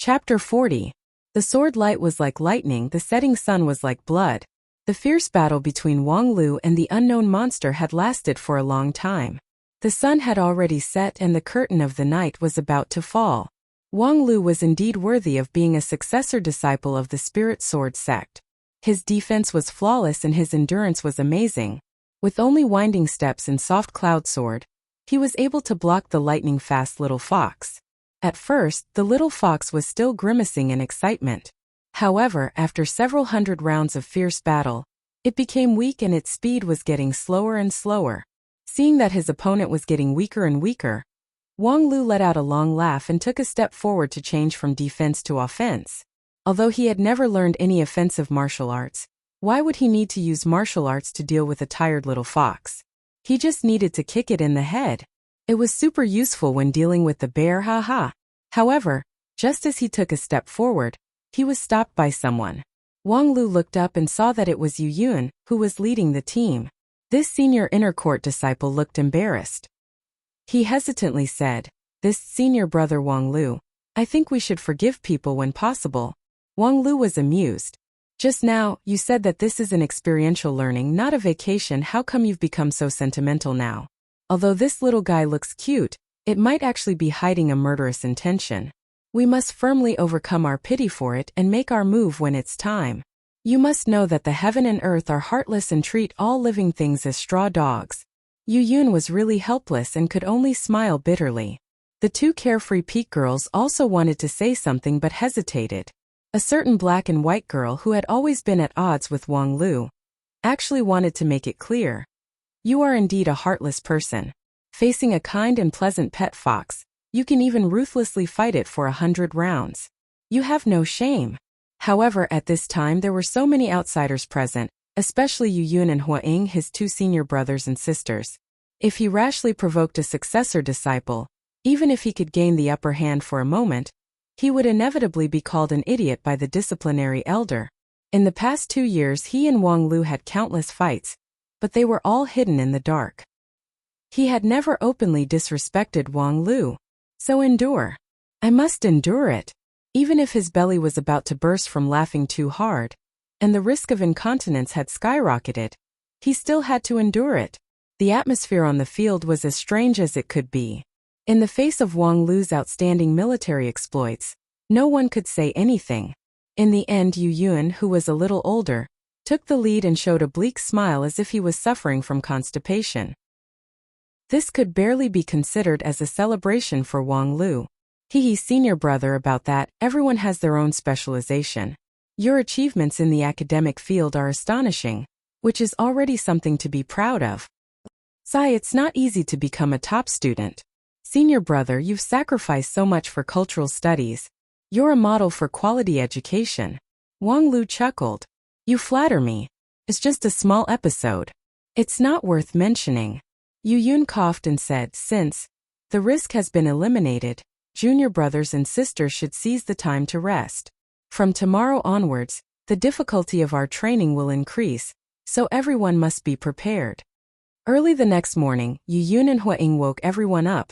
Chapter 40. The sword light was like lightning, the setting sun was like blood. The fierce battle between Wang Lu and the unknown monster had lasted for a long time. The sun had already set and the curtain of the night was about to fall. Wang Lu was indeed worthy of being a successor disciple of the Spirit Sword sect. His defense was flawless and his endurance was amazing. With only winding steps and soft cloud sword, he was able to block the lightning-fast little fox. At first, the little fox was still grimacing in excitement. However, after several hundred rounds of fierce battle, it became weak and its speed was getting slower and slower. Seeing that his opponent was getting weaker and weaker, Wang Lu let out a long laugh and took a step forward to change from defense to offense. Although he had never learned any offensive martial arts, why would he need to use martial arts to deal with a tired little fox? He just needed to kick it in the head. It was super useful when dealing with the bear, haha. However, just as he took a step forward, he was stopped by someone. Wang Lu looked up and saw that it was Yu Yun, who was leading the team. This senior inner court disciple looked embarrassed. He hesitantly said, "This senior brother Wang Lu, I think we should forgive people when possible." Wang Lu was amused. "Just now, you said that this is an experiential learning, not a vacation. How come you've become so sentimental now? Although this little guy looks cute, it might actually be hiding a murderous intention. We must firmly overcome our pity for it and make our move when it's time. You must know that the heaven and earth are heartless and treat all living things as straw dogs." Yu Yun was really helpless and could only smile bitterly. The two carefree peak girls also wanted to say something but hesitated. A certain black and white girl who had always been at odds with Wang Lu actually wanted to make it clear. "You are indeed a heartless person. Facing a kind and pleasant pet fox, you can even ruthlessly fight it for 100 rounds. You have no shame." However, at this time there were so many outsiders present, especially Yu Yun and Hua Ying, his two senior brothers and sisters. If he rashly provoked a successor disciple, even if he could gain the upper hand for a moment, he would inevitably be called an idiot by the disciplinary elder. In the past 2 years he and Wang Lu had countless fights, but they were all hidden in the dark. He had never openly disrespected Wang Lu. So endure. I must endure it. Even if his belly was about to burst from laughing too hard, and the risk of incontinence had skyrocketed, he still had to endure it. The atmosphere on the field was as strange as it could be. In the face of Wang Lu's outstanding military exploits, no one could say anything. In the end, Yu Yun, who was a little older, took the lead and showed a bleak smile as if he was suffering from constipation. This could barely be considered as a celebration for Wang Lu. He's senior brother about that, everyone has their own specialization. Your achievements in the academic field are astonishing, which is already something to be proud of. Sai, it's not easy to become a top student. Senior brother, you've sacrificed so much for cultural studies. You're a model for quality education. Wang Lu chuckled. You flatter me. It's just a small episode. It's not worth mentioning. Yu Yun coughed and said, "Since the risk has been eliminated, junior brothers and sisters should seize the time to rest. From tomorrow onwards, the difficulty of our training will increase, so everyone must be prepared." Early the next morning, Yu Yun and Hua Ying woke everyone up,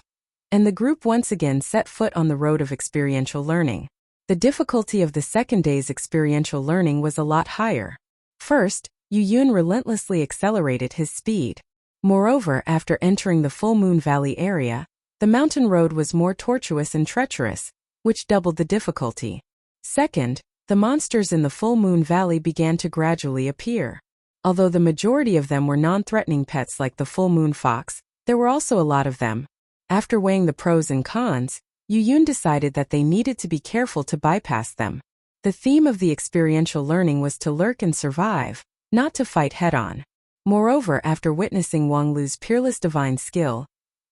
and the group once again set foot on the road of experiential learning. The difficulty of the second day's experiential learning was a lot higher. First, Yu Yun relentlessly accelerated his speed. Moreover, after entering the Full Moon Valley area, the mountain road was more tortuous and treacherous, which doubled the difficulty. Second, the monsters in the Full Moon Valley began to gradually appear. Although the majority of them were non-threatening pets like the full moon fox, there were also a lot of them. After weighing the pros and cons, Yu Yun decided that they needed to be careful to bypass them. The theme of the experiential learning was to lurk and survive, not to fight head-on. Moreover, after witnessing Wang Lu's peerless divine skill,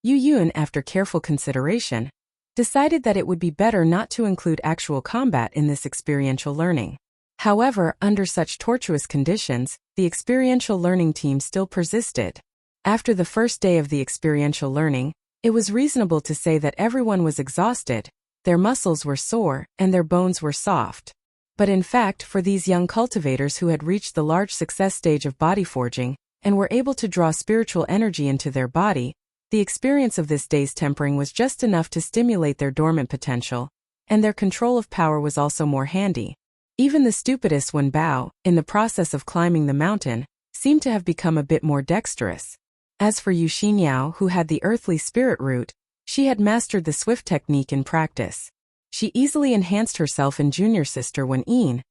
Yu Yun, after careful consideration, decided that it would be better not to include actual combat in this experiential learning. However, under such tortuous conditions, the experiential learning team still persisted. After the first day of the experiential learning, it was reasonable to say that everyone was exhausted, their muscles were sore, and their bones were soft. But in fact, for these young cultivators who had reached the large success stage of body forging, and were able to draw spiritual energy into their body, the experience of this day's tempering was just enough to stimulate their dormant potential, and their control of power was also more handy. Even the stupidest Wen Bao, in the process of climbing the mountain, seemed to have become a bit more dexterous. As for Yu Xinyao, who had the earthly spirit root, she had mastered the swift technique in practice. She easily enhanced herself and junior sister Wen Yin,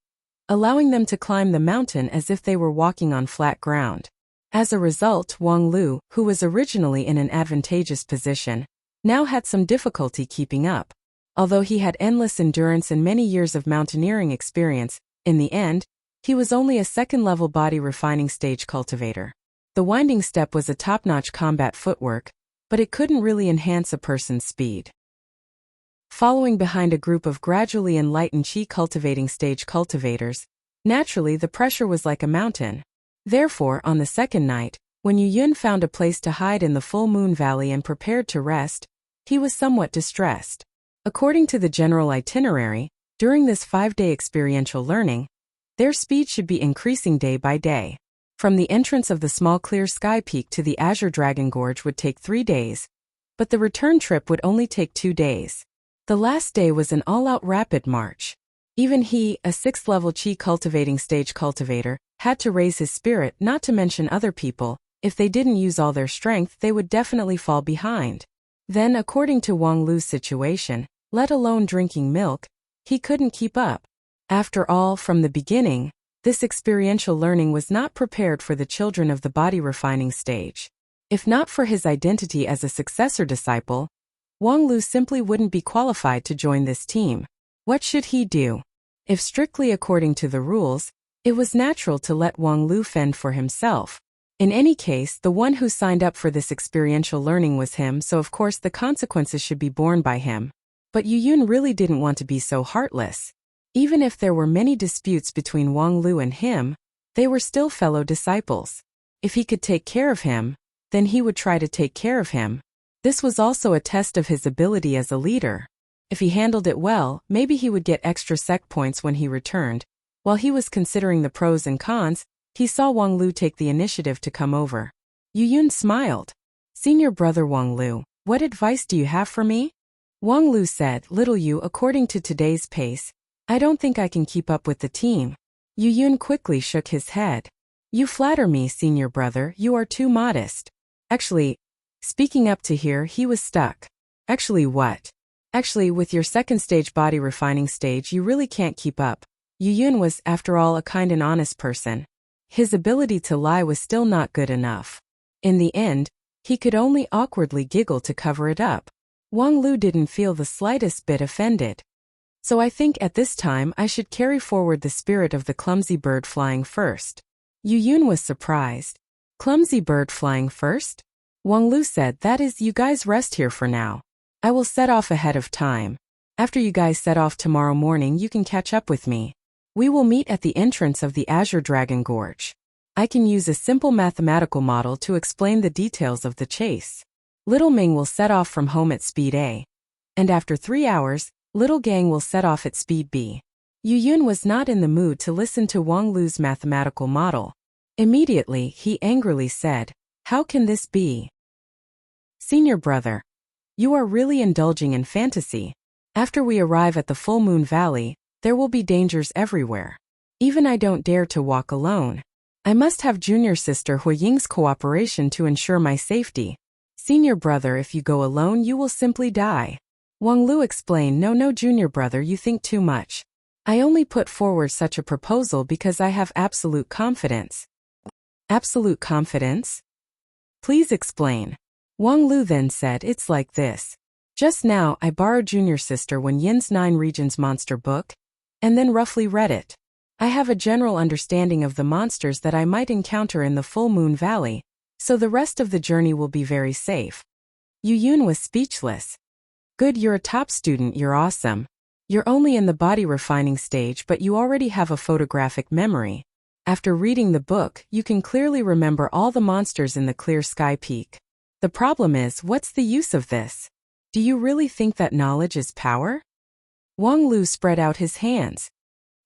allowing them to climb the mountain as if they were walking on flat ground. As a result, Wang Lu, who was originally in an advantageous position, now had some difficulty keeping up. Although he had endless endurance and many years of mountaineering experience, in the end, he was only a second-level body refining stage cultivator. The winding step was a top-notch combat footwork, but it couldn't really enhance a person's speed. Following behind a group of gradually enlightened Qi cultivating stage cultivators, naturally the pressure was like a mountain. Therefore, on the second night, when Yu Yun found a place to hide in the full moon valley and prepared to rest, he was somewhat distressed. According to the general itinerary, during this 5-day experiential learning, their speed should be increasing day by day. From the entrance of the small clear sky peak to the Azure Dragon Gorge would take 3 days, but the return trip would only take 2 days. The last day was an all-out rapid march. Even he, a 6th-level Qi cultivating stage cultivator, had to raise his spirit, not to mention other people. If they didn't use all their strength, they would definitely fall behind. Then, according to Wang Lu's situation, let alone drinking milk, he couldn't keep up. After all, from the beginning, this experiential learning was not prepared for the children of the body refining stage. If not for his identity as a successor disciple, Wang Lu simply wouldn't be qualified to join this team. What should he do? If strictly according to the rules, it was natural to let Wang Lu fend for himself. In any case, the one who signed up for this experiential learning was him, so of course the consequences should be borne by him. But Yu Yun really didn't want to be so heartless. Even if there were many disputes between Wang Lu and him, they were still fellow disciples. If he could take care of him, then he would try to take care of him. This was also a test of his ability as a leader. If he handled it well, maybe he would get extra sec points when he returned. While he was considering the pros and cons, he saw Wang Lu take the initiative to come over. Yu Yun smiled. "Senior brother Wang Lu, what advice do you have for me?" Wang Lu said, "Little Yu, according to today's pace, I don't think I can keep up with the team." Yu Yun quickly shook his head. "You flatter me, senior brother, you are too modest." Actually, speaking up to here, he was stuck. Actually what? Actually, with your second stage body refining stage, you really can't keep up. Yu Yun was, after all, a kind and honest person. His ability to lie was still not good enough. In the end, he could only awkwardly giggle to cover it up. Wang Lu didn't feel the slightest bit offended. "So I think at this time I should carry forward the spirit of the clumsy bird flying first." Yu Yun was surprised. "Clumsy bird flying first?" Wang Lu said, "That is, you guys rest here for now. I will set off ahead of time. After you guys set off tomorrow morning, you can catch up with me. We will meet at the entrance of the Azure Dragon Gorge. I can use a simple mathematical model to explain the details of the chase. Little Ming will set off from home at speed A. And after 3 hours, Little Gang will set off at speed B." Yu Yun was not in the mood to listen to Wang Lu's mathematical model. Immediately, he angrily said, "How can this be? Senior brother, you are really indulging in fantasy. After we arrive at the Full Moon Valley, there will be dangers everywhere. Even I don't dare to walk alone. I must have junior sister Hui Ying's cooperation to ensure my safety. Senior brother, if you go alone, you will simply die." Wang Lu explained, No, junior brother, you think too much. I only put forward such a proposal because I have absolute confidence." "Absolute confidence? Please explain." Wang Lu then said, "It's like this. Just now, I borrowed junior sister Wen Yin's 9 Regions monster book, and then roughly read it. I have a general understanding of the monsters that I might encounter in the Full Moon Valley, so the rest of the journey will be very safe." Yu Yun was speechless. "Good, you're a top student, you're awesome. You're only in the body refining stage, but you already have a photographic memory. After reading the book, you can clearly remember all the monsters in the clear sky peak. The problem is, what's the use of this? Do you really think that knowledge is power?" Wang Lu spread out his hands.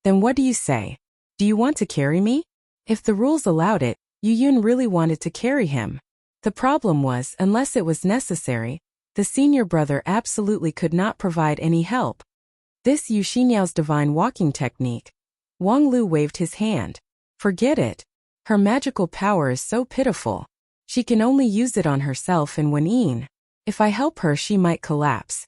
"Then what do you say? Do you want to carry me?" If the rules allowed it, Yu Yun really wanted to carry him. The problem was, unless it was necessary, the senior brother absolutely could not provide any help. This Yu Xinyao's divine walking technique. Wang Lu waved his hand. Forget it. Her magical power is so pitiful. She can only use it on herself and Wenyin. If I help her, she might collapse.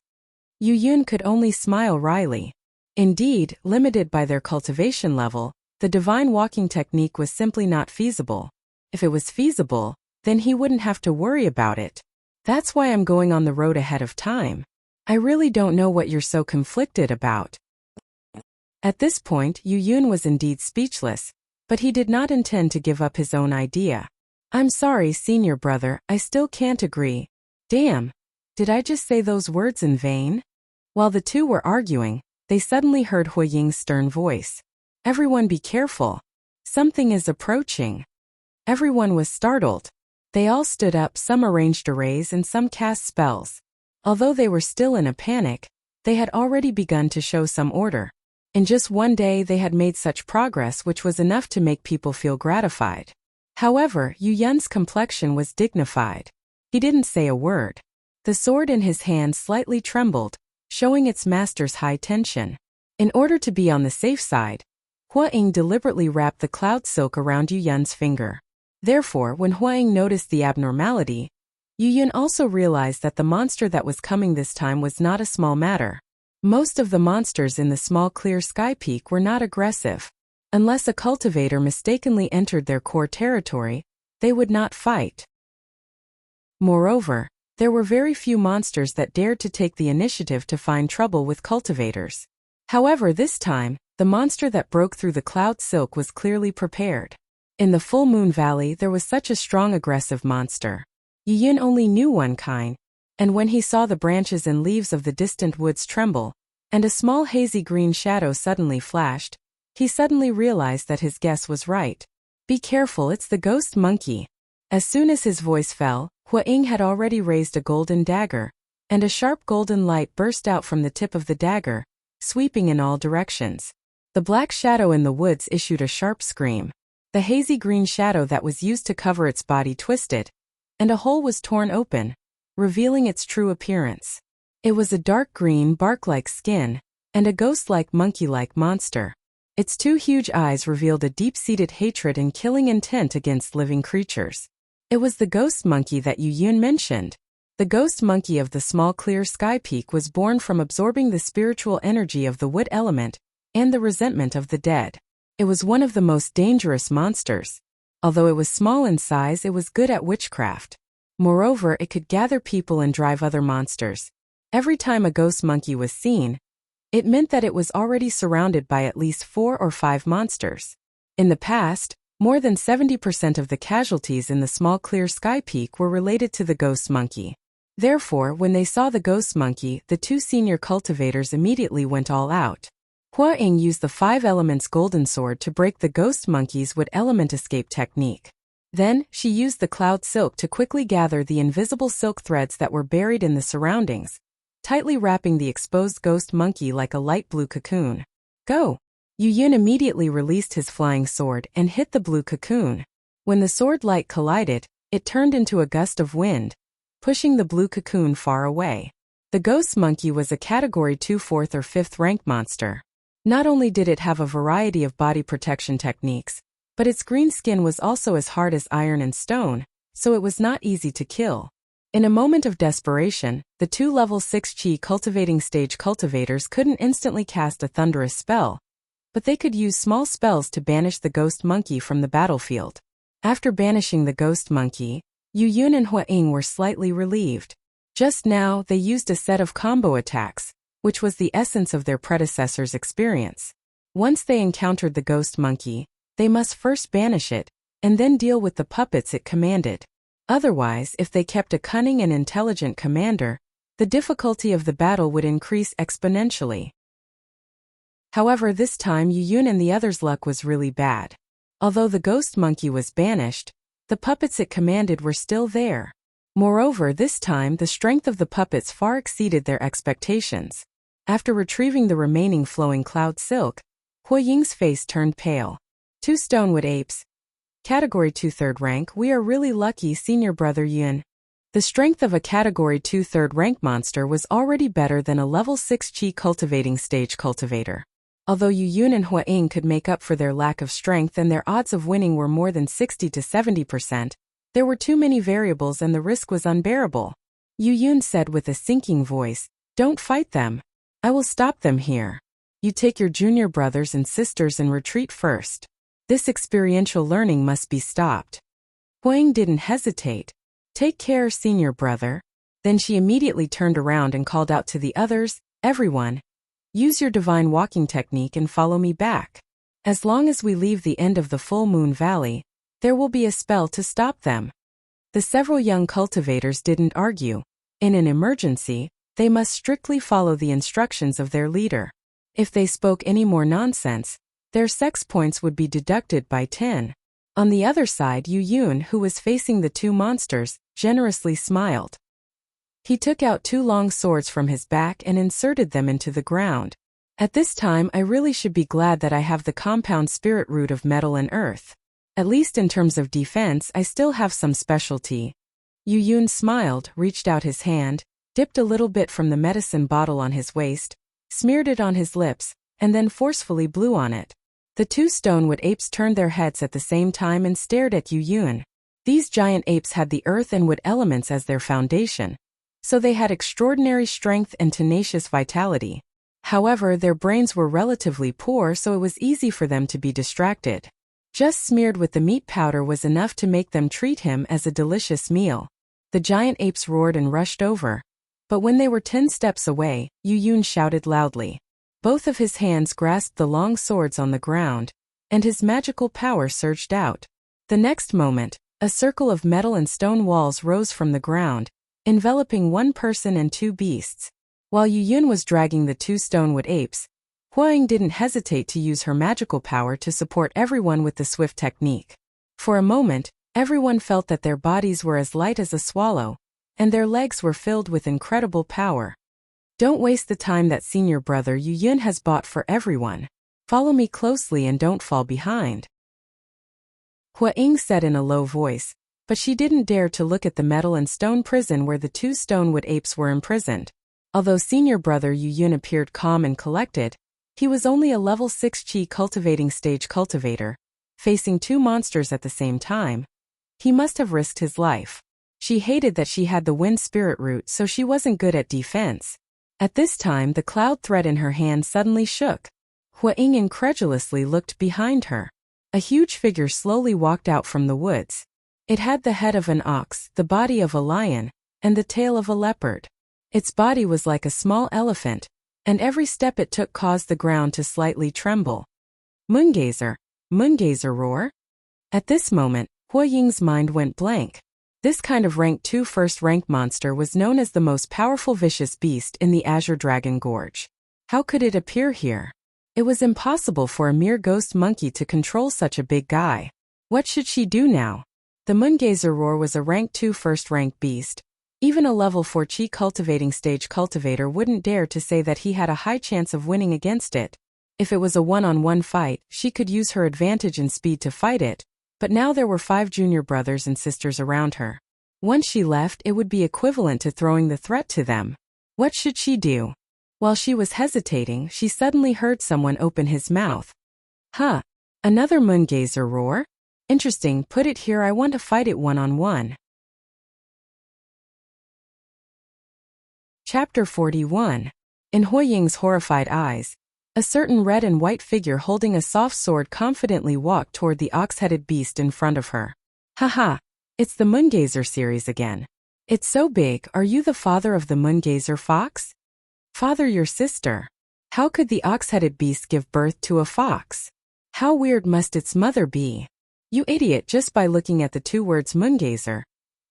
Yu Yun could only smile wryly. Indeed, limited by their cultivation level, the divine walking technique was simply not feasible. If it was feasible, then he wouldn't have to worry about it. That's why I'm going on the road ahead of time. I really don't know what you're so conflicted about. At this point, Yu Yun was indeed speechless, but he did not intend to give up his own idea. I'm sorry, senior brother, I still can't agree. Damn, did I just say those words in vain? While the two were arguing, they suddenly heard Hu Ying's stern voice. Everyone be careful. Something is approaching. Everyone was startled. They all stood up, some arranged arrays and some cast spells. Although they were still in a panic, they had already begun to show some order. In just one day they had made such progress, which was enough to make people feel gratified. However, Yu Yun's complexion was dignified. He didn't say a word. The sword in his hand slightly trembled, showing its master's high tension. In order to be on the safe side, Hua Ying deliberately wrapped the cloud silk around Yu Yun's finger. Therefore, when Hua Ying noticed the abnormality, Yu Yun also realized that the monster that was coming this time was not a small matter. Most of the monsters in the small clear sky peak were not aggressive. Unless a cultivator mistakenly entered their core territory, they would not fight. Moreover, there were very few monsters that dared to take the initiative to find trouble with cultivators. However, this time, the monster that broke through the cloud silk was clearly prepared. In the Full Moon Valley there was such a strong aggressive monster. Yu Yun only knew one kind, and when he saw the branches and leaves of the distant woods tremble, and a small hazy green shadow suddenly flashed, he suddenly realized that his guess was right. Be careful, it's the ghost monkey. As soon as his voice fell, Hua Ying had already raised a golden dagger, and a sharp golden light burst out from the tip of the dagger, sweeping in all directions. The black shadow in the woods issued a sharp scream. The hazy green shadow that was used to cover its body twisted, and a hole was torn open, revealing its true appearance. It was a dark green bark-like skin, and a ghost-like monkey-like monster. Its two huge eyes revealed a deep-seated hatred and killing intent against living creatures. It was the ghost monkey that Yu Yun mentioned. The ghost monkey of the small clear sky peak was born from absorbing the spiritual energy of the wood element and the resentment of the dead. It was one of the most dangerous monsters. Although it was small in size, it was good at witchcraft. Moreover, it could gather people and drive other monsters. Every time a ghost monkey was seen, it meant that it was already surrounded by at least 4 or 5 monsters. In the past, more than 70% of the casualties in the small clear sky peak were related to the ghost monkey. Therefore, when they saw the ghost monkey, the 2 senior cultivators immediately went all out. Hua Ying used the 5 elements golden sword to break the ghost monkey's wood element escape technique. Then, she used the cloud silk to quickly gather the invisible silk threads that were buried in the surroundings, tightly wrapping the exposed ghost monkey like a light blue cocoon. Go! Yu Yun immediately released his flying sword and hit the blue cocoon. When the sword light collided, it turned into a gust of wind, pushing the blue cocoon far away. The ghost monkey was a Category 2 4th or 5th rank monster. Not only did it have a variety of body protection techniques, but its green skin was also as hard as iron and stone, so it was not easy to kill. In a moment of desperation, the 2 level 6 Qi cultivating stage cultivators couldn't instantly cast a thunderous spell, but they could use small spells to banish the ghost monkey from the battlefield. After banishing the ghost monkey, Yu Yun and Hua Ying were slightly relieved. Just now, they used a set of combo attacks, which was the essence of their predecessor's experience. Once they encountered the ghost monkey, they must first banish it, and then deal with the puppets it commanded. Otherwise, if they kept a cunning and intelligent commander, the difficulty of the battle would increase exponentially. However, this time Yu Yun and the others' luck was really bad. Although the ghost monkey was banished, the puppets it commanded were still there. Moreover, this time the strength of the puppets far exceeded their expectations. After retrieving the remaining flowing cloud silk, Hua Ying's face turned pale. 2 stonewood apes. Category 2 3rd rank, we are really lucky, senior brother Yun. The strength of a Category 2 third rank monster was already better than a level 6 Qi cultivating stage cultivator. Although Yu Yun and Hua Ying could make up for their lack of strength and their odds of winning were more than 60 to 70%, there were too many variables and the risk was unbearable. Yu Yun said with a sinking voice, "Don't fight them. I will stop them here. You take your junior brothers and sisters and retreat first. This experiential learning must be stopped." Hua Ying didn't hesitate. "Take care, senior brother." Then she immediately turned around and called out to the others, "Everyone, use your divine walking technique and follow me back. As long as we leave the end of the Full Moon Valley, there will be a spell to stop them." The several young cultivators didn't argue. In an emergency, they must strictly follow the instructions of their leader. If they spoke any more nonsense, their sex points would be deducted by 10. On the other side, Yu Yun, who was facing the two monsters, generously smiled. He took out two long swords from his back and inserted them into the ground. "At this time, I really should be glad that I have the compound spirit root of metal and earth. At least in terms of defense, I still have some specialty." Yu Yun smiled, reached out his hand, dipped a little bit from the medicine bottle on his waist, smeared it on his lips, and then forcefully blew on it. The two stonewood apes turned their heads at the same time and stared at Yu Yun. These giant apes had the earth and wood elements as their foundation, so they had extraordinary strength and tenacious vitality. However, their brains were relatively poor, so it was easy for them to be distracted. Just smeared with the meat powder was enough to make them treat him as a delicious meal. The giant apes roared and rushed over. But when they were 10 steps away, Yu Yun shouted loudly. Both of his hands grasped the long swords on the ground, and his magical power surged out. The next moment, a circle of metal and stone walls rose from the ground, enveloping one person and two beasts. While Yu Yun was dragging the two stonewood apes, Hua Ying didn't hesitate to use her magical power to support everyone with the swift technique. For a moment, everyone felt that their bodies were as light as a swallow, and their legs were filled with incredible power. "Don't waste the time that senior brother Yu Yun has bought for everyone. Follow me closely and don't fall behind," Hua Ying said in a low voice, but she didn't dare to look at the metal and stone prison where the two stonewood apes were imprisoned. Although senior brother Yu Yun appeared calm and collected, he was only a level 6 Qi cultivating stage cultivator, facing two monsters at the same time. He must have risked his life. She hated that she had the wind spirit root, so she wasn't good at defense. At this time, the cloud thread in her hand suddenly shook. Hua Ying incredulously looked behind her. A huge figure slowly walked out from the woods. It had the head of an ox, the body of a lion, and the tail of a leopard. Its body was like a small elephant, and every step it took caused the ground to slightly tremble. Moongazer roar? At this moment, Hua Ying's mind went blank. This kind of rank 2 first rank monster was known as the most powerful vicious beast in the Azure Dragon Gorge. How could it appear here? It was impossible for a mere ghost monkey to control such a big guy. What should she do now? The Moongazer roar was a rank 2 first rank beast. Even a level 4 Qi cultivating stage cultivator wouldn't dare to say that he had a high chance of winning against it. If it was a one-on-one fight, she could use her advantage in speed to fight it, but now there were 5 junior brothers and sisters around her. Once she left, it would be equivalent to throwing the threat to them. What should she do? While she was hesitating, she suddenly heard someone open his mouth. "Huh. Another Moongazer roar? Interesting, put it here, I want to fight it one-on-one." Chapter 41. In Hua Ying's horrified eyes, a certain red and white figure holding a soft sword confidently walked toward the ox-headed beast in front of her. "Haha, it's the Moongazer series again. It's so big, are you the father of the Moongazer fox?" "Father your sister. How could the ox-headed beast give birth to a fox? How weird must its mother be? You idiot, just by looking at the two words Moongazer,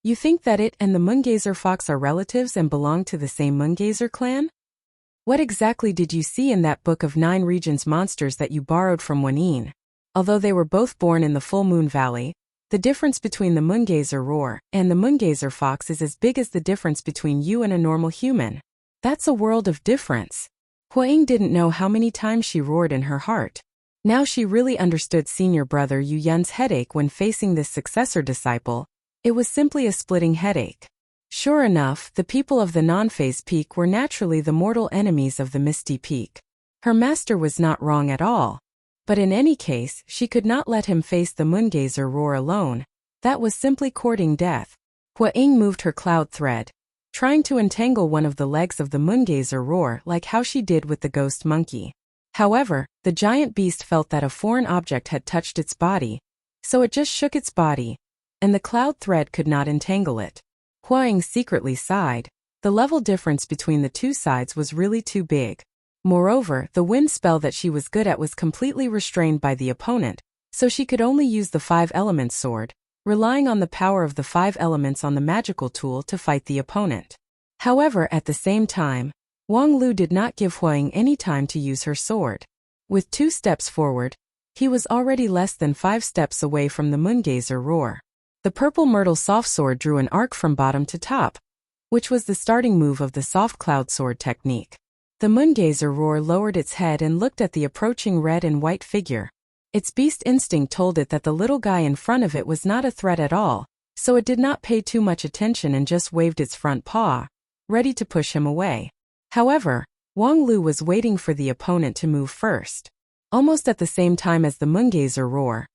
you think that it and the Moongazer fox are relatives and belong to the same Moongazer clan? What exactly did you see in that book of 9 regions monsters that you borrowed from Wanin?" Although they were both born in the Full Moon Valley, the difference between the Moongazer roar and the Moongazer fox is as big as the difference between you and a normal human. That's a world of difference. Hua Ying didn't know how many times she roared in her heart. Now she really understood senior brother Yu Yun's headache when facing this successor disciple. It was simply a splitting headache. Sure enough, the people of the non-phase peak were naturally the mortal enemies of the misty peak. Her master was not wrong at all. But in any case, she could not let him face the moongazer roar alone. That was simply courting death. Hua Ying moved her cloud thread, trying to entangle one of the legs of the moongazer roar like how she did with the ghost monkey. However, the giant beast felt that a foreign object had touched its body, so it just shook its body, and the cloud thread could not entangle it. Hua Ying secretly sighed. The level difference between the two sides was really too big. Moreover, the wind spell that she was good at was completely restrained by the opponent, so she could only use the 5-element sword, relying on the power of the 5 elements on the magical tool to fight the opponent. However, at the same time, Wang Lu did not give Hua Ying any time to use her sword. With 2 steps forward, he was already less than 5 steps away from the moongazer roar. The purple myrtle soft sword drew an arc from bottom to top, which was the starting move of the soft cloud sword technique. The moongazer roar lowered its head and looked at the approaching red and white figure. Its beast instinct told it that the little guy in front of it was not a threat at all, so it did not pay too much attention and just waved its front paw, ready to push him away. However, Wang Lu was waiting for the opponent to move first. Almost at the same time as the moongazer roar,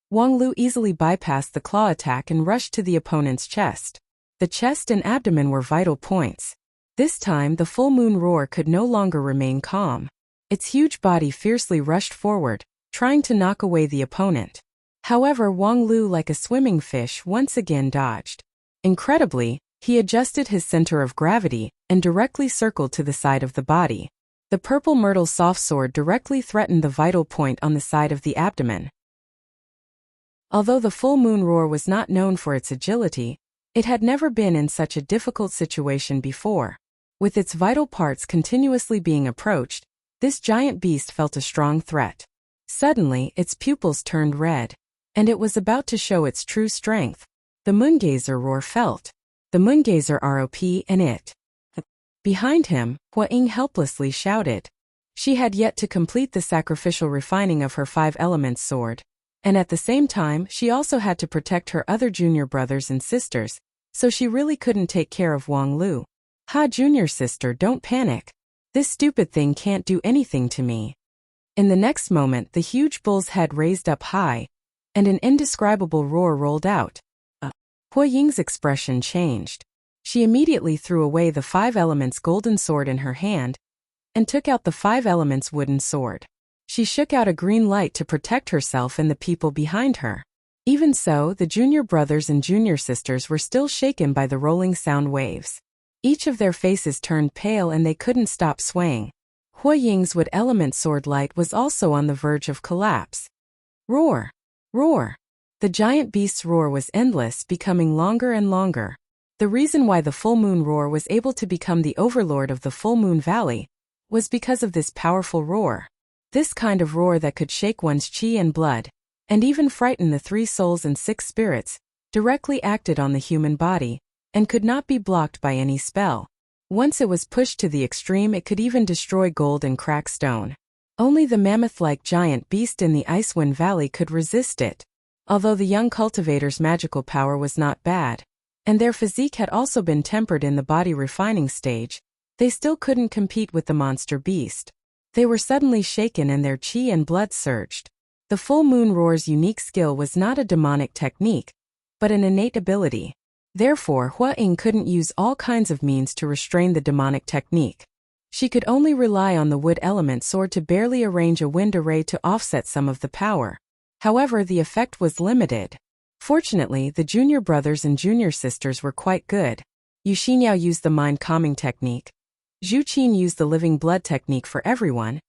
Wang Lu easily bypassed the claw attack and rushed to the opponent's chest. The chest and abdomen were vital points. This time the full moon roar could no longer remain calm. Its huge body fiercely rushed forward, trying to knock away the opponent. However, Wang Lu, like a swimming fish, once again dodged. Incredibly, he adjusted his center of gravity and directly circled to the side of the body. The purple myrtle soft sword directly threatened the vital point on the side of the abdomen. Although the full moon roar was not known for its agility, it had never been in such a difficult situation before. With its vital parts continuously being approached, this giant beast felt a strong threat. Suddenly, its pupils turned red, and it was about to show its true strength. The moongazer roar felt. The moongazer ROP and it. Behind him, Hua Ying helplessly shouted. She had yet to complete the sacrificial refining of her 5-element sword, and at the same time she also had to protect her other junior brothers and sisters, so she really couldn't take care of Wang Lu. "Ha, junior sister, don't panic. This stupid thing can't do anything to me." In the next moment, the huge bull's head raised up high, and an indescribable roar rolled out. Hua Ying's expression changed. She immediately threw away the 5 elements golden sword in her hand and took out the 5 elements wooden sword. She shook out a green light to protect herself and the people behind her. Even so, the junior brothers and junior sisters were still shaken by the rolling sound waves. Each of their faces turned pale and they couldn't stop swaying. Hua Ying's wood element sword light was also on the verge of collapse. Roar! Roar! The giant beast's roar was endless, becoming longer and longer. The reason why the full moon roar was able to become the overlord of the full moon valley was because of this powerful roar. This kind of roar that could shake one's chi and blood, and even frighten the 3 souls and 6 spirits, directly acted on the human body, and could not be blocked by any spell. Once it was pushed to the extreme, it could even destroy gold and crack stone. Only the mammoth-like giant beast in the Icewind Valley could resist it. Although the young cultivator's magical power was not bad, and their physique had also been tempered in the body refining stage, they still couldn't compete with the monster beast. They were suddenly shaken and their chi and blood surged. The full moon roar's unique skill was not a demonic technique, but an innate ability. Therefore, Hua Ying couldn't use all kinds of means to restrain the demonic technique. She could only rely on the wood element sword to barely arrange a wind array to offset some of the power. However, the effect was limited. Fortunately, the junior brothers and junior sisters were quite good. Yu Xinyao used the mind-calming technique. Zhu Qin used the living blood technique for everyone.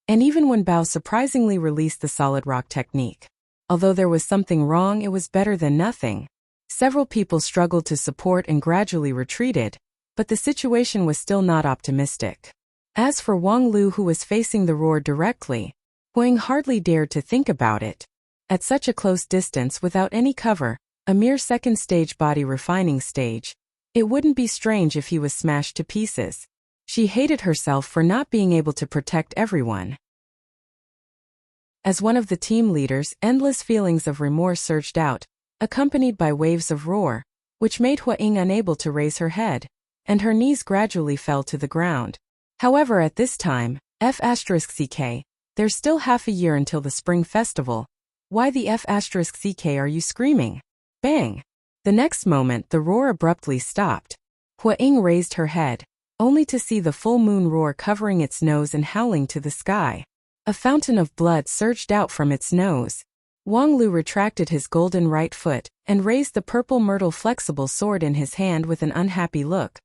And even Wen Bao surprisingly released the solid rock technique. Although there was something wrong, it was better than nothing. Several people struggled to support and gradually retreated, but the situation was still not optimistic. As for Wang Lu, who was facing the roar directly, Hua Ying hardly dared to think about it. At such a close distance without any cover, a mere second stage body refining stage, it wouldn't be strange if he was smashed to pieces. She hated herself for not being able to protect everyone. As one of the team leaders, endless feelings of remorse surged out, accompanied by waves of roar. which made Hua Ying unable to raise her head, and her knees gradually fell to the ground. However, at this time, F*CK, there's still half a year until the Spring Festival. Why the F*CK are you screaming? Bang! The next moment the roar abruptly stopped. Hua Ying raised her head, only to see the full moon roar covering its nose and howling to the sky. A fountain of blood surged out from its nose. Wang Lu retracted his golden right foot and raised the purple myrtle flexible sword in his hand with an unhappy look.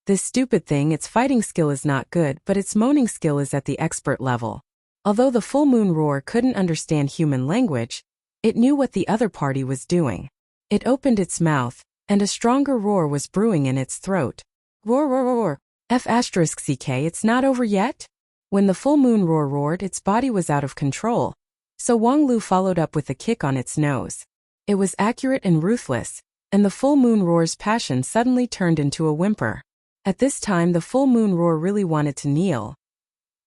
This stupid thing, its fighting skill is not good, but its moaning skill is at the expert level. Although the full moon roar couldn't understand human language, it knew what the other party was doing. It opened its mouth, and a stronger roar was brewing in its throat. Roar, roar, roar, roar. F*CK, it's not over yet? When the full moon roar roared, its body was out of control, so Wang Lu followed up with a kick on its nose. It was accurate and ruthless, and the full moon roar's passion suddenly turned into a whimper. At this time the full moon roar really wanted to kneel.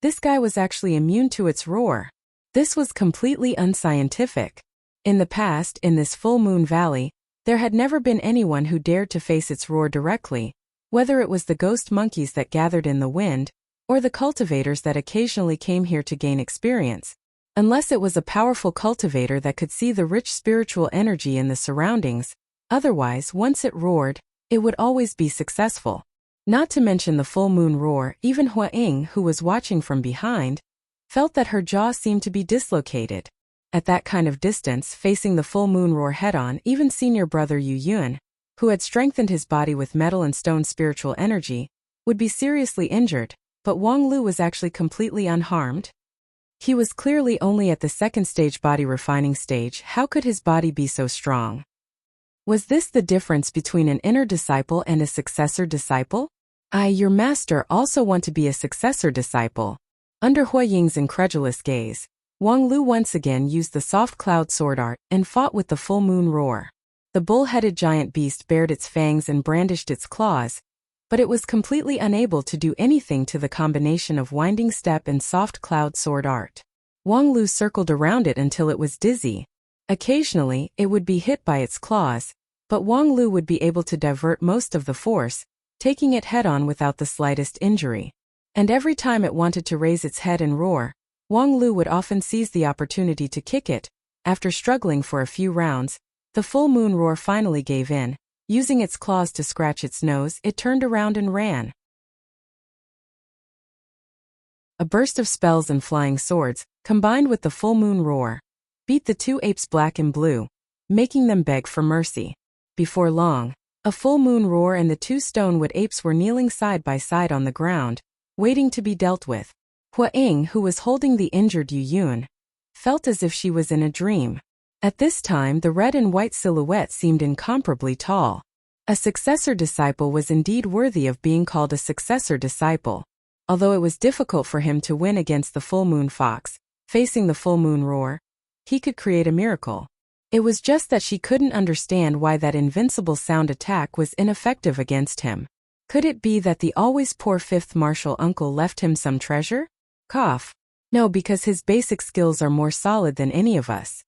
This guy was actually immune to its roar. This was completely unscientific. In the past, in this full moon valley, there had never been anyone who dared to face its roar directly, whether it was the ghost monkeys that gathered in the wind, or the cultivators that occasionally came here to gain experience. Unless it was a powerful cultivator that could see the rich spiritual energy in the surroundings, otherwise once it roared, it would always be successful. Not to mention the full moon roar, even Hua Ying, who was watching from behind, felt that her jaw seemed to be dislocated. At that kind of distance, facing the full moon roar head-on, even senior brother Yu Yun, who had strengthened his body with metal and stone spiritual energy, would be seriously injured, but Wang Lu was actually completely unharmed. He was clearly only at the second stage body refining stage. How could his body be so strong? Was this the difference between an inner disciple and a successor disciple? Your master also want to be a successor disciple. Under Hua Ying's incredulous gaze, Wang Lu once again used the soft cloud sword art and fought with the full moon roar. The bull-headed giant beast bared its fangs and brandished its claws, but it was completely unable to do anything to the combination of winding step and soft cloud sword art. Wang Lu circled around it until it was dizzy. Occasionally, it would be hit by its claws, but Wang Lu would be able to divert most of the force, taking it head-on without the slightest injury. And every time it wanted to raise its head and roar, Wang Lu would often seize the opportunity to kick it. After struggling for a few rounds, the full moon roar finally gave in. Using its claws to scratch its nose, it turned around and ran. A burst of spells and flying swords, combined with the full moon roar, beat the two apes black and blue, making them beg for mercy. Before long, a full moon roar and the two stonewood apes were kneeling side by side on the ground, waiting to be dealt with. Hua Ying, who was holding the injured Yu Yun, felt as if she was in a dream. At this time the red and white silhouette seemed incomparably tall. A successor disciple was indeed worthy of being called a successor disciple. Although it was difficult for him to win against the full moon fox, facing the full moon roar, he could create a miracle. It was just that she couldn't understand why that invincible sound attack was ineffective against him. Could it be that the always poor fifth martial uncle left him some treasure? Cough. No, because his basic skills are more solid than any of us.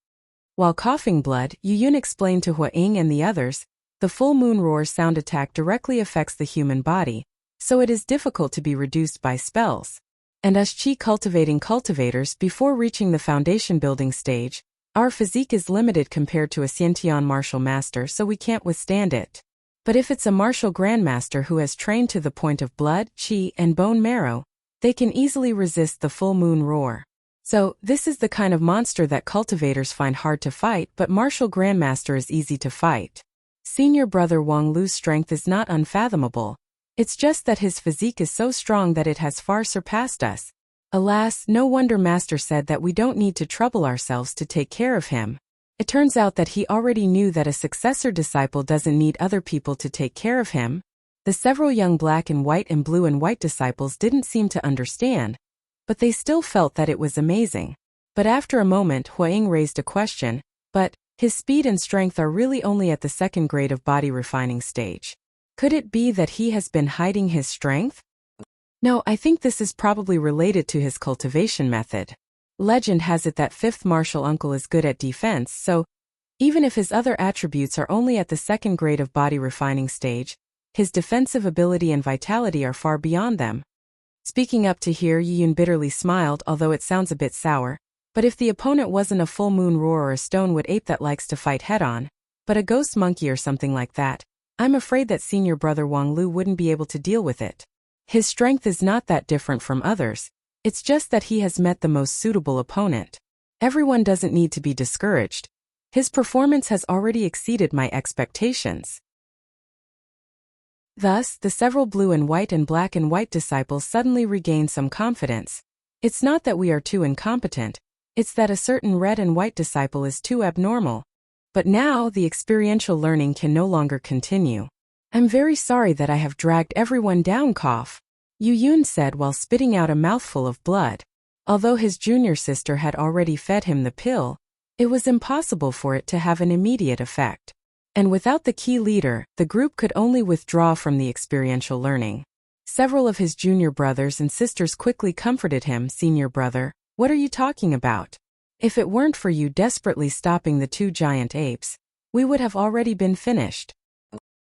While coughing blood, Yu Yun explained to Hua Ying and the others, the full moon roar's sound attack directly affects the human body, so it is difficult to be reduced by spells. And us chi cultivating cultivators, before reaching the foundation building stage, our physique is limited compared to a Xiantian martial master, so we can't withstand it. But if it's a martial grandmaster who has trained to the point of blood, chi, and bone marrow, they can easily resist the full moon roar. So, this is the kind of monster that cultivators find hard to fight, but martial grandmaster is easy to fight. Senior brother Wang Lu's strength is not unfathomable. It's just that his physique is so strong that it has far surpassed us. Alas, no wonder master said that we don't need to trouble ourselves to take care of him. It turns out that he already knew that a successor disciple doesn't need other people to take care of him. The several young black and blue and white disciples didn't seem to understand, but they still felt that it was amazing. But after a moment Hua Ying raised a question, but his speed and strength are really only at the second grade of body refining stage. Could it be that he has been hiding his strength? No, I think this is probably related to his cultivation method. Legend has it that fifth martial uncle is good at defense, so Even if his other attributes are only at the second grade of body refining stage, his defensive ability and vitality are far beyond them. Speaking up to here, Yuyun bitterly smiled, although it sounds a bit sour. But if the opponent wasn't a full moon roar or a stonewood ape that likes to fight head-on, but a ghost monkey or something like that, I'm afraid that senior brother Wang Lu wouldn't be able to deal with it. His strength is not that different from others. It's just that he has met the most suitable opponent. Everyone doesn't need to be discouraged. His performance has already exceeded my expectations. Thus, the several blue and black and white disciples suddenly regain some confidence. It's not that we are too incompetent, it's that a certain red and white disciple is too abnormal. But now, the experiential learning can no longer continue. I'm very sorry that I have dragged everyone down, cough. Yuyun said while spitting out a mouthful of blood. Although his junior sister had already fed him the pill, it was impossible for it to have an immediate effect. And without the key leader, the group could only withdraw from the experiential learning. Several of his junior brothers and sisters quickly comforted him. Senior brother, what are you talking about? If it weren't for you desperately stopping the two giant apes, we would have already been finished.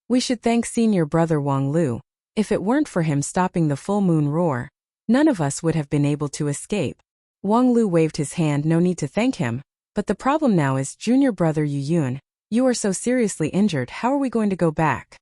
We should thank senior brother Wang Lu. If it weren't for him stopping the full moon roar, none of us would have been able to escape. Wang Lu waved his hand. No need to thank him, but the problem now is junior brother Yuyun. You are so seriously injured, how are we going to go back?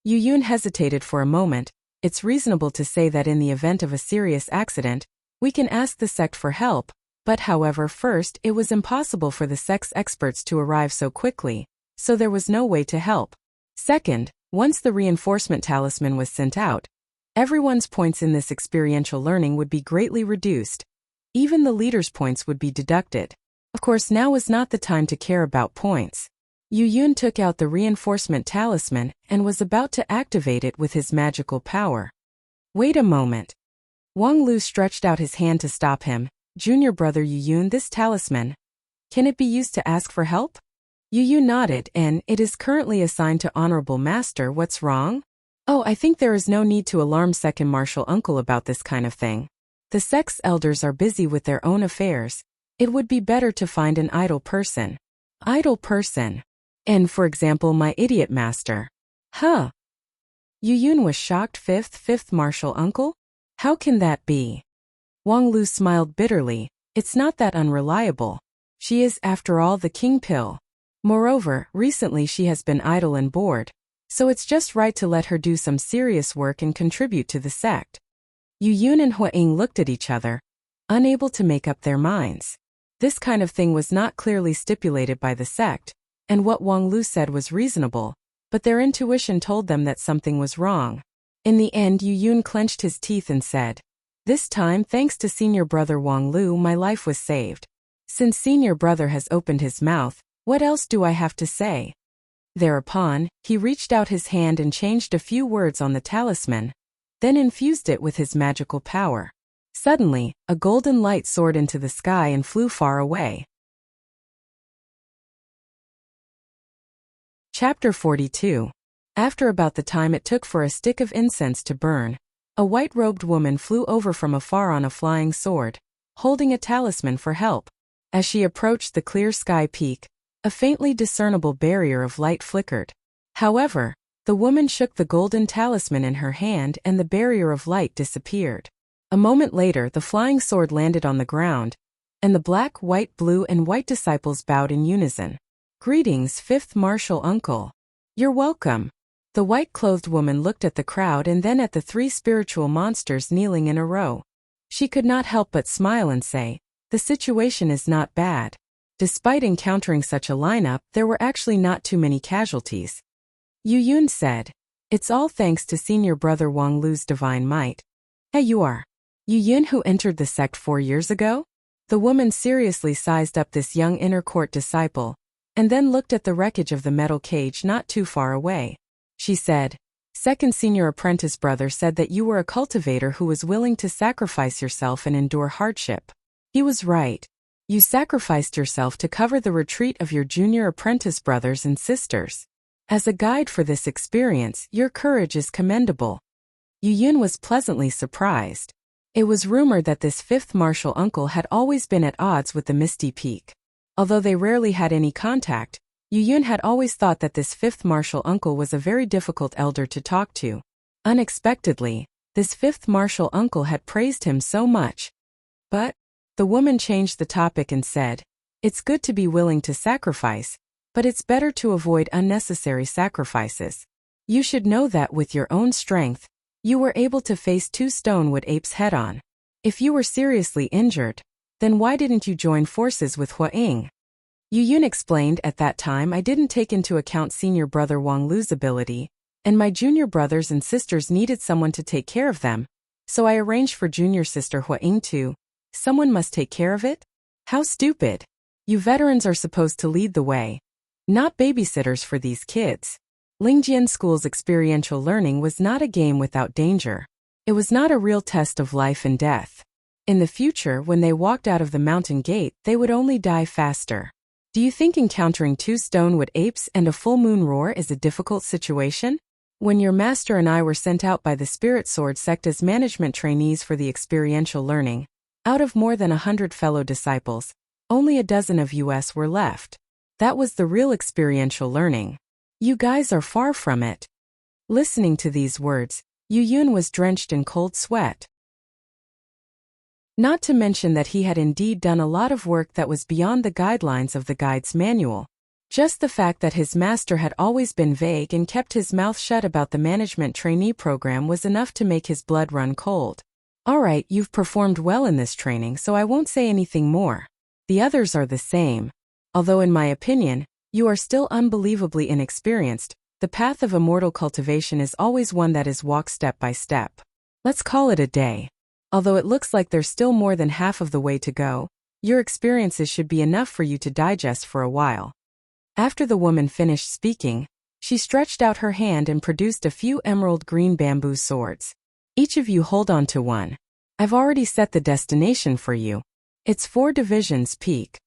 Yuyun hesitated for a moment. It's reasonable to say that in the event of a serious accident, we can ask the sect for help, but however first it was impossible for the sect's experts to arrive so quickly, so there was no way to help. Second, once the reinforcement talisman was sent out, everyone's points in this experiential learning would be greatly reduced. Even the leader's points would be deducted. Of course, now was not the time to care about points. Yuyun took out the reinforcement talisman and was about to activate it with his magical power. Wait a moment. Wang Lu stretched out his hand to stop him. Junior brother Yuyun, this talisman, can it be used to ask for help? Yuyun nodded, and it is currently assigned to Honorable Master. What's wrong? Oh, I think there is no need to alarm second martial uncle about this kind of thing. The sect's elders are busy with their own affairs. It would be better to find an idle person. Idle person. And for example, my idiot master. Huh? Yuyun was shocked. Fifth martial uncle? How can that be? Wang Lu smiled bitterly. It's not that unreliable. She is, after all, the king pill. Moreover, recently she has been idle and bored, so it's just right to let her do some serious work and contribute to the sect. Yuyun and Huaying looked at each other, unable to make up their minds. This kind of thing was not clearly stipulated by the sect, and what Wang Lu said was reasonable, but their intuition told them that something was wrong. In the end, Yuyun clenched his teeth and said, "This time, thanks to senior brother Wang Lu, my life was saved. Since senior brother has opened his mouth, what else do I have to say?" Thereupon, he reached out his hand and changed a few words on the talisman, then infused it with his magical power. Suddenly, a golden light soared into the sky and flew far away. Chapter 42. After about the time it took for a stick of incense to burn, a white-robed woman flew over from afar on a flying sword, holding a talisman for help. As she approached the clear sky peak, a faintly discernible barrier of light flickered. However, the woman shook the golden talisman in her hand and the barrier of light disappeared. A moment later, the flying sword landed on the ground, and the black, white, blue, and white disciples bowed in unison. "Greetings, fifth martial uncle. You're welcome." The white-clothed woman looked at the crowd and then at the three spiritual monsters kneeling in a row. She could not help but smile and say, "The situation is not bad." Despite encountering such a lineup, there were actually not too many casualties. Yuyun said, "It's all thanks to senior brother Wang Lu's divine might." "Hey, you are Yuyun who entered the sect 4 years ago?" The woman seriously sized up this young inner court disciple, and then looked at the wreckage of the metal cage not too far away. She said, "Second senior apprentice brother said that you were a cultivator who was willing to sacrifice yourself and endure hardship. He was right. You sacrificed yourself to cover the retreat of your junior apprentice brothers and sisters. As a guide for this experience, your courage is commendable." Yuyun was pleasantly surprised. It was rumored that this fifth martial uncle had always been at odds with the Misty Peak. Although they rarely had any contact, Yu Yun had always thought that this fifth martial uncle was a very difficult elder to talk to. Unexpectedly, this fifth martial uncle had praised him so much. But the woman changed the topic and said, "It's good to be willing to sacrifice, but it's better to avoid unnecessary sacrifices. You should know that with your own strength, you were able to face 2 Stonewood apes head-on. If you were seriously injured, then why didn't you join forces with Hua Ying?" Yu Yun explained, "At that time I didn't take into account senior brother Wang Lu's ability, and my junior brothers and sisters needed someone to take care of them, so I arranged for junior sister Hua Ying too. Someone must take care of it? How stupid. You veterans are supposed to lead the way, not babysitters for these kids." Lingjian School's experiential learning was not a game without danger. It was not a real test of life and death. In the future, when they walked out of the mountain gate, they would only die faster. Do you think encountering 2 Stonewood apes and a full moon roar is a difficult situation? When your master and I were sent out by the Spirit Sword sect as management trainees for the experiential learning, out of more than 100 fellow disciples, only a dozen of us were left. That was the real experiential learning. You guys are far from it. Listening to these words, Yu Yun was drenched in cold sweat. Not to mention that he had indeed done a lot of work that was beyond the guidelines of the guide's manual. Just the fact that his master had always been vague and kept his mouth shut about the management trainee program was enough to make his blood run cold. "Alright, you've performed well in this training, so I won't say anything more. The others are the same. Although in my opinion, you are still unbelievably inexperienced, the path of immortal cultivation is always one that is walked step by step. Let's call it a day. Although it looks like there's still more than half of the way to go, your experiences should be enough for you to digest for a while." After the woman finished speaking, she stretched out her hand and produced a few emerald green bamboo swords. "Each of you hold on to one. I've already set the destination for you. It's 4 Divisions Peak."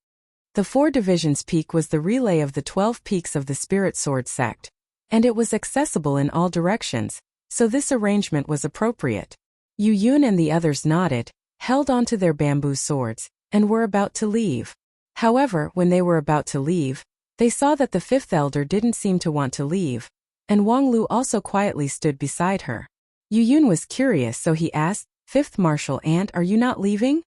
The 4 Divisions Peak was the relay of the 12 peaks of the Spirit Sword sect, and it was accessible in all directions, so this arrangement was appropriate. Yu Yun and the others nodded, held onto their bamboo swords, and were about to leave. However, when they were about to leave, they saw that the 5th elder didn't seem to want to leave, and Wang Lu also quietly stood beside her. Yu Yun was curious, so he asked, "5th Martial Aunt, are you not leaving?"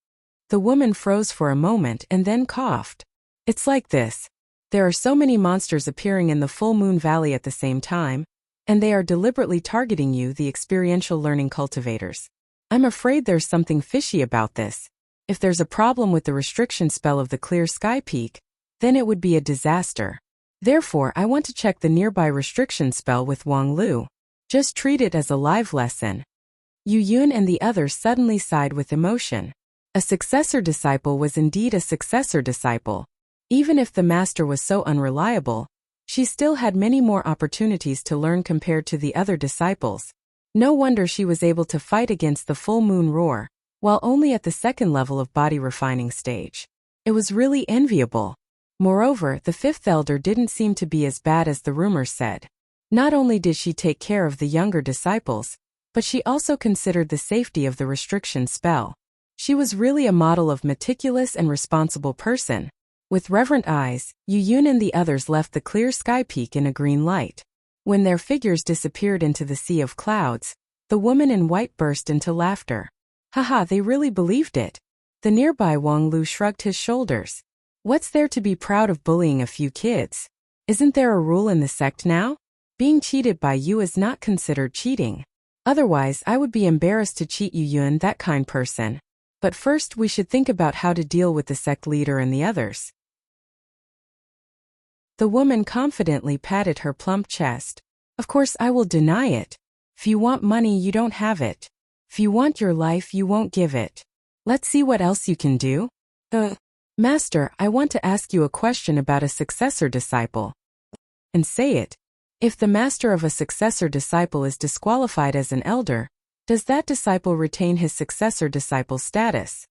The woman froze for a moment and then coughed. "It's like this. There are so many monsters appearing in the Full Moon Valley at the same time, and they are deliberately targeting you, the experiential learning cultivators. I'm afraid there's something fishy about this. If there's a problem with the restriction spell of the Clear Sky Peak, then it would be a disaster. Therefore, I want to check the nearby restriction spell with Wang Lu. Just treat it as a live lesson." Yu Yun and the others suddenly sighed with emotion. A successor disciple was indeed a successor disciple. Even if the master was so unreliable, she still had many more opportunities to learn compared to the other disciples. No wonder she was able to fight against the full moon roar, while only at the 2nd level of body refining stage. It was really enviable. Moreover, the 5th elder didn't seem to be as bad as the rumors said. Not only did she take care of the younger disciples, but she also considered the safety of the restriction spell. She was really a model of meticulous and responsible person. With reverent eyes, Yu Yun and the others left the Clear Sky Peak in a green light. When their figures disappeared into the sea of clouds, the woman in white burst into laughter. Haha, they really believed it. The nearby Wang Lu shrugged his shoulders. What's there to be proud of bullying a few kids? Isn't there a rule in the sect now? Being cheated by you is not considered cheating. Otherwise, I would be embarrassed to cheat Yu Yun, that kind person. But first we should think about how to deal with the sect leader and the others. The woman confidently patted her plump chest. "Of course I will deny it. If you want money, you don't have it. If you want your life, you won't give it. Let's see what else you can do." Master, I want to ask you a question about a successor disciple." "And say it. If the master of a successor disciple is disqualified as an elder, does that disciple retain his successor disciple status?"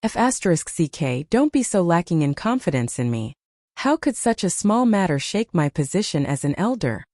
F***CK, don't be so lacking in confidence in me. How could such a small matter shake my position as an elder?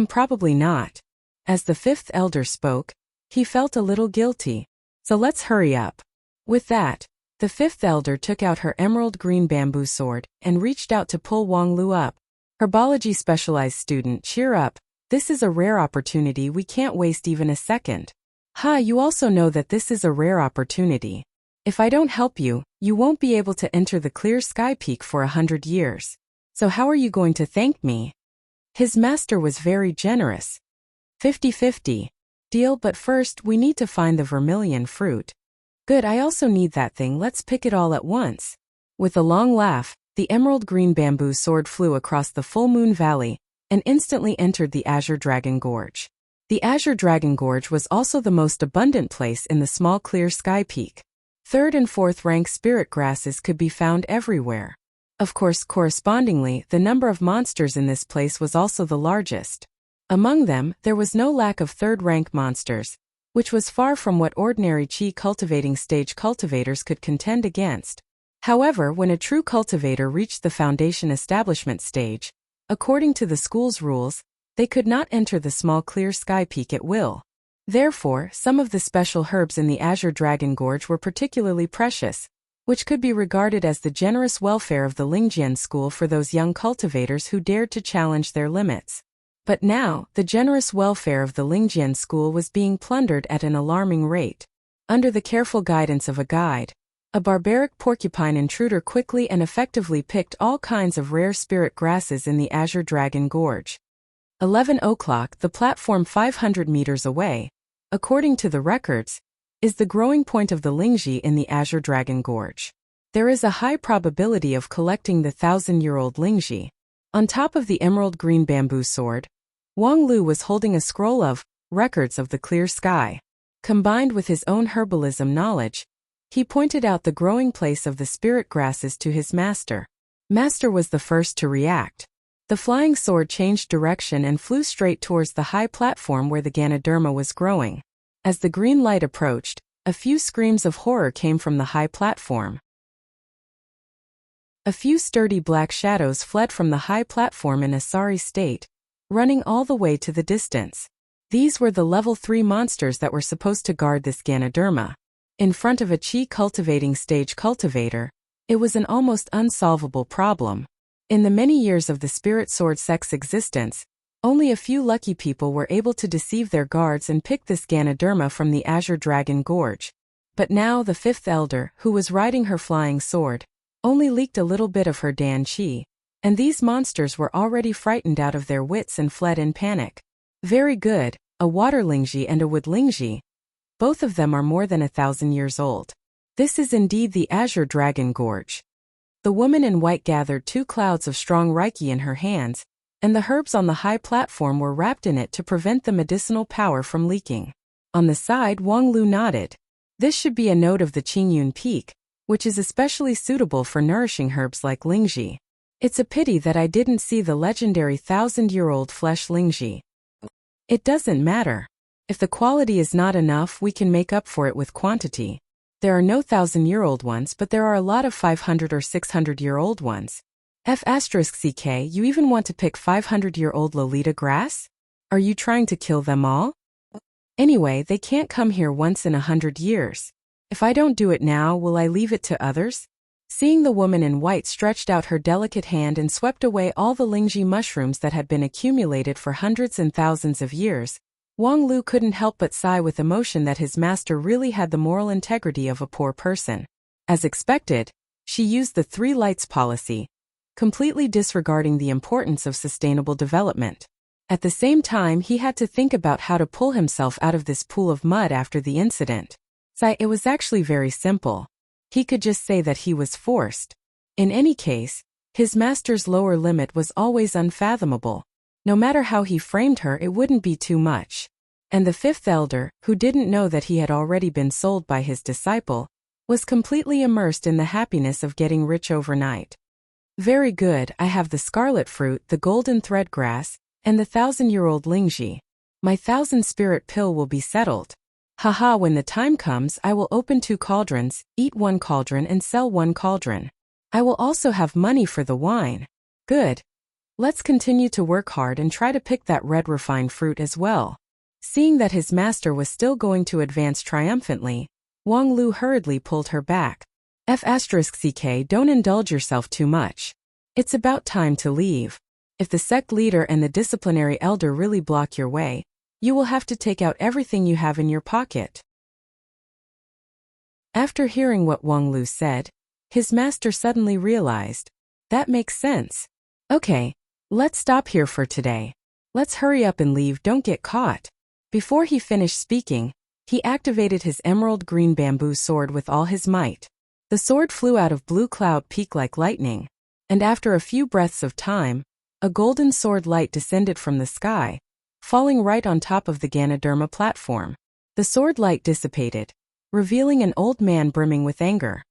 Probably not. As the 5th elder spoke, he felt a little guilty. So let's hurry up. With that, the 5th elder took out her emerald green bamboo sword and reached out to pull Wang Lu up. Herbology specialized student, cheer up. This is a rare opportunity, we can't waste even a second. Ha, you also know that this is a rare opportunity. If I don't help you, you won't be able to enter the clear sky peak for 100 years. So how are you going to thank me? His master was very generous. 50-50. Deal, but first we need to find the vermilion fruit. Good, I also need that thing, let's pick it all at once. With a long laugh, the emerald green bamboo sword flew across the full moon valley and instantly entered the Azure Dragon Gorge. The Azure Dragon Gorge was also the most abundant place in the small clear sky peak. Third and fourth rank spirit grasses could be found everywhere. Of course, correspondingly, the number of monsters in this place was also the largest. Among them, there was no lack of third-rank monsters, which was far from what ordinary chi cultivating stage cultivators could contend against. However, when a true cultivator reached the foundation establishment stage, according to the school's rules, they could not enter the small clear sky peak at will. Therefore, some of the special herbs in the Azure Dragon Gorge were particularly precious, which could be regarded as the generous welfare of the Lingjian school for those young cultivators who dared to challenge their limits. But now, the generous welfare of the Lingjian school was being plundered at an alarming rate. Under the careful guidance of a guide, a barbaric porcupine intruder quickly and effectively picked all kinds of rare spirit grasses in the Azure Dragon Gorge. 11 o'clock, the platform 500 meters away, according to the records, is the growing point of the Lingji in the Azure Dragon Gorge. There is a high probability of collecting the 1,000-year-old Lingji. On top of the emerald green bamboo sword, Wang Lu was holding a scroll of records of the clear sky. Combined with his own herbalism knowledge, he pointed out the growing place of the spirit grasses to his master. Master was the first to react. The flying sword changed direction and flew straight towards the high platform where the Ganoderma was growing. As the green light approached, a few screams of horror came from the high platform. A few sturdy black shadows fled from the high platform in a sorry state, running all the way to the distance. These were the level 3 monsters that were supposed to guard this Ganoderma. In front of a chi cultivating stage cultivator, it was an almost unsolvable problem. In the many years of the spirit sword sect's existence, only a few lucky people were able to deceive their guards and pick this Ganoderma from the Azure Dragon Gorge. But now the fifth elder, who was riding her flying sword, only leaked a little bit of her Dan Chi, and these monsters were already frightened out of their wits and fled in panic. Very good, a water Lingji and a wood Lingji. Both of them are more than 1,000 years old. This is indeed the Azure Dragon Gorge. The woman in white gathered 2 clouds of strong Reiki in her hands, and the herbs on the high platform were wrapped in it to prevent the medicinal power from leaking. On the side, Wang Lu nodded. This should be a node of the Qingyun Peak, which is especially suitable for nourishing herbs like Lingji. It's a pity that I didn't see the legendary 1,000-year-old flesh Lingji. It doesn't matter. If the quality is not enough, we can make up for it with quantity. There are no 1,000-year-old ones, but there are a lot of 500 or 600-year-old ones. F***ck, you even want to pick 500-year-old Lolita grass? Are you trying to kill them all? Anyway, they can't come here once in 100 years. If I don't do it now, will I leave it to others? Seeing the woman in white stretched out her delicate hand and swept away all the Lingji mushrooms that had been accumulated for hundreds and thousands of years, Wang Lu couldn't help but sigh with emotion that his master really had the moral integrity of a poor person. As expected, she used the 3 lights policy, completely disregarding the importance of sustainable development. At the same time, he had to think about how to pull himself out of this pool of mud after the incident. It was actually very simple. He could just say that he was forced. In any case, his master's lower limit was always unfathomable. No matter how he framed her, it wouldn't be too much. And the fifth elder, who didn't know that he had already been sold by his disciple, was completely immersed in the happiness of getting rich overnight. Very good, I have the scarlet fruit, the golden thread grass, and the 1,000-year-old Lingji. My 1,000-spirit pill will be settled. Haha, when the time comes, I will open 2 cauldrons, eat 1 cauldron and sell 1 cauldron. I will also have money for the wine. Good. Let's continue to work hard and try to pick that red refined fruit as well. Seeing that his master was still going to advance triumphantly, Wang Lu hurriedly pulled her back. F***ck, don't indulge yourself too much. It's about time to leave. If the sect leader and the disciplinary elder really block your way, you will have to take out everything you have in your pocket. After hearing what Wang Lu said, his master suddenly realized, that makes sense. Okay, let's stop here for today. Let's hurry up and leave, don't get caught. Before he finished speaking, he activated his emerald green bamboo sword with all his might. The sword flew out of Blue Cloud Peak like lightning, and after a few breaths of time, a golden sword light descended from the sky, falling right on top of the Ganoderma platform. The sword light dissipated, revealing an old man brimming with anger.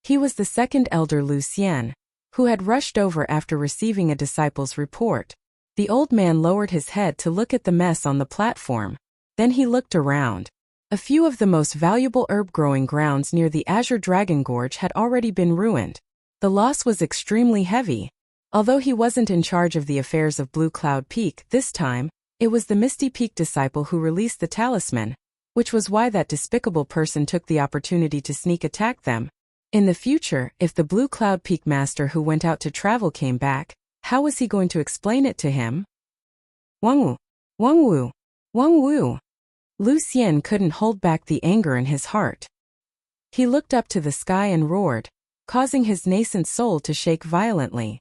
He was the second elder Lu Xian, who had rushed over after receiving a disciple's report. The old man lowered his head to look at the mess on the platform. Then he looked around. A few of the most valuable herb-growing grounds near the Azure Dragon Gorge had already been ruined. The loss was extremely heavy. Although he wasn't in charge of the affairs of Blue Cloud Peak this time, it was the Misty Peak disciple who released the talisman, which was why that despicable person took the opportunity to sneak attack them. In the future, if the Blue Cloud Peak master who went out to travel came back, how was he going to explain it to him? Wang Wu, Wang Wu, Wang Wu. Lu Xian couldn't hold back the anger in his heart. He looked up to the sky and roared, causing his nascent soul to shake violently.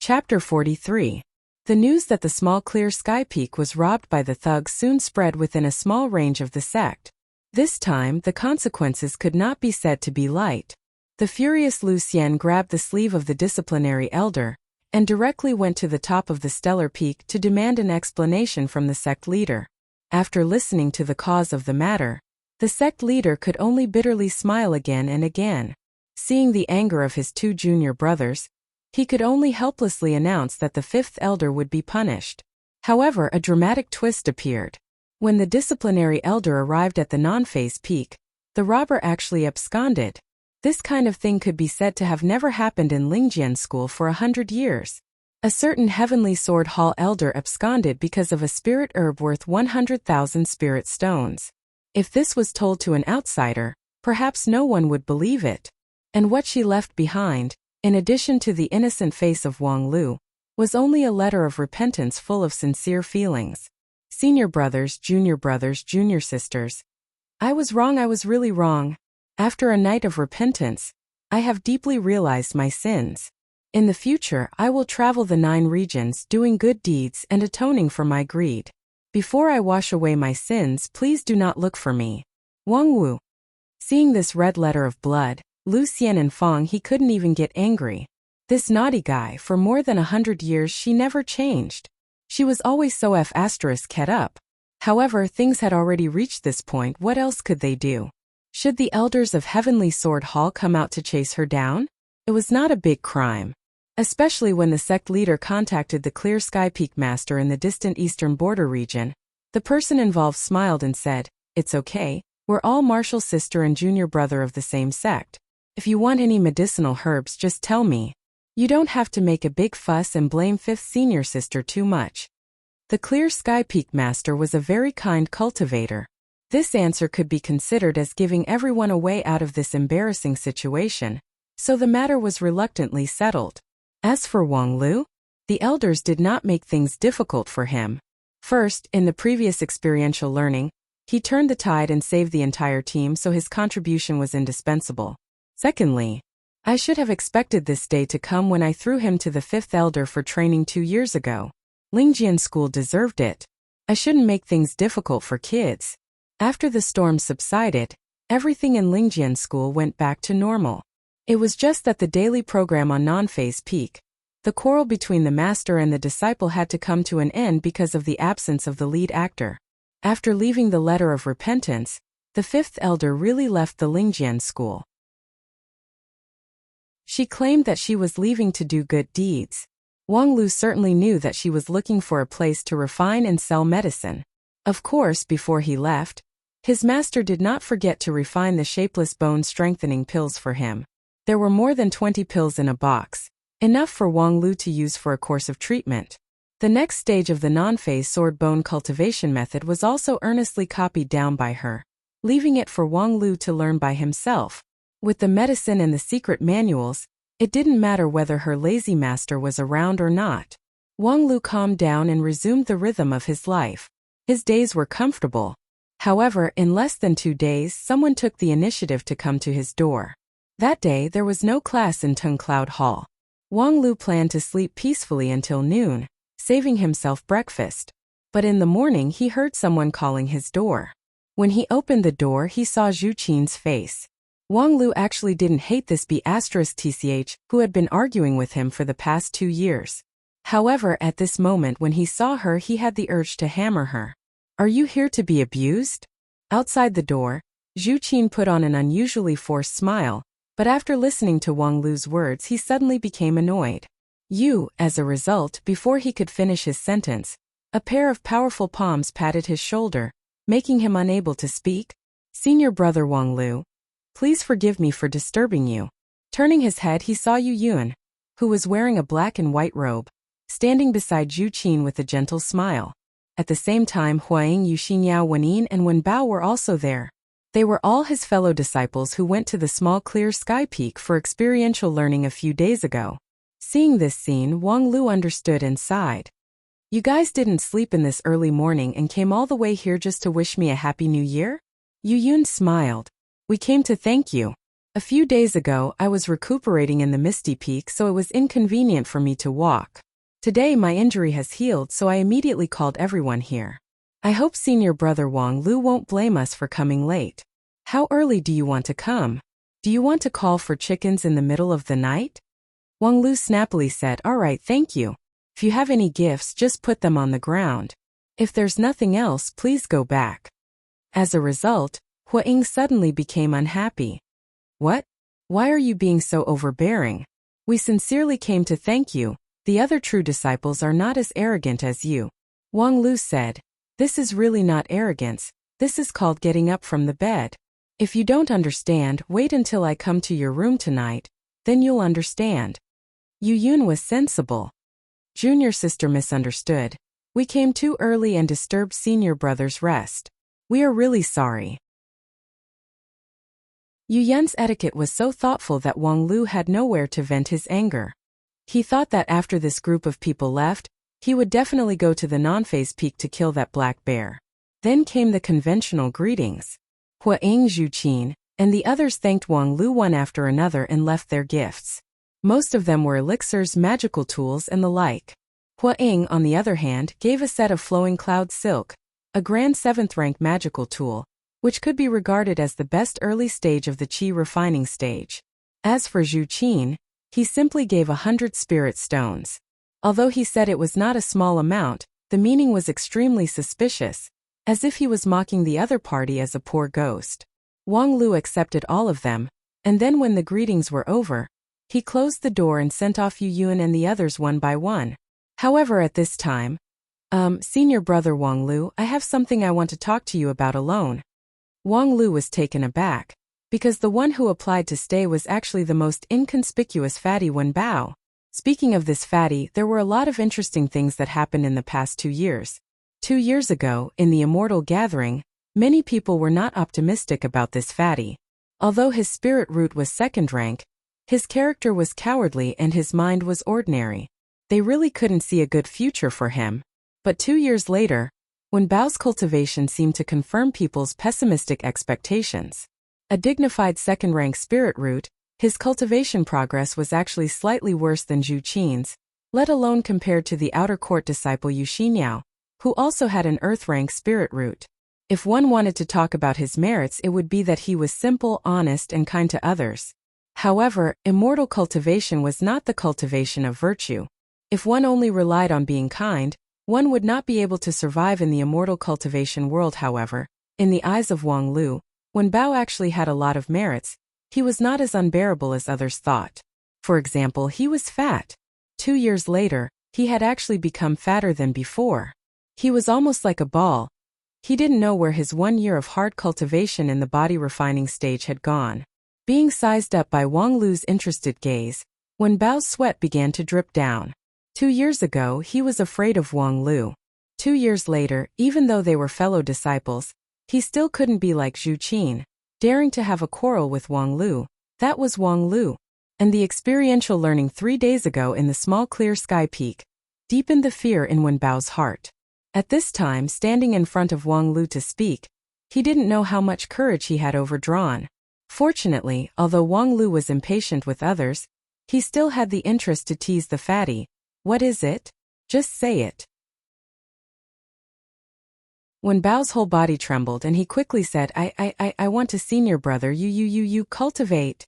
Chapter 43. The news that the small clear sky peak was robbed by the thugs soon spread within a small range of the sect. This time, the consequences could not be said to be light. The furious Lu Xian grabbed the sleeve of the disciplinary elder, and directly went to the top of the stellar peak to demand an explanation from the sect leader. After listening to the cause of the matter, the sect leader could only bitterly smile again and again. Seeing the anger of his two junior brothers, he could only helplessly announce that the fifth elder would be punished. However, a dramatic twist appeared. When the disciplinary elder arrived at the non-phase peak, the robber actually absconded. This kind of thing could be said to have never happened in Lingjian school for 100 years. A certain Heavenly Sword Hall elder absconded because of a spirit herb worth 100,000 spirit stones. If this was told to an outsider, perhaps no one would believe it. And what she left behind, in addition to the innocent face of Wang Lu, was only a letter of repentance full of sincere feelings. Senior brothers, junior sisters. I was wrong, I was really wrong. After a night of repentance, I have deeply realized my sins. In the future, I will travel the 9 regions doing good deeds and atoning for my greed. Before I wash away my sins, please do not look for me. Wang Wu. Seeing this red letter of blood, Lu Xian and Fong, he couldn't even get angry. This naughty guy, for more than 100 years she never changed. She was always so **ket up. However, things had already reached this point, what else could they do? Should the elders of Heavenly Sword Hall come out to chase her down? It was not a big crime. Especially when the sect leader contacted the Clear Sky Peak Master in the distant eastern border region. The person involved smiled and said, "It's okay, we're all Marshall sister and junior brother of the same sect. If you want any medicinal herbs, just tell me. You don't have to make a big fuss and blame 5th senior sister too much." The Clear Sky Peak Master was a very kind cultivator. This answer could be considered as giving everyone a way out of this embarrassing situation, so the matter was reluctantly settled. As for Wang Lu, the elders did not make things difficult for him. First, in the previous experiential learning, he turned the tide and saved the entire team, so his contribution was indispensable. Secondly, I should have expected this day to come when I threw him to the 5th elder for training 2 years ago. Lingjian school deserved it. I shouldn't make things difficult for kids. After the storm subsided, everything in Lingjian school went back to normal. It was just that the daily program on non-phase peak, the quarrel between the master and the disciple, had to come to an end because of the absence of the lead actor. After leaving the letter of repentance, the 5th elder really left the Lingjian school. She claimed that she was leaving to do good deeds. Wang Lu certainly knew that she was looking for a place to refine and sell medicine. Of course, before he left, his master did not forget to refine the shapeless bone-strengthening pills for him. There were more than 20 pills in a box, enough for Wang Lu to use for a course of treatment. The next stage of the non-phase sword bone cultivation method was also earnestly copied down by her, leaving it for Wang Lu to learn by himself. With the medicine and the secret manuals, it didn't matter whether her lazy master was around or not. Wang Lu calmed down and resumed the rhythm of his life. His days were comfortable. However, in less than 2 days, someone took the initiative to come to his door. That day, there was no class in Tung Cloud Hall. Wang Lu planned to sleep peacefully until noon, saving himself breakfast. But in the morning, he heard someone calling his door. When he opened the door, he saw Zhu Qin's face. Wang Lu actually didn't hate this B***TCH, who had been arguing with him for the past 2 years. However, at this moment when he saw her, he had the urge to hammer her. "Are you here to be abused?" Outside the door, Zhu Qin put on an unusually forced smile, but after listening to Wang Lu's words, he suddenly became annoyed. As a result, before he could finish his sentence, a pair of powerful palms patted his shoulder, making him unable to speak. "Senior brother Wang Lu, please forgive me for disturbing you." Turning his head, he saw Yu Yun, who was wearing a black and white robe, standing beside Zhu Qin with a gentle smile. At the same time, Huaying, Yuxinyao, Wenin, and Wenbao were also there. They were all his fellow disciples who went to the small clear sky peak for experiential learning a few days ago. Seeing this scene, Wang Lu understood and sighed. "You guys didn't sleep in this early morning and came all the way here just to wish me a happy new year?" Yu Yun smiled. "We came to thank you. A few days ago, I was recuperating in the Misty Peak, so it was inconvenient for me to walk. Today my injury has healed, so I immediately called everyone here. I hope senior brother Wang Lu won't blame us for coming late. How early do you want to come? Do you want to call for chickens in the middle of the night?" Wang Lu snappily said, "All right, thank you. If you have any gifts, just put them on the ground. If there's nothing else, please go back." As a result, Huaying suddenly became unhappy. "What? Why are you being so overbearing? We sincerely came to thank you. The other true disciples are not as arrogant as you." Wang Lu said, "This is really not arrogance. This is called getting up from the bed. If you don't understand, wait until I come to your room tonight, then you'll understand." Yu Yun was sensible. Junior sister misunderstood. "We came too early and disturbed senior brother's rest. We are really sorry." Yu Yun's etiquette was so thoughtful that Wang Lu had nowhere to vent his anger. He thought that after this group of people left, he would definitely go to the non-phase peak to kill that black bear. Then came the conventional greetings. Huaying, Zhu Qin, and the others thanked Wang Lu one after another and left their gifts. Most of them were elixirs, magical tools, and the like. Huaying, on the other hand, gave a set of flowing cloud silk, a grand 7th rank magical tool, which could be regarded as the best early stage of the qi refining stage. As for Zhu Qin, he simply gave 100 spirit stones. Although he said it was not a small amount, the meaning was extremely suspicious, as if he was mocking the other party as a poor ghost. Wang Lu accepted all of them, and then when the greetings were over, he closed the door and sent off Yu Yun and the others one by one. However, at this time, "Senior brother Wang Lu, I have something I want to talk to you about alone." Wang Lu was taken aback, because the one who applied to stay was actually the most inconspicuous fatty Wenbao. Speaking of this fatty, there were a lot of interesting things that happened in the past 2 years. 2 years ago, in the Immortal Gathering, many people were not optimistic about this fatty. Although his spirit root was 2nd rank, his character was cowardly and his mind was ordinary. They really couldn't see a good future for him. But 2 years later, Wenbao's cultivation seemed to confirm people's pessimistic expectations. A dignified 2nd rank spirit root, his cultivation progress was actually slightly worse than Zhu Qin's, let alone compared to the outer court disciple Yuxinyao, who also had an earth rank spirit root. If one wanted to talk about his merits, it would be that he was simple, honest, and kind to others. However, immortal cultivation was not the cultivation of virtue. If one only relied on being kind, one would not be able to survive in the immortal cultivation world. However, in the eyes of Wang Lu, Wenbao actually had a lot of merits. He was not as unbearable as others thought. For example, he was fat. 2 years later, he had actually become fatter than before. He was almost like a ball. He didn't know where his 1 year of hard cultivation in the body refining stage had gone. Being sized up by Wang Lu's interested gaze, Wenbao's sweat began to drip down. 2 years ago, he was afraid of Wang Lu. 2 years later, even though they were fellow disciples, he still couldn't be like Zhu Qin, daring to have a quarrel with Wang Lu. That was Wang Lu. And the experiential learning 3 days ago in the small clear sky peak deepened the fear in Wen Bao's heart. At this time, standing in front of Wang Lu to speak, he didn't know how much courage he had overdrawn. Fortunately, although Wang Lu was impatient with others, he still had the interest to tease the fatty. What is it? Just say it. Wen Bao's whole body trembled and he quickly said, I want a senior brother you cultivate.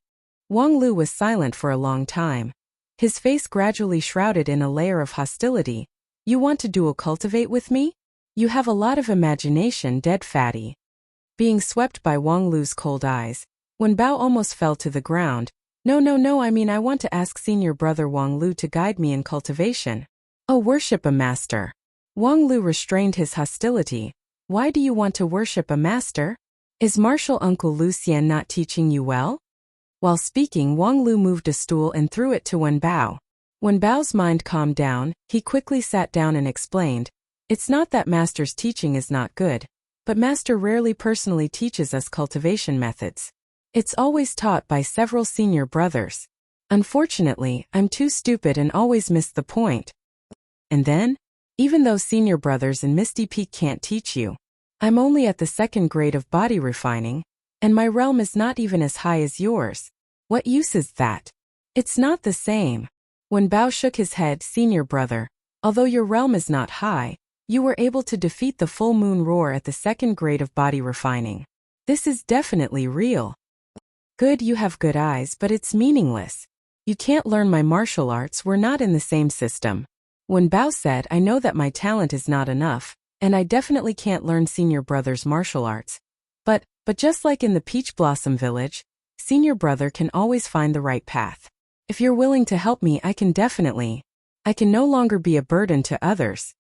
Wang Lu was silent for a long time. His face gradually shrouded in a layer of hostility. You want to dual cultivate with me? You have a lot of imagination, dead fatty. Being swept by Wang Lu's cold eyes, Wen Bao almost fell to the ground. No, I want to ask senior brother Wang Lu to guide me in cultivation. Oh, worship a master. Wang Lu restrained his hostility. Why do you want to worship a master? Is martial uncle Lucien not teaching you well? While speaking, Wang Lu moved a stool and threw it to Wen Bao. Wen Bao's mind calmed down, he quickly sat down and explained, it's not that master's teaching is not good, but master rarely personally teaches us cultivation methods. It's always taught by several senior brothers. Unfortunately, I'm too stupid and always miss the point. And then, even though senior brothers in Misty Peak can't teach you, I'm only at the 2nd grade of body refining, and my realm is not even as high as yours. What use is that? It's not the same. Wen Bao shook his head, senior brother, although your realm is not high, you were able to defeat the full moon roar at the 2nd grade of body refining. This is definitely real. Good, you have good eyes, but it's meaningless. You can't learn my martial arts, we're not in the same system. Wen Bao said, I know that my talent is not enough, and I definitely can't learn senior brother's martial arts. But just like in the Peach Blossom Village, senior brother can always find the right path. If you're willing to help me, I can no longer be a burden to others.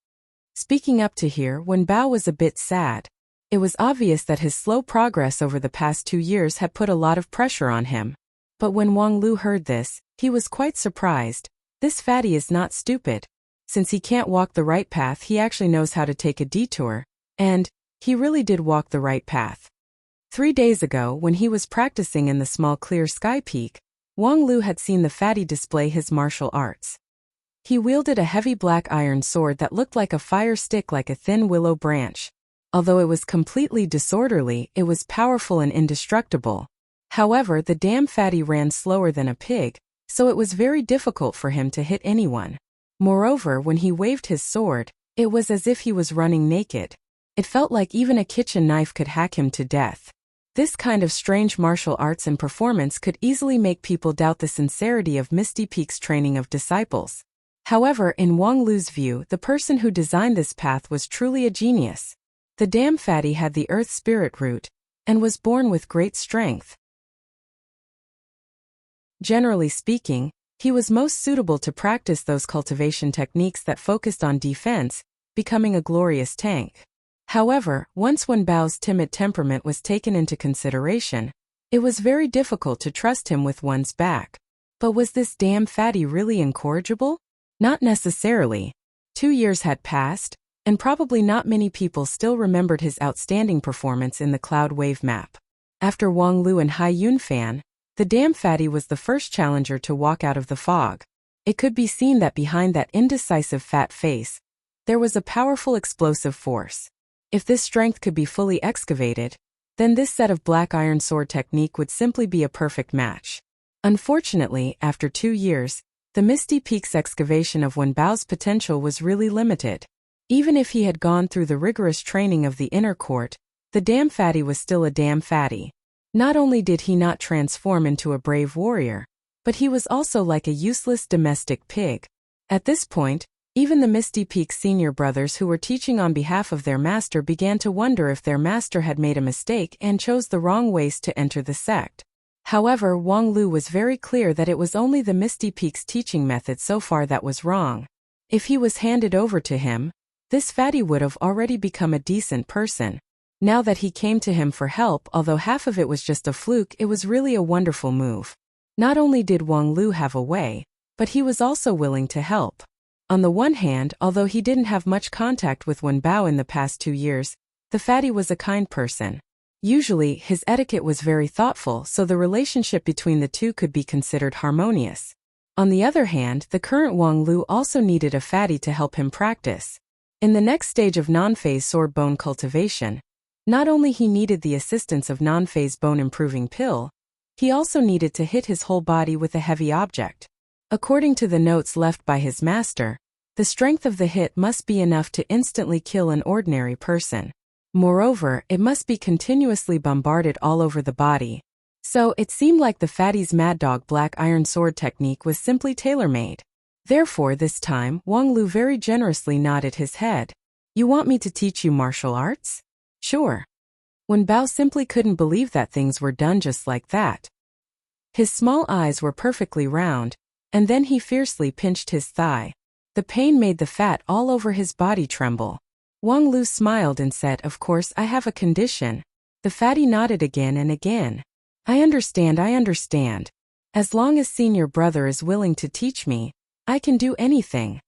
Speaking up to here, Wen Bao was a bit sad. It was obvious that his slow progress over the past 2 years had put a lot of pressure on him. But when Wang Lu heard this, he was quite surprised. This fatty is not stupid. Since he can't walk the right path, he actually knows how to take a detour. And he really did walk the right path. 3 days ago, when he was practicing in the small clear sky peak, Wang Lu had seen the fatty display his martial arts. He wielded a heavy black iron sword that looked like a fire stick like a thin willow branch. Although it was completely disorderly, it was powerful and indestructible. However, the damn fatty ran slower than a pig, so it was very difficult for him to hit anyone. Moreover, when he waved his sword, it was as if he was running naked. It felt like even a kitchen knife could hack him to death. This kind of strange martial arts and performance could easily make people doubt the sincerity of Misty Peak's training of disciples. However, in Wang Lu's view, the person who designed this path was truly a genius. The damn fatty had the earth spirit root, and was born with great strength. Generally speaking, he was most suitable to practice those cultivation techniques that focused on defense, becoming a glorious tank. However, once Wen Bao's timid temperament was taken into consideration, it was very difficult to trust him with one's back. But was this damn fatty really incorrigible? Not necessarily. 2 years had passed, and probably not many people still remembered his outstanding performance in the Cloud Wave map. After Wang Lu and Hai Yunfan, the damn fatty was the first challenger to walk out of the fog. It could be seen that behind that indecisive fat face, there was a powerful explosive force. If this strength could be fully excavated, then this set of black iron sword technique would simply be a perfect match. Unfortunately, after 2 years, the Misty Peak's excavation of Wen Bao's potential was really limited. Even if he had gone through the rigorous training of the inner court, the damn fatty was still a damn fatty. Not only did he not transform into a brave warrior, but he was also like a useless domestic pig. At this point, even the Misty Peak senior brothers who were teaching on behalf of their master began to wonder if their master had made a mistake and chose the wrong ways to enter the sect. However, Wang Lu was very clear that it was only the Misty Peak's teaching method so far that was wrong. If he was handed over to him, this fatty would have already become a decent person. Now that he came to him for help, although half of it was just a fluke, it was really a wonderful move. Not only did Wang Lu have a way, but he was also willing to help. On the one hand, although he didn't have much contact with Wen Bao in the past 2 years, the fatty was a kind person. Usually, his etiquette was very thoughtful, so the relationship between the two could be considered harmonious. On the other hand, the current Wang Lu also needed a fatty to help him practice. In the next stage of non-phase sword bone cultivation, not only he needed the assistance of non-phase bone improving pill, he also needed to hit his whole body with a heavy object. According to the notes left by his master, the strength of the hit must be enough to instantly kill an ordinary person. Moreover, it must be continuously bombarded all over the body. So, it seemed like the fatty's Mad Dog Black Iron Sword technique was simply tailor-made. Therefore, this time, Wang Lu very generously nodded his head. You want me to teach you martial arts? Sure. Wen Bao simply couldn't believe that things were done just like that. His small eyes were perfectly round, and then he fiercely pinched his thigh. The pain made the fat all over his body tremble. Wang Lu smiled and said, "Of course, I have a condition." The fatty nodded again and again. I understand. As long as senior brother is willing to teach me, I can do anything."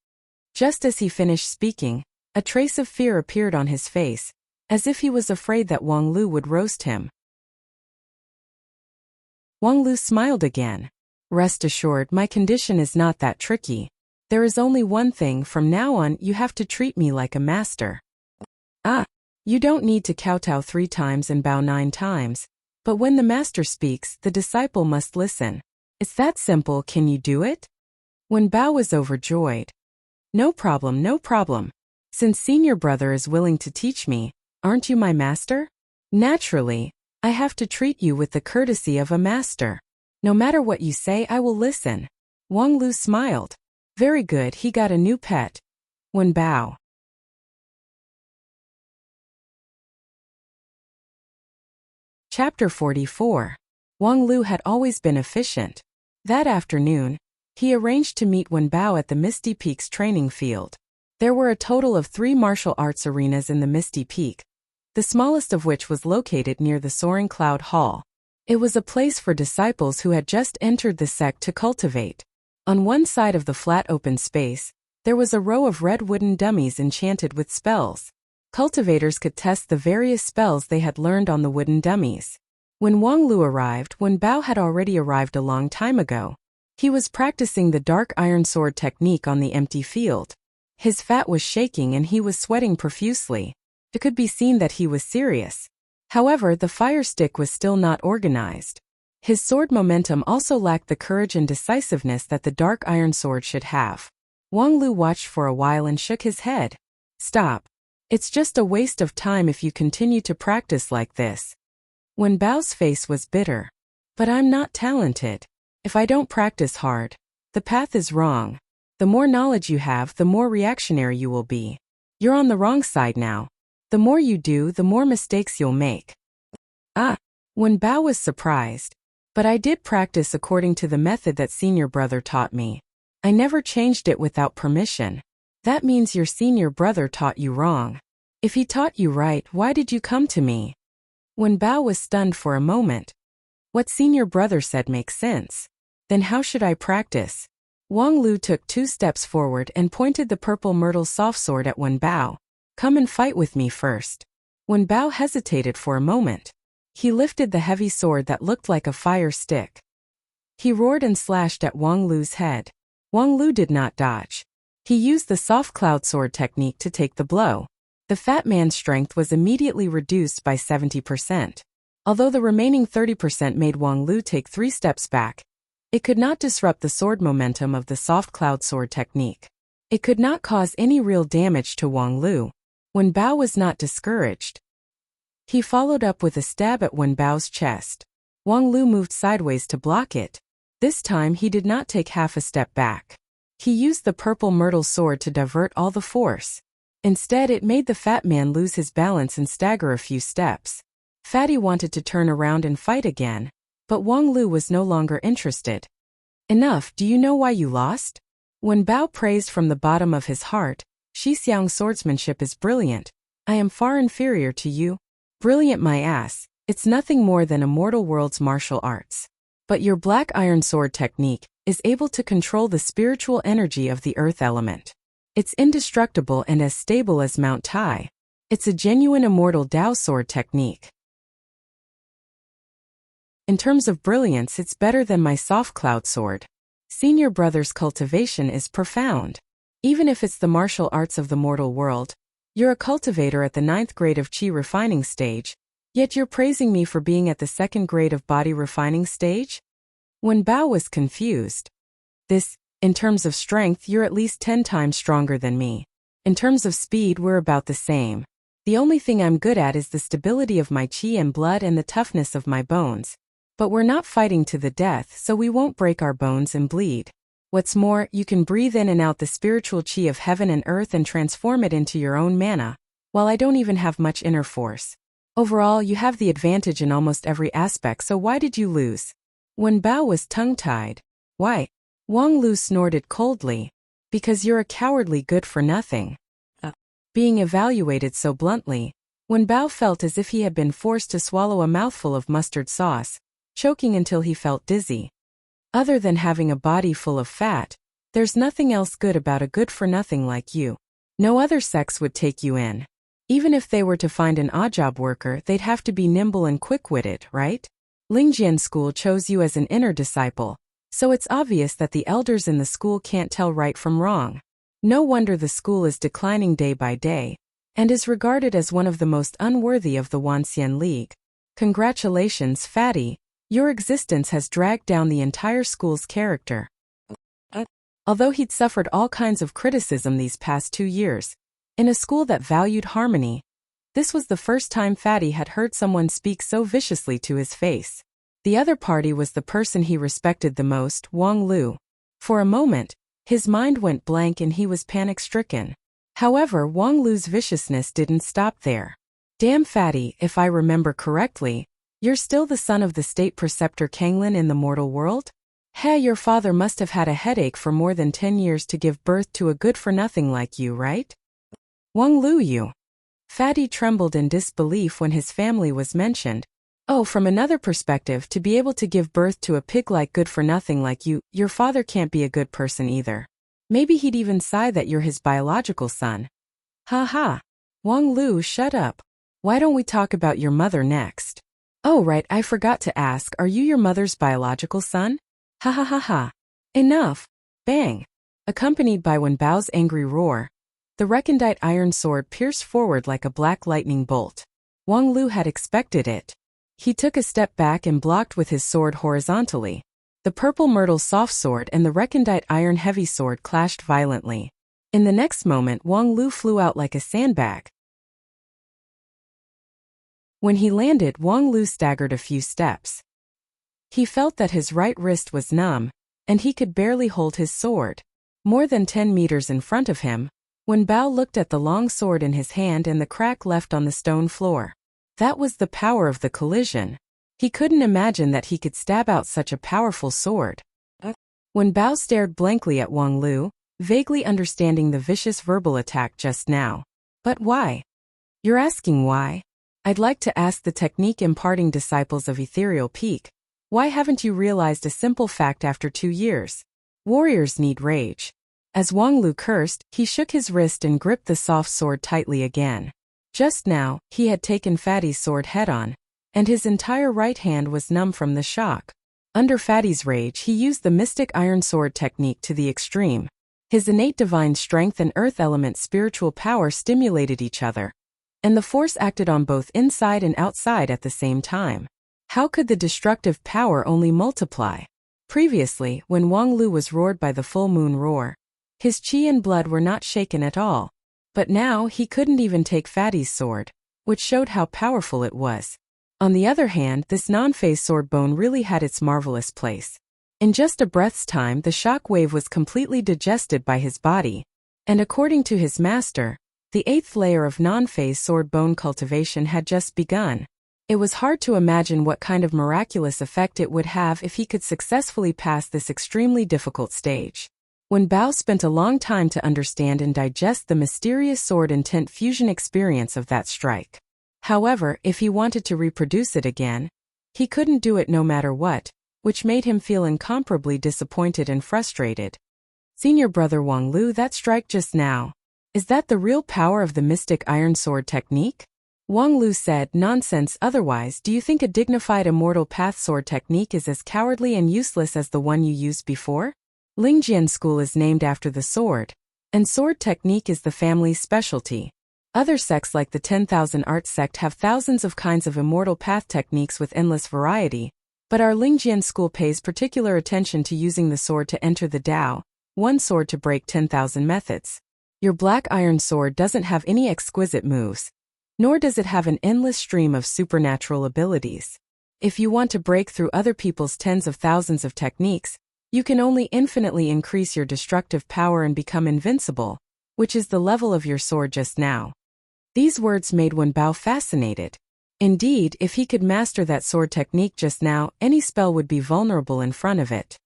Just as he finished speaking, a trace of fear appeared on his face, as if he was afraid that Wang Lu would roast him. Wang Lu smiled again. "Rest assured, my condition is not that tricky. There is only one thing: from now on you have to treat me like a master." "Ah, you don't need to kowtow 3 times and bow 9 times, but when the master speaks, the disciple must listen. It's that simple. Can you do it?" Wen Bao was overjoyed. No problem. Since senior brother is willing to teach me, aren't you my master? Naturally, I have to treat you with the courtesy of a master. No matter what you say, I will listen." Wang Lu smiled. Very good, he got a new pet. Wen Bao. Chapter 44. Wang Lu had always been efficient. That afternoon, he arranged to meet Wen Bao at the Misty Peaks training field. There were a total of 3 martial arts arenas in the Misty Peak, the smallest of which was located near the Soaring Cloud Hall. It was a place for disciples who had just entered the sect to cultivate. On one side of the flat open space, there was a row of red wooden dummies enchanted with spells. Cultivators could test the various spells they had learned on the wooden dummies. When Wang Lu arrived, Wen Bao had already arrived a long time ago. He was practicing the dark iron sword technique on the empty field. His fat was shaking and he was sweating profusely. It could be seen that he was serious. However, the fire stick was still not organized. His sword momentum also lacked the courage and decisiveness that the dark iron sword should have. Wang Lu watched for a while and shook his head. "Stop. It's just a waste of time if you continue to practice like this." Wen Bao's face was bitter. "But I'm not talented. If I don't practice hard, the path is wrong. The more knowledge you have, the more reactionary you will be. You're on the wrong side now. The more you do, the more mistakes you'll make." "Ah." Wen Bao was surprised. "But I did practice according to the method that senior brother taught me. I never changed it without permission." "That means your senior brother taught you wrong. If he taught you right, why did you come to me?" Wen Bao was stunned for a moment. What senior brother said makes sense. Then how should I practice? Wang Lu took 2 steps forward and pointed the purple myrtle soft sword at Wen Bao. "Come and fight with me first." Wen Bao hesitated for a moment. He lifted the heavy sword that looked like a fire stick. He roared and slashed at Wang Lu's head. Wang Lu did not dodge. He used the soft cloud sword technique to take the blow. The fat man's strength was immediately reduced by 70%. Although the remaining 30% made Wang Lu take 3 steps back, it could not disrupt the sword momentum of the soft cloud sword technique. It could not cause any real damage to Wang Lu. Wen Bao was not discouraged. He followed up with a stab at Wen Bao's chest. Wang Lu moved sideways to block it. This time he did not take half a step back. He used the purple myrtle sword to divert all the force. Instead, it made the fat man lose his balance and stagger a few steps. Fatty wanted to turn around and fight again, but Wang Lu was no longer interested. "Enough, do you know why you lost?" Wen Bao praised from the bottom of his heart. "Xixiang's swordsmanship is brilliant. I am far inferior to you." "Brilliant my ass, it's nothing more than a mortal world's martial arts. But your black iron sword technique is able to control the spiritual energy of the earth element. It's indestructible and as stable as Mount Tai. It's a genuine immortal Dao sword technique." In terms of brilliance, it's better than my soft cloud sword. Senior brother's cultivation is profound. Even if it's the martial arts of the mortal world, you're a cultivator at the 9th grade of chi refining stage, yet you're praising me for being at the 2nd grade of body refining stage? Wen Bao was confused. In terms of strength, you're at least 10 times stronger than me. In terms of speed, we're about the same. The only thing I'm good at is the stability of my chi and blood and the toughness of my bones. But we're not fighting to the death, so we won't break our bones and bleed. What's more, you can breathe in and out the spiritual chi of heaven and earth and transform it into your own mana, while I don't even have much inner force. Overall, you have the advantage in almost every aspect, so why did you lose? Wen Bao was tongue-tied. Why? Wang Lu snorted coldly. Because you're a cowardly good-for-nothing. Being evaluated so bluntly, Wen Bao felt as if he had been forced to swallow a mouthful of mustard sauce, choking until he felt dizzy. Other than having a body full of fat, there's nothing else good about a good-for-nothing like you. No other sex would take you in. Even if they were to find an odd job worker, they'd have to be nimble and quick-witted, right? Lingjian School chose you as an inner disciple, so it's obvious that the elders in the school can't tell right from wrong. No wonder the school is declining day by day, and is regarded as one of the most unworthy of the Wanxian League. Congratulations, Fatty. Your existence has dragged down the entire school's character. Although he'd suffered all kinds of criticism these past 2 years, in a school that valued harmony, this was the first time Fatty had heard someone speak so viciously to his face. The other party was the person he respected the most, Wang Lu. For a moment, his mind went blank and he was panic-stricken. However, Wang Lu's viciousness didn't stop there. Damn Fatty, if I remember correctly, you're still the son of the state preceptor Kanglin in the mortal world? Hey, your father must have had a headache for more than 10 years to give birth to a good-for-nothing like you, right? Wang Lu, you. Fatty trembled in disbelief when his family was mentioned. Oh, from another perspective, to be able to give birth to a pig-like good-for-nothing like you, your father can't be a good person either. Maybe he'd even sigh that you're his biological son. Ha ha. Wang Lu, shut up. Why don't we talk about your mother next? Oh right, I forgot to ask, are you your mother's biological son? Ha ha ha ha. Enough. Bang. Accompanied by Wen Bao's angry roar, the recondite iron sword pierced forward like a black lightning bolt. Wang Lu had expected it. He took a step back and blocked with his sword horizontally. The purple myrtle soft sword and the recondite iron heavy sword clashed violently. In the next moment, Wang Lu flew out like a sandbag. When he landed, Wang Lu staggered a few steps. He felt that his right wrist was numb, and he could barely hold his sword. More than 10 meters in front of him, Wen Bao looked at the long sword in his hand and the crack left on the stone floor. That was the power of the collision. He couldn't imagine that he could stab out such a powerful sword. Wen Bao stared blankly at Wang Lu, vaguely understanding the vicious verbal attack just now. But why? You're asking why? I'd like to ask the technique imparting disciples of Ethereal Peak. Why haven't you realized a simple fact after 2 years? Warriors need rage. As Wang Lu cursed, he shook his wrist and gripped the soft sword tightly again. Just now, he had taken Fatty's sword head-on, and his entire right hand was numb from the shock. Under Fatty's rage, he used the mystic iron sword technique to the extreme. His innate divine strength and earth element spiritual power stimulated each other, and the force acted on both inside and outside at the same time. How could the destructive power only multiply? Previously, when Wang Lu was roared by the full moon roar, his chi and blood were not shaken at all. But now he couldn't even take Fatty's sword, which showed how powerful it was. On the other hand, this non-phase sword bone really had its marvelous place. In just a breath's time, the shock wave was completely digested by his body, and according to his master, the 8th layer of non-phase sword bone cultivation had just begun. It was hard to imagine what kind of miraculous effect it would have if he could successfully pass this extremely difficult stage. Wen Bao spent a long time to understand and digest the mysterious sword intent fusion experience of that strike. However, if he wanted to reproduce it again, he couldn't do it no matter what, which made him feel incomparably disappointed and frustrated. Senior brother Wang Lu, that strike just now. Is that the real power of the mystic iron sword technique? Wang Lu said, "Nonsense, otherwise do you think a dignified immortal path sword technique is as cowardly and useless as the one you used before? Lingjian School is named after the sword, and sword technique is the family's specialty. Other sects like the 10,000 Arts sect have thousands of kinds of immortal path techniques with endless variety, but our Lingjian School pays particular attention to using the sword to enter the Tao, one sword to break 10,000 methods. Your black iron sword doesn't have any exquisite moves, nor does it have an endless stream of supernatural abilities. If you want to break through other people's tens of thousands of techniques, you can only infinitely increase your destructive power and become invincible, which is the level of your sword just now." These words made Wen Bao fascinated. Indeed, if he could master that sword technique just now, any spell would be vulnerable in front of it.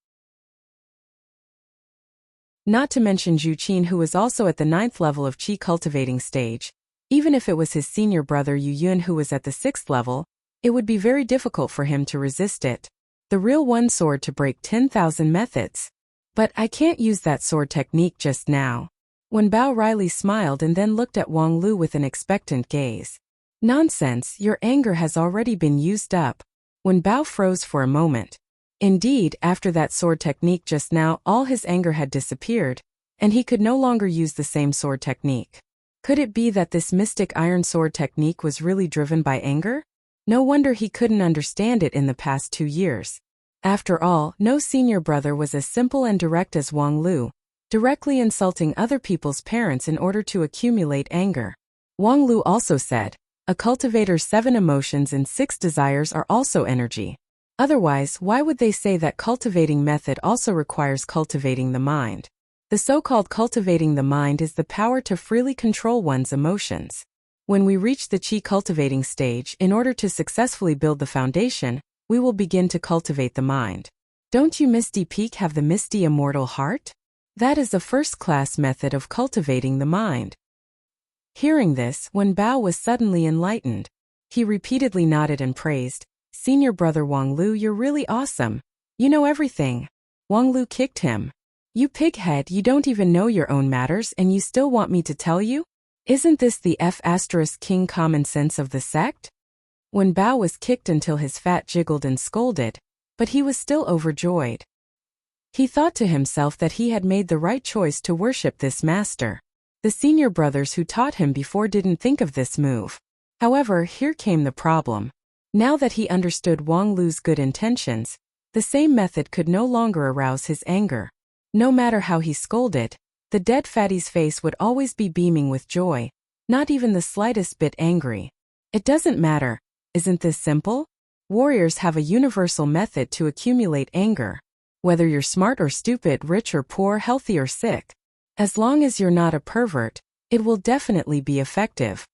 Not to mention Zhu Qin, who was also at the 9th level of Qi cultivating stage. Even if it was his senior brother Yu Yun who was at the 6th level, it would be very difficult for him to resist it. The real one sword to break 10,000 methods. But I can't use that sword technique just now. Wen Bao wryly smiled and then looked at Wang Lu with an expectant gaze. "Nonsense, your anger has already been used up." Wen Bao froze for a moment. Indeed, after that sword technique just now, all his anger had disappeared, and he could no longer use the same sword technique. Could it be that this mystic iron sword technique was really driven by anger? No wonder he couldn't understand it in the past 2 years. After all, no senior brother was as simple and direct as Wang Lu, directly insulting other people's parents in order to accumulate anger. Wang Lu also said, "A cultivator's 7 emotions and 6 desires are also energy. Otherwise, why would they say that cultivating method also requires cultivating the mind? The so-called cultivating the mind is the power to freely control one's emotions. When we reach the Qi cultivating stage, in order to successfully build the foundation, we will begin to cultivate the mind. Don't you Misty Peak have the misty immortal heart? That is a first-class method of cultivating the mind." Hearing this, Wen Bao was suddenly enlightened. He repeatedly nodded and praised, "Senior brother Wang Lu, you're really awesome. You know everything." Wang Lu kicked him. "You pighead, you don't even know your own matters and you still want me to tell you? Isn't this the King common sense of the sect?" Wen Bao was kicked until his fat jiggled and scolded, but he was still overjoyed. He thought to himself that he had made the right choice to worship this master. The senior brothers who taught him before didn't think of this move. However, here came the problem. Now that he understood Wang Lu's good intentions, the same method could no longer arouse his anger. No matter how he scolded, the dead fatty's face would always be beaming with joy, not even the slightest bit angry. It doesn't matter, isn't this simple? Warriors have a universal method to accumulate anger. Whether you're smart or stupid, rich or poor, healthy or sick. As long as you're not a pervert, it will definitely be effective.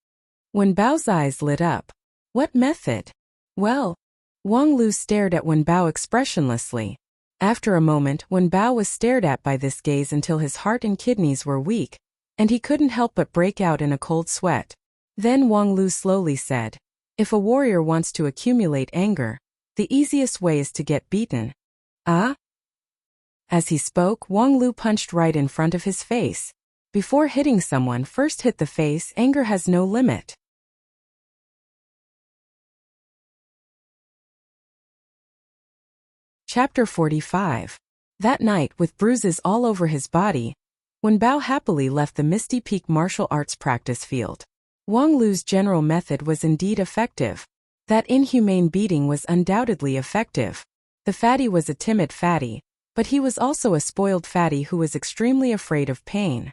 Wen Bao's eyes lit up. What method? Well, Wang Lu stared at Wen Bao expressionlessly. After a moment, Wen Bao was stared at by this gaze until his heart and kidneys were weak, and he couldn't help but break out in a cold sweat. Then Wang Lu slowly said, "If a warrior wants to accumulate anger, the easiest way is to get beaten." "Ah?" As he spoke, Wang Lu punched right in front of his face. Before hitting someone, first hit the face. Anger has no limit. Chapter 45. That night, with bruises all over his body, Wen Bao happily left the Misty Peak martial arts practice field. Wang Lu's general method was indeed effective. That inhumane beating was undoubtedly effective. The fatty was a timid fatty, but he was also a spoiled fatty who was extremely afraid of pain.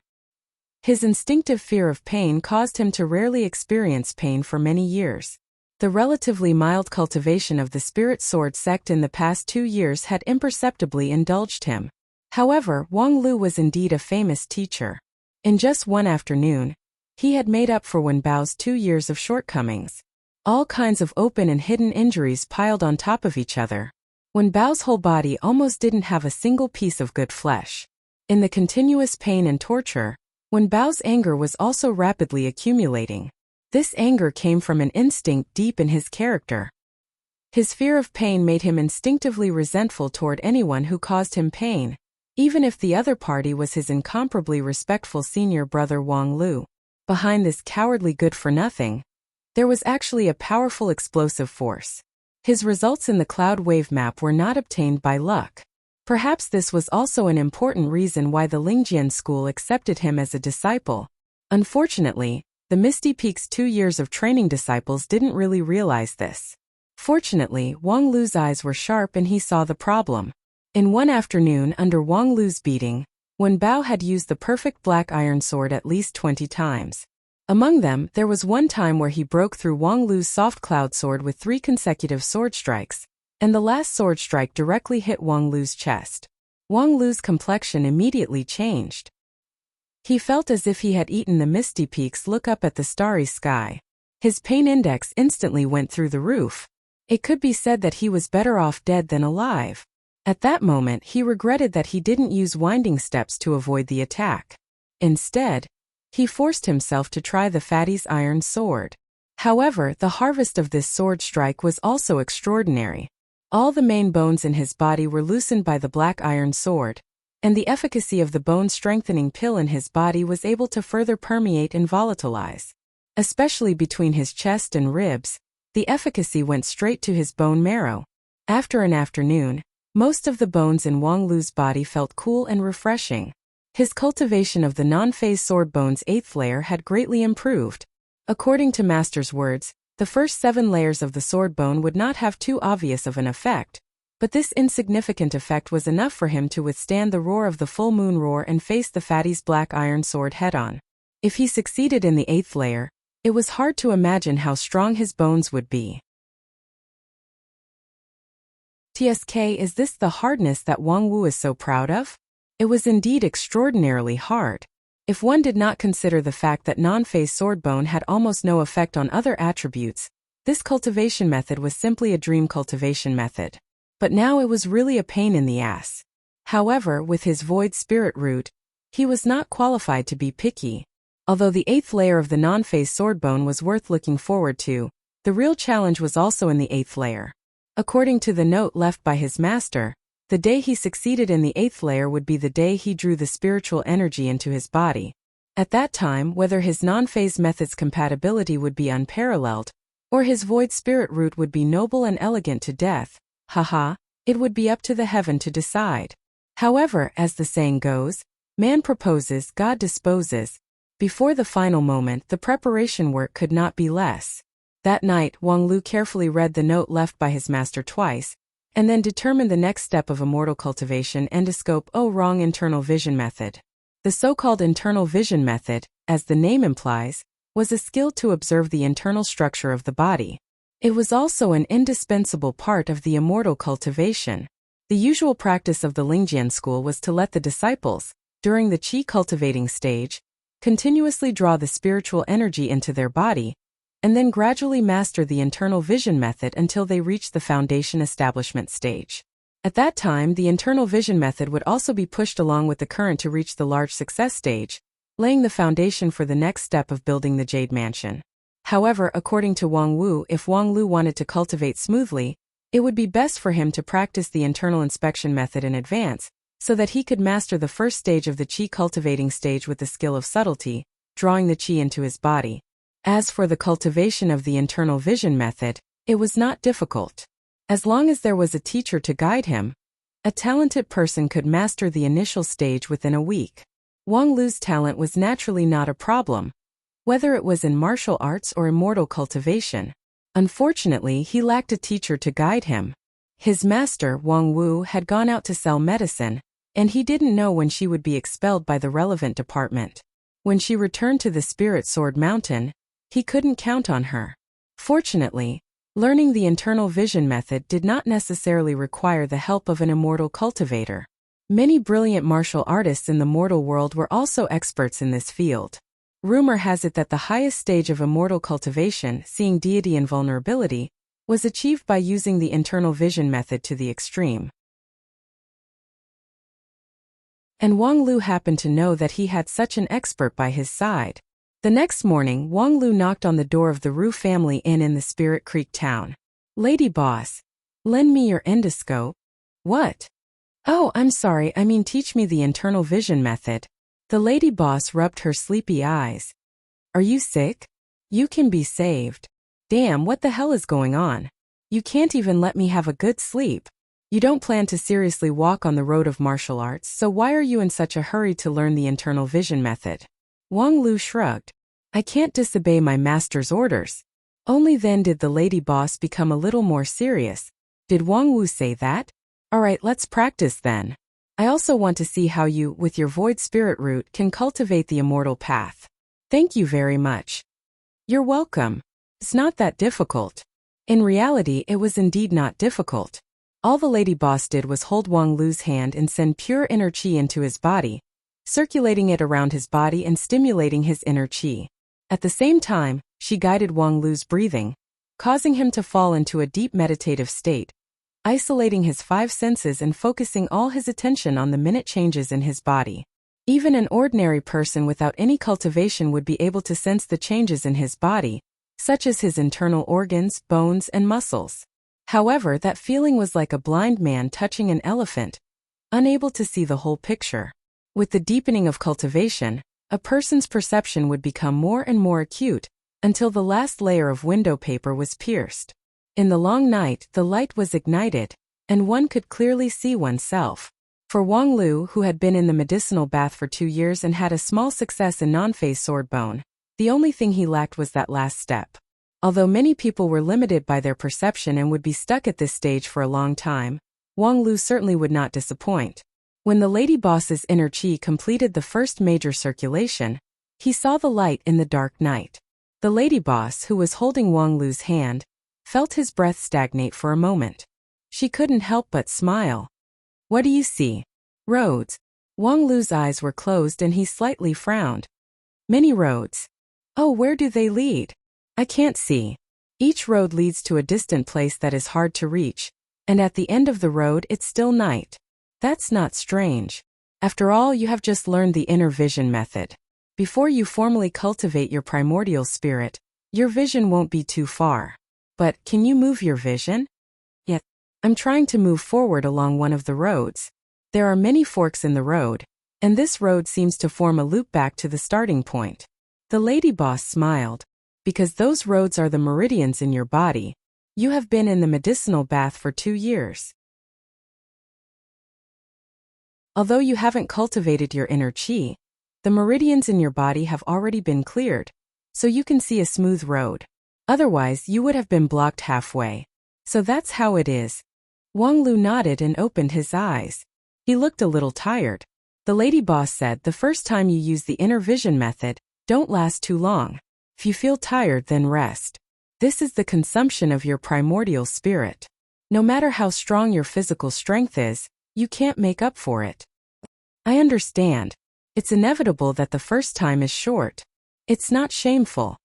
His instinctive fear of pain caused him to rarely experience pain for many years. The relatively mild cultivation of the Spirit Sword sect in the past 2 years had imperceptibly indulged him. However, Wang Lu was indeed a famous teacher. In just one afternoon, he had made up for Wen Bao's 2 years of shortcomings. All kinds of open and hidden injuries piled on top of each other. Wen Bao's whole body almost didn't have a single piece of good flesh. In the continuous pain and torture, Wen Bao's anger was also rapidly accumulating. This anger came from an instinct deep in his character. His fear of pain made him instinctively resentful toward anyone who caused him pain, even if the other party was his incomparably respectful senior brother Wang Lu. Behind this cowardly good-for-nothing, There was actually a powerful explosive force. His results in the cloud wave map were not obtained by luck. Perhaps this was also an important reason why the Lingjian school accepted him as a disciple. Unfortunately, the Misty Peak's 2 years of training disciples didn't really realize this. Fortunately, Wang Lu's eyes were sharp and he saw the problem. In one afternoon under Wang Lu's beating, Wen Bao had used the perfect black iron sword at least 20 times. Among them, there was one time where he broke through Wang Lu's soft cloud sword with 3 consecutive sword strikes, and the last sword strike directly hit Wang Lu's chest. Wang Lu's complexion immediately changed. He felt as if he had eaten the Misty Peaks look up at the starry sky. His pain index instantly went through the roof. It could be said that he was better off dead than alive. At that moment he regretted that he didn't use winding steps to avoid the attack. Instead, he forced himself to try the fatty's iron sword. However, the harvest of this sword strike was also extraordinary. All the main bones in his body were loosened by the black iron sword, and the efficacy of the bone-strengthening pill in his body was able to further permeate and volatilize. Especially between his chest and ribs, the efficacy went straight to his bone marrow. After an afternoon, most of the bones in Wang Lu's body felt cool and refreshing. His cultivation of the non-phase sword bone's 8th layer had greatly improved. According to Master's words, the first 7 layers of the sword bone would not have too obvious of an effect, but this insignificant effect was enough for him to withstand the roar of the full moon roar and face the fatty's black iron sword head-on. If he succeeded in the 8th layer, it was hard to imagine how strong his bones would be. TSK, is this the hardness that Wang Wu is so proud of? It was indeed extraordinarily hard. If one did not consider the fact that non-phase sword bone had almost no effect on other attributes, this cultivation method was simply a dream cultivation method. But now it was really a pain in the ass. However, with his void spirit root, he was not qualified to be picky. Although the 8th layer of the non-phase sword bone was worth looking forward to, the real challenge was also in the 8th layer. According to the note left by his master, the day he succeeded in the 8th layer would be the day he drew the spiritual energy into his body. At that time, whether his non-phase method's compatibility would be unparalleled, or his void spirit root would be noble and elegant to death, it would be up to the heaven to decide. However, as the saying goes, man proposes, God disposes. Before the final moment, the preparation work could not be less. That night, Wang Lu carefully read the note left by his master twice, and then determined the next step of immortal cultivation: endoscope. Wrong internal vision method. The so-called internal vision method, as the name implies, was a skill to observe the internal structure of the body. It was also an indispensable part of the immortal cultivation. The usual practice of the Lingjian school was to let the disciples, during the qi cultivating stage, continuously draw the spiritual energy into their body, and then gradually master the internal vision method until they reached the foundation establishment stage. At that time, the internal vision method would also be pushed along with the current to reach the large success stage, laying the foundation for the next step of building the Jade Mansion. However, according to Wang Wu, if Wang Lu wanted to cultivate smoothly, it would be best for him to practice the internal inspection method in advance, so that he could master the first stage of the qi cultivating stage with the skill of subtlety, drawing the qi into his body. As for the cultivation of the internal vision method, it was not difficult. As long as there was a teacher to guide him, a talented person could master the initial stage within a week. Wang Lu's talent was naturally not a problem, whether it was in martial arts or immortal cultivation. Unfortunately, he lacked a teacher to guide him. His master, Wang Wu, had gone out to sell medicine, and he didn't know when she would be expelled by the relevant department. When she returned to the Spirit Sword Mountain, he couldn't count on her. Fortunately, learning the internal vision method did not necessarily require the help of an immortal cultivator. Many brilliant martial artists in the mortal world were also experts in this field. Rumor has it that the highest stage of immortal cultivation, seeing deity invulnerability, was achieved by using the internal vision method to the extreme. And Wang Lu happened to know that he had such an expert by his side. The next morning, Wang Lu knocked on the door of the Ru family inn in the Spirit Creek town. "Lady boss, lend me your endoscope." "What?" "Oh, I'm sorry, I mean teach me the internal vision method." The lady boss rubbed her sleepy eyes. "Are you sick? You can be saved. Damn, what the hell is going on? You can't even let me have a good sleep. You don't plan to seriously walk on the road of martial arts, so why are you in such a hurry to learn the internal vision method? Wang Lu shrugged. I can't disobey my master's orders. Only then did the lady boss become a little more serious. Did Wang Wu say that? Alright, let's practice then. I also want to see how you, with your void spirit root, can cultivate the immortal path. Thank you very much. You're welcome. It's not that difficult. In reality, it was indeed not difficult. All the lady boss did was hold Wang Lu's hand and send pure inner qi into his body, circulating it around his body and stimulating his inner qi. At the same time, she guided Wang Lu's breathing, causing him to fall into a deep meditative state, isolating his 5 senses and focusing all his attention on the minute changes in his body. Even an ordinary person without any cultivation would be able to sense the changes in his body, such as his internal organs, bones, and muscles. However, that feeling was like a blind man touching an elephant, unable to see the whole picture. With the deepening of cultivation, a person's perception would become more and more acute, until the last layer of window paper was pierced. In the long night, the light was ignited, and one could clearly see oneself. For Wang Lu, who had been in the medicinal bath for 2 years and had a small success in non-phase sword bone, the only thing he lacked was that last step. Although many people were limited by their perception and would be stuck at this stage for a long time, Wang Lu certainly would not disappoint. When the lady boss's inner qi completed the first major circulation, he saw the light in the dark night. The lady boss, who was holding Wang Lu's hand, felt his breath stagnate for a moment. She couldn't help but smile. What do you see? Roads. Wang Lu's eyes were closed and he slightly frowned. Many roads. Oh, where do they lead? I can't see. Each road leads to a distant place that is hard to reach, and at the end of the road it's still night. That's not strange. After all, you have just learned the inner vision method. Before you formally cultivate your primordial spirit, your vision won't be too far. But, can you move your vision? Yet, I'm trying to move forward along one of the roads. There are many forks in the road, and this road seems to form a loop back to the starting point. The lady boss smiled. Because those roads are the meridians in your body. You have been in the medicinal bath for 2 years. Although you haven't cultivated your inner qi, the meridians in your body have already been cleared, so you can see a smooth road. Otherwise, you would have been blocked halfway. So that's how it is. Wang Lu nodded and opened his eyes. He looked a little tired. The lady boss said the first time you use the inner vision method, don't last too long. If you feel tired, then rest. This is the consumption of your primordial spirit. No matter how strong your physical strength is, you can't make up for it. I understand. It's inevitable that the first time is short. It's not shameful.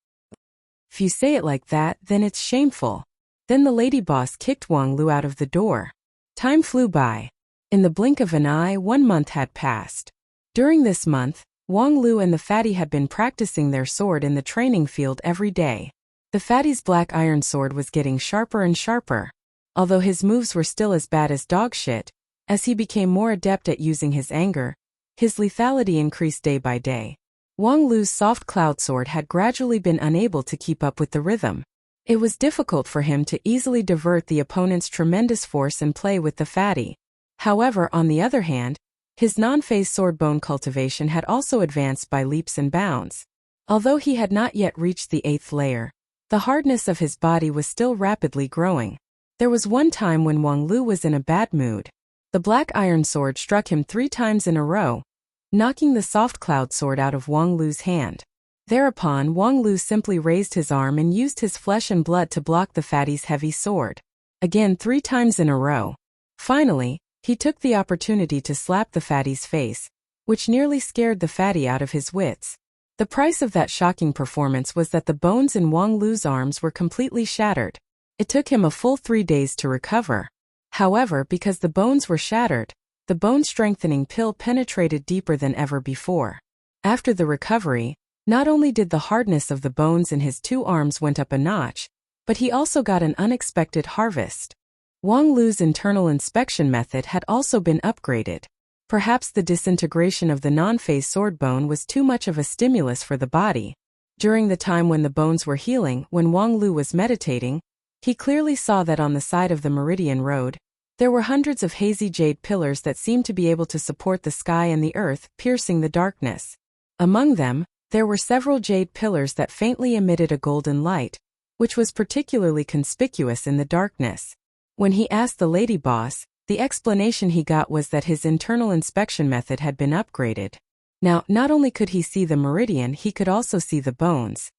If you say it like that, then it's shameful. Then the lady boss kicked Wang Lu out of the door. Time flew by. In the blink of an eye, 1 month had passed. During this month, Wang Lu and the fatty had been practicing their sword in the training field every day. The fatty's black iron sword was getting sharper and sharper. Although his moves were still as bad as dog shit, as he became more adept at using his anger, his lethality increased day by day. Wang Lu's soft cloud sword had gradually been unable to keep up with the rhythm. It was difficult for him to easily divert the opponent's tremendous force and play with the fatty. However, on the other hand, his non-phase sword bone cultivation had also advanced by leaps and bounds. Although he had not yet reached the 8th layer, the hardness of his body was still rapidly growing. There was one time when Wang Lu was in a bad mood. The black iron sword struck him 3 times in a row, knocking the soft cloud sword out of Wang Lu's hand. Thereupon, Wang Lu simply raised his arm and used his flesh and blood to block the fatty's heavy sword. Again 3 times in a row. Finally, he took the opportunity to slap the fatty's face, which nearly scared the fatty out of his wits. The price of that shocking performance was that the bones in Wang Lu's arms were completely shattered. It took him a full 3 days to recover. However, because the bones were shattered, the bone-strengthening pill penetrated deeper than ever before. After the recovery, not only did the hardness of the bones in his 2 arms went up a notch, but he also got an unexpected harvest. Wang Lu's internal inspection method had also been upgraded. Perhaps the disintegration of the non-phase sword bone was too much of a stimulus for the body. During the time when the bones were healing, when Wang Lu was meditating, he clearly saw that on the side of the Meridian Road, there were hundreds of hazy jade pillars that seemed to be able to support the sky and the earth, piercing the darkness. Among them, there were several jade pillars that faintly emitted a golden light, which was particularly conspicuous in the darkness. When he asked the lady boss, the explanation he got was that his internal inspection method had been upgraded. Now, not only could he see the meridian, he could also see the bones.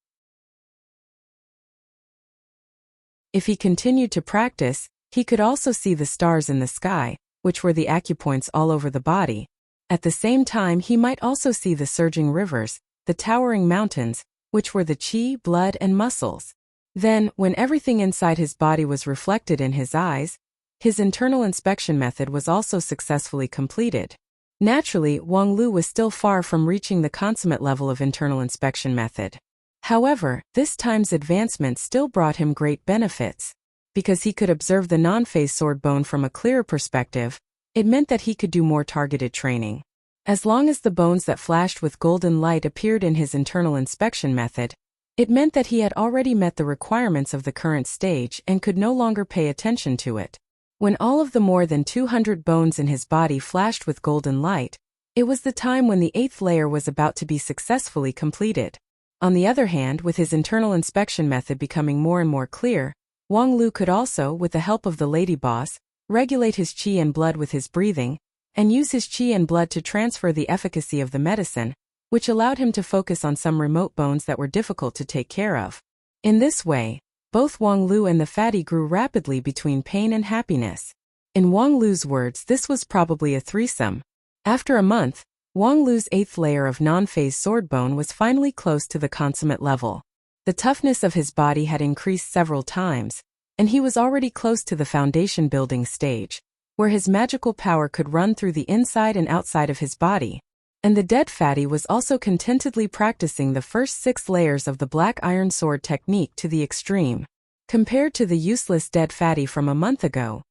If he continued to practice, he could also see the stars in the sky, which were the acupoints all over the body. At the same time, he might also see the surging rivers, the towering mountains, which were the qi, blood, and muscles. Then, when everything inside his body was reflected in his eyes, his internal inspection method was also successfully completed. Naturally, Wang Lu was still far from reaching the consummate level of internal inspection method. However, this time's advancement still brought him great benefits. Because he could observe the non-phase sword bone from a clearer perspective, it meant that he could do more targeted training. As long as the bones that flashed with golden light appeared in his internal inspection method, it meant that he had already met the requirements of the current stage and could no longer pay attention to it. When all of the more than 200 bones in his body flashed with golden light, it was the time when the 8th layer was about to be successfully completed. On the other hand, with his internal inspection method becoming more and more clear, Wang Lu could also, with the help of the lady boss, regulate his qi and blood with his breathing, and use his qi and blood to transfer the efficacy of the medicine, which allowed him to focus on some remote bones that were difficult to take care of. In this way, both Wang Lu and the fatty grew rapidly between pain and happiness. In Wang Lu's words, this was probably a threesome. After a month, Wang Lu's 8th layer of non-phase sword bone was finally close to the consummate level. The toughness of his body had increased several times, and he was already close to the foundation building stage, where his magical power could run through the inside and outside of his body. And the dead fatty was also contentedly practicing the first 6 layers of the black iron sword technique to the extreme. Compared to the useless dead fatty from a month ago,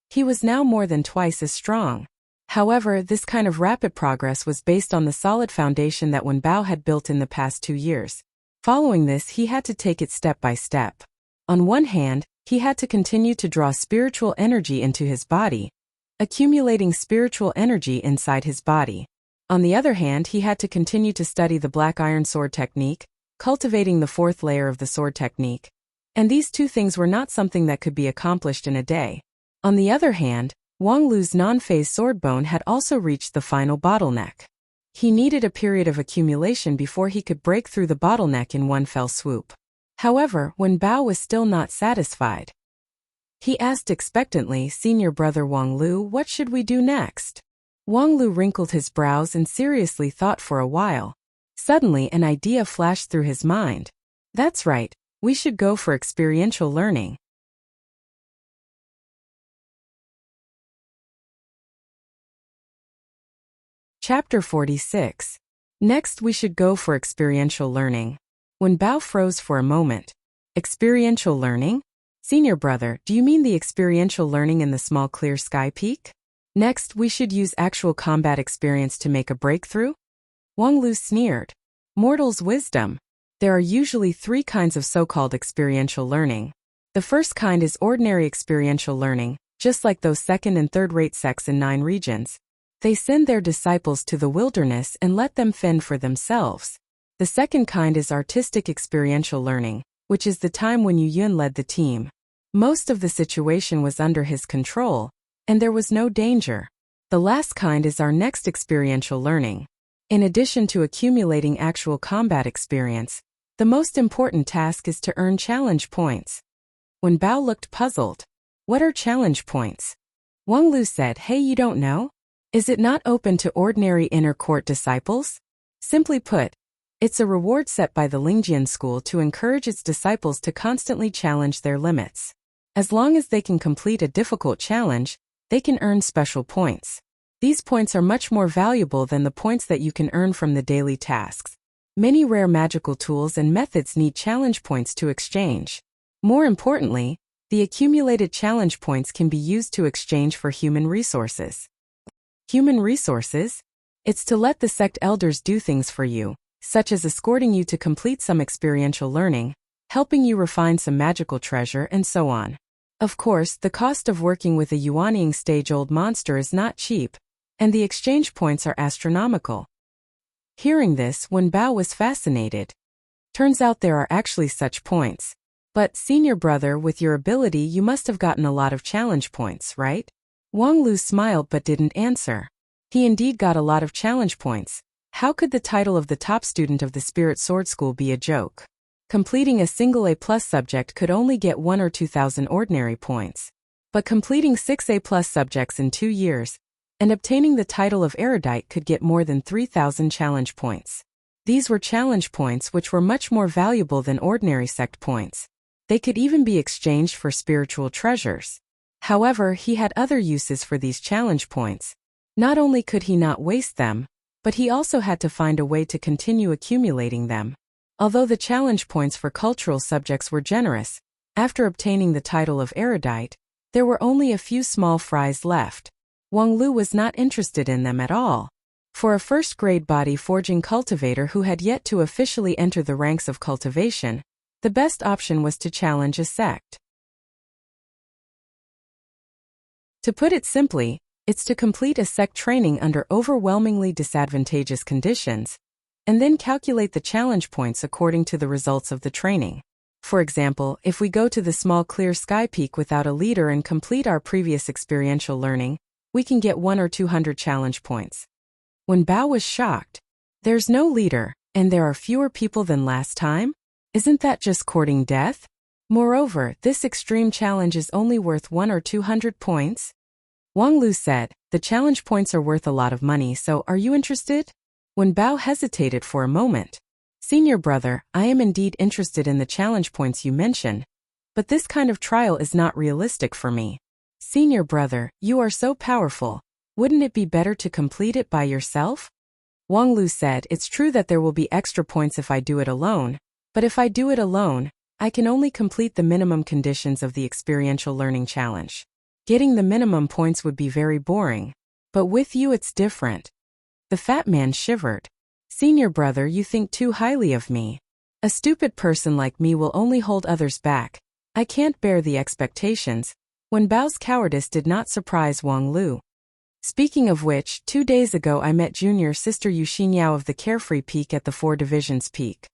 he was now more than twice as strong. However, this kind of rapid progress was based on the solid foundation that Wen Bao had built in the past 2 years. Following this, he had to take it step by step. On one hand, he had to continue to draw spiritual energy into his body, accumulating spiritual energy inside his body. On the other hand, he had to continue to study the black iron sword technique, cultivating the 4th layer of the sword technique. And these two things were not something that could be accomplished in a day. On the other hand, Wang Lu's non-phase sword bone had also reached the final bottleneck. He needed a period of accumulation before he could break through the bottleneck in one fell swoop. However, Wen Bao was still not satisfied. He asked expectantly, "Senior brother Wang Lu, what should we do next?" Wang Lu wrinkled his brows and seriously thought for a while. Suddenly, an idea flashed through his mind. "That's right, we should go for experiential learning." Chapter 46. Next, we should go for experiential learning. Wen Bao froze for a moment. Experiential learning? Senior brother, do you mean the experiential learning in the small clear sky peak? Next, we should use actual combat experience to make a breakthrough? Wang Lu sneered. Mortal's wisdom. There are usually 3 kinds of so-called experiential learning. The first kind is ordinary experiential learning, just like those 2nd and 3rd-rate sects in 9 regions. They send their disciples to the wilderness and let them fend for themselves. The second kind is artistic experiential learning, which is the time when Yu Yun led the team. Most of the situation was under his control, and there was no danger. The last kind is our next experiential learning. In addition to accumulating actual combat experience, the most important task is to earn challenge points. Wen Bao looked puzzled. What are challenge points? Wang Lu said, "Hey, you don't know? Is it not open to ordinary inner court disciples? Simply put, it's a reward set by the Lingjian school to encourage its disciples to constantly challenge their limits. As long as they can complete a difficult challenge, they can earn special points. These points are much more valuable than the points that you can earn from the daily tasks. Many rare magical tools and methods need challenge points to exchange. More importantly, the accumulated challenge points can be used to exchange for human resources." Human resources? It's to let the sect elders do things for you, such as escorting you to complete some experiential learning, helping you refine some magical treasure, and so on. Of course, the cost of working with a yuanying stage-old monster is not cheap, and the exchange points are astronomical. Hearing this, Wen Bao was fascinated. Turns out there are actually such points. But, senior brother, with your ability you must have gotten a lot of challenge points, right? Wang Lu smiled but didn't answer. He indeed got a lot of challenge points. How could the title of the top student of the Spirit Sword School be a joke? Completing a single A+ subject could only get 1 or 2,000 ordinary points. But completing 6 A+ subjects in 2 years, and obtaining the title of erudite could get more than 3,000 challenge points. These were challenge points which were much more valuable than ordinary sect points. They could even be exchanged for spiritual treasures. However, he had other uses for these challenge points. Not only could he not waste them, but he also had to find a way to continue accumulating them. Although the challenge points for cultural subjects were generous, after obtaining the title of erudite, there were only a few small fries left. Wang Lu was not interested in them at all. For a first-grade body forging cultivator who had yet to officially enter the ranks of cultivation, the best option was to challenge a sect. To put it simply, it's to complete a sect training under overwhelmingly disadvantageous conditions, and then calculate the challenge points according to the results of the training. For example, if we go to the small clear sky peak without a leader and complete our previous experiential learning, we can get 1 or 200 challenge points. Wen Bao was shocked. There's no leader, and there are fewer people than last time? Isn't that just courting death? Moreover, this extreme challenge is only worth 1 or 200 points? Wang Lu said, the challenge points are worth a lot of money, so are you interested? Wen Bao hesitated for a moment. Senior brother, I am indeed interested in the challenge points you mentioned, but this kind of trial is not realistic for me. Senior brother, you are so powerful. Wouldn't it be better to complete it by yourself? Wang Lu said, it's true that there will be extra points if I do it alone, but if I do it alone, I can only complete the minimum conditions of the experiential learning challenge. Getting the minimum points would be very boring, but with you it's different. The fat man shivered. Senior brother, you think too highly of me. A stupid person like me will only hold others back. I can't bear the expectations. Wen Bao's cowardice did not surprise Wang Lu. Speaking of which, 2 days ago I met junior sister Yu Xinyao of the Carefree Peak at the 4 Divisions Peak.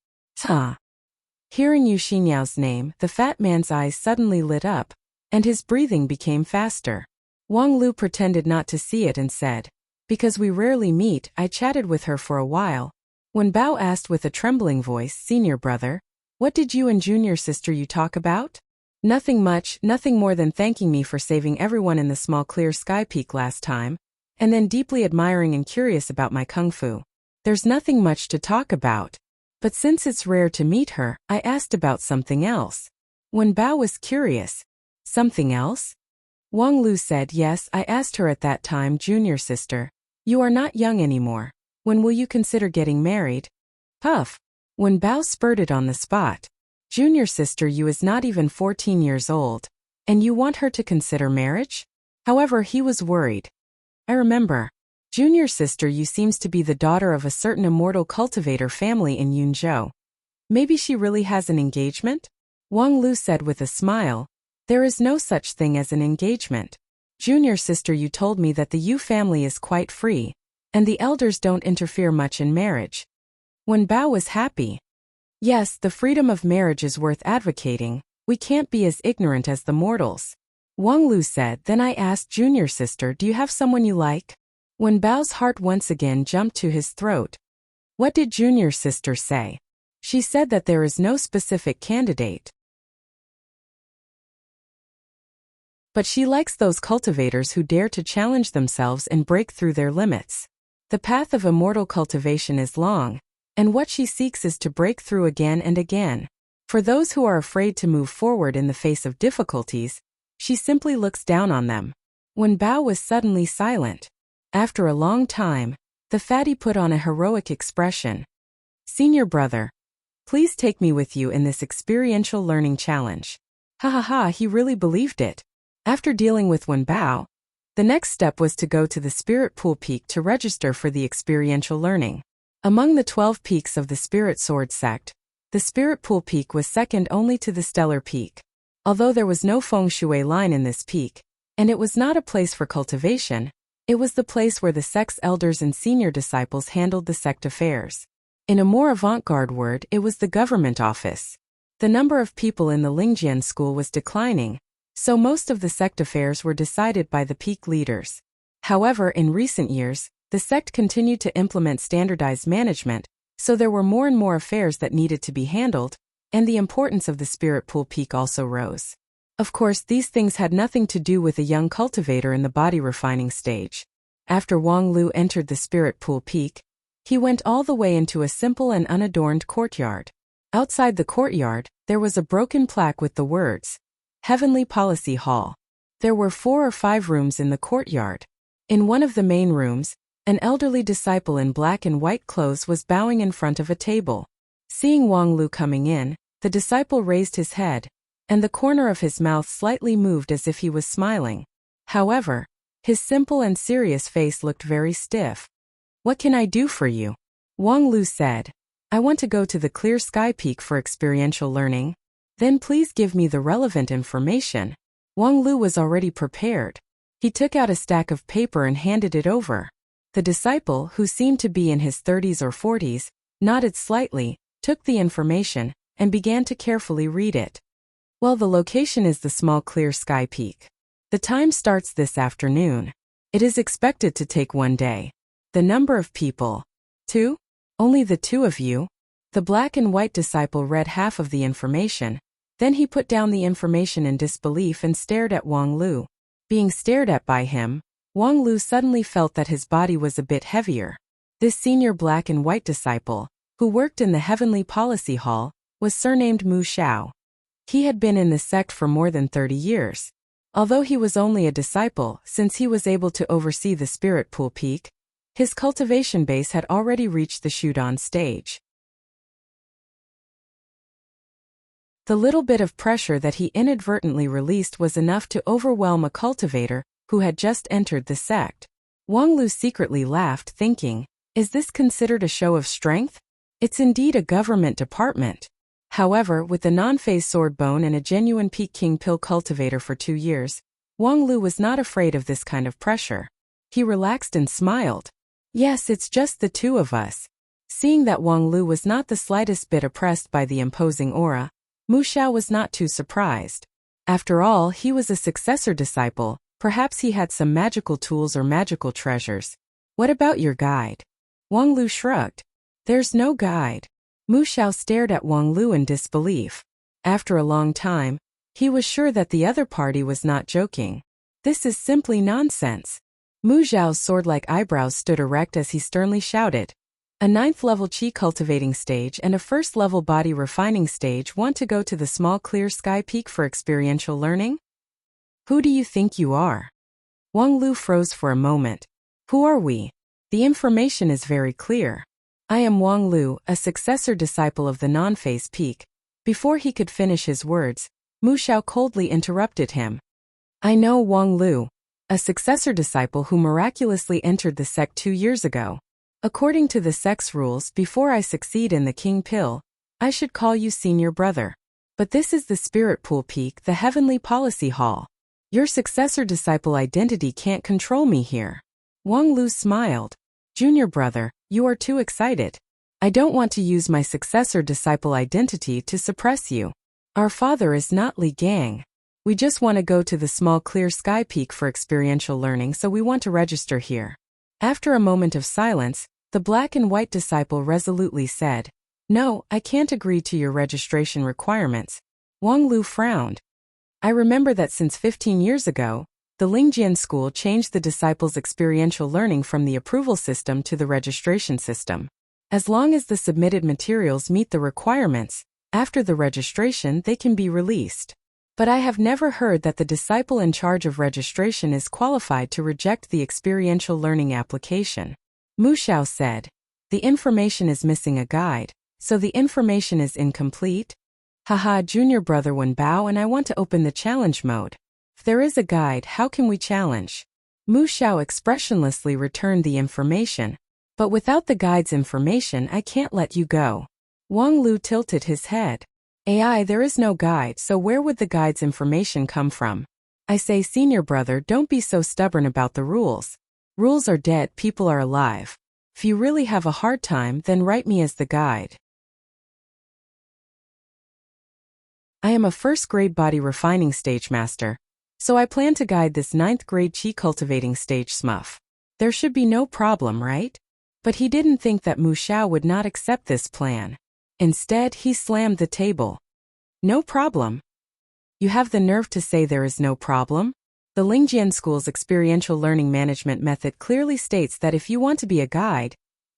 Hearing Yu Xinyao's name, the fat man's eyes suddenly lit up, and his breathing became faster. Wang Lu pretended not to see it and said, because we rarely meet, I chatted with her for a while. Wen Bao asked with a trembling voice, Senior brother, what did you and junior sister you talk about? Nothing much, nothing more than thanking me for saving everyone in the small clear sky peak last time, and then deeply admiring and curious about my kung fu. There's nothing much to talk about. But since it's rare to meet her, I asked about something else. Wen Bao was curious. Something else? Wang Lu said, yes, I asked her at that time, junior sister. You are not young anymore. When will you consider getting married? Puff. Wen Bao spurted on the spot. Junior sister Yu is not even 14 years old, and you want her to consider marriage? However, he was worried. I remember. Junior sister Yu seems to be the daughter of a certain immortal cultivator family in Yunzhou. Maybe she really has an engagement? Wang Lu said with a smile. There is no such thing as an engagement. Junior sister Yu told me that the Yu family is quite free, and the elders don't interfere much in marriage. Wen Bao was happy. Yes, the freedom of marriage is worth advocating. We can't be as ignorant as the mortals. Wang Lu said, then I asked junior sister, do you have someone you like? Wen Bao's heart once again jumped to his throat. What did junior sister say? She said that there is no specific candidate. But she likes those cultivators who dare to challenge themselves and break through their limits. The path of immortal cultivation is long, and what she seeks is to break through again and again. For those who are afraid to move forward in the face of difficulties, she simply looks down on them. Wen Bao was suddenly silent. After a long time, the fatty put on a heroic expression. Senior brother, please take me with you in this experiential learning challenge. Ha ha ha, he really believed it. After dealing with Wen Bao, the next step was to go to the Spirit Pool Peak to register for the experiential learning. Among the 12 peaks of the Spirit Sword sect, the Spirit Pool Peak was second only to the Stellar Peak. Although there was no feng shui line in this peak, and it was not a place for cultivation, it was the place where the sect's elders and senior disciples handled the sect affairs. In a more avant-garde word, it was the government office. The number of people in the Lingjian school was declining, so most of the sect affairs were decided by the peak leaders. However, in recent years, the sect continued to implement standardized management, so there were more and more affairs that needed to be handled, and the importance of the Spirit Pool Peak also rose. Of course, these things had nothing to do with a young cultivator in the body refining stage. After Wang Lu entered the Spirit Pool Peak, he went all the way into a simple and unadorned courtyard. Outside the courtyard, there was a broken plaque with the words, Heavenly Policy Hall. There were 4 or 5 rooms in the courtyard. In one of the main rooms, an elderly disciple in black and white clothes was bowing in front of a table. Seeing Wang Lu coming in, the disciple raised his head, and the corner of his mouth slightly moved as if he was smiling. However, his simple and serious face looked very stiff. "What can I do for you?" Wang Lu said. "I want to go to the Clear Sky Peak for experiential learning. Then please give me the relevant information." Wang Lu was already prepared. He took out a stack of paper and handed it over. The disciple, who seemed to be in his 30s or 40s, nodded slightly, took the information, and began to carefully read it. "Well, the location is the small Clear Sky Peak. The time starts this afternoon. It is expected to take 1 day. The number of people? 2? Only the 2 of you?" The black and white disciple read half of the information, then he put down the information in disbelief and stared at Wang Lu. Being stared at by him, Wang Lu suddenly felt that his body was a bit heavier. This senior black and white disciple, who worked in the Heavenly Policy Hall, was surnamed Mu Xiao. He had been in the sect for more than 30 years. Although he was only a disciple, since he was able to oversee the Spirit Pool Peak, his cultivation base had already reached the Shudan stage. The little bit of pressure that he inadvertently released was enough to overwhelm a cultivator who had just entered the sect. Wang Lu secretly laughed, thinking, "Is this considered a show of strength? It's indeed a government department." However, with the non-phase sword bone and a genuine Peak King pill cultivator for 2 years, Wang Lu was not afraid of this kind of pressure. He relaxed and smiled. "Yes, it's just the 2 of us." Seeing that Wang Lu was not the slightest bit oppressed by the imposing aura, Mu Xiao was not too surprised. After all, he was a successor disciple, perhaps he had some magical tools or magical treasures. "What about your guide?" Wang Lu shrugged. "There's no guide." Mu Xiao stared at Wang Lu in disbelief. After a long time, he was sure that the other party was not joking. "This is simply nonsense." Mu Xiao's sword-like eyebrows stood erect as he sternly shouted, "A 9th-level Qi cultivating stage and a 1st-level body refining stage want to go to the small Clear Sky Peak for experiential learning? Who do you think you are?" Wang Lu froze for a moment. "Who are we? The information is very clear. I am Wang Lu, a successor disciple of the non-phase peak." Before he could finish his words, Mu Xiao coldly interrupted him. "I know Wang Lu, a successor disciple who miraculously entered the sect 2 years ago. According to the sect's rules, before I succeed in the King Pill, I should call you senior brother. But this is the Spirit Pool Peak, the Heavenly Policy Hall. Your successor disciple identity can't control me here." Wang Lu smiled. "Junior brother, you are too excited. I don't want to use my successor disciple identity to suppress you. Our father is not Li Gang. We just want to go to the small Clear Sky Peak for experiential learning, so we want to register here." After a moment of silence, the black and white disciple resolutely said, "No, I can't agree to your registration requirements." Wang Lu frowned. "I remember that since 15 years ago, the Lingjian school changed the disciples' experiential learning from the approval system to the registration system. As long as the submitted materials meet the requirements, after the registration they can be released. But I have never heard that the disciple in charge of registration is qualified to reject the experiential learning application." Mu Xiao said, "The information is missing a guide, so the information is incomplete?" "Haha, junior brother Wen Bao, and I want to open the challenge mode. If there is a guide, how can we challenge?" Mu Xiao expressionlessly returned the information. But without the guide's information, I can't let you go. Wang Lu tilted his head. AI, there is no guide, so where would the guide's information come from? I say, senior brother, don't be so stubborn about the rules. Rules are dead, people are alive. If you really have a hard time, then write me as the guide. I am a first-grade body refining stage master, so I plan to guide this 9th-grade chi cultivating stage smurf. There should be no problem, right? But he didn't think that Mu Xiao would not accept this plan. Instead, he slammed the table. No problem. You have the nerve to say there is no problem? The Lingjian School's experiential learning management method clearly states that if you want to be a guide,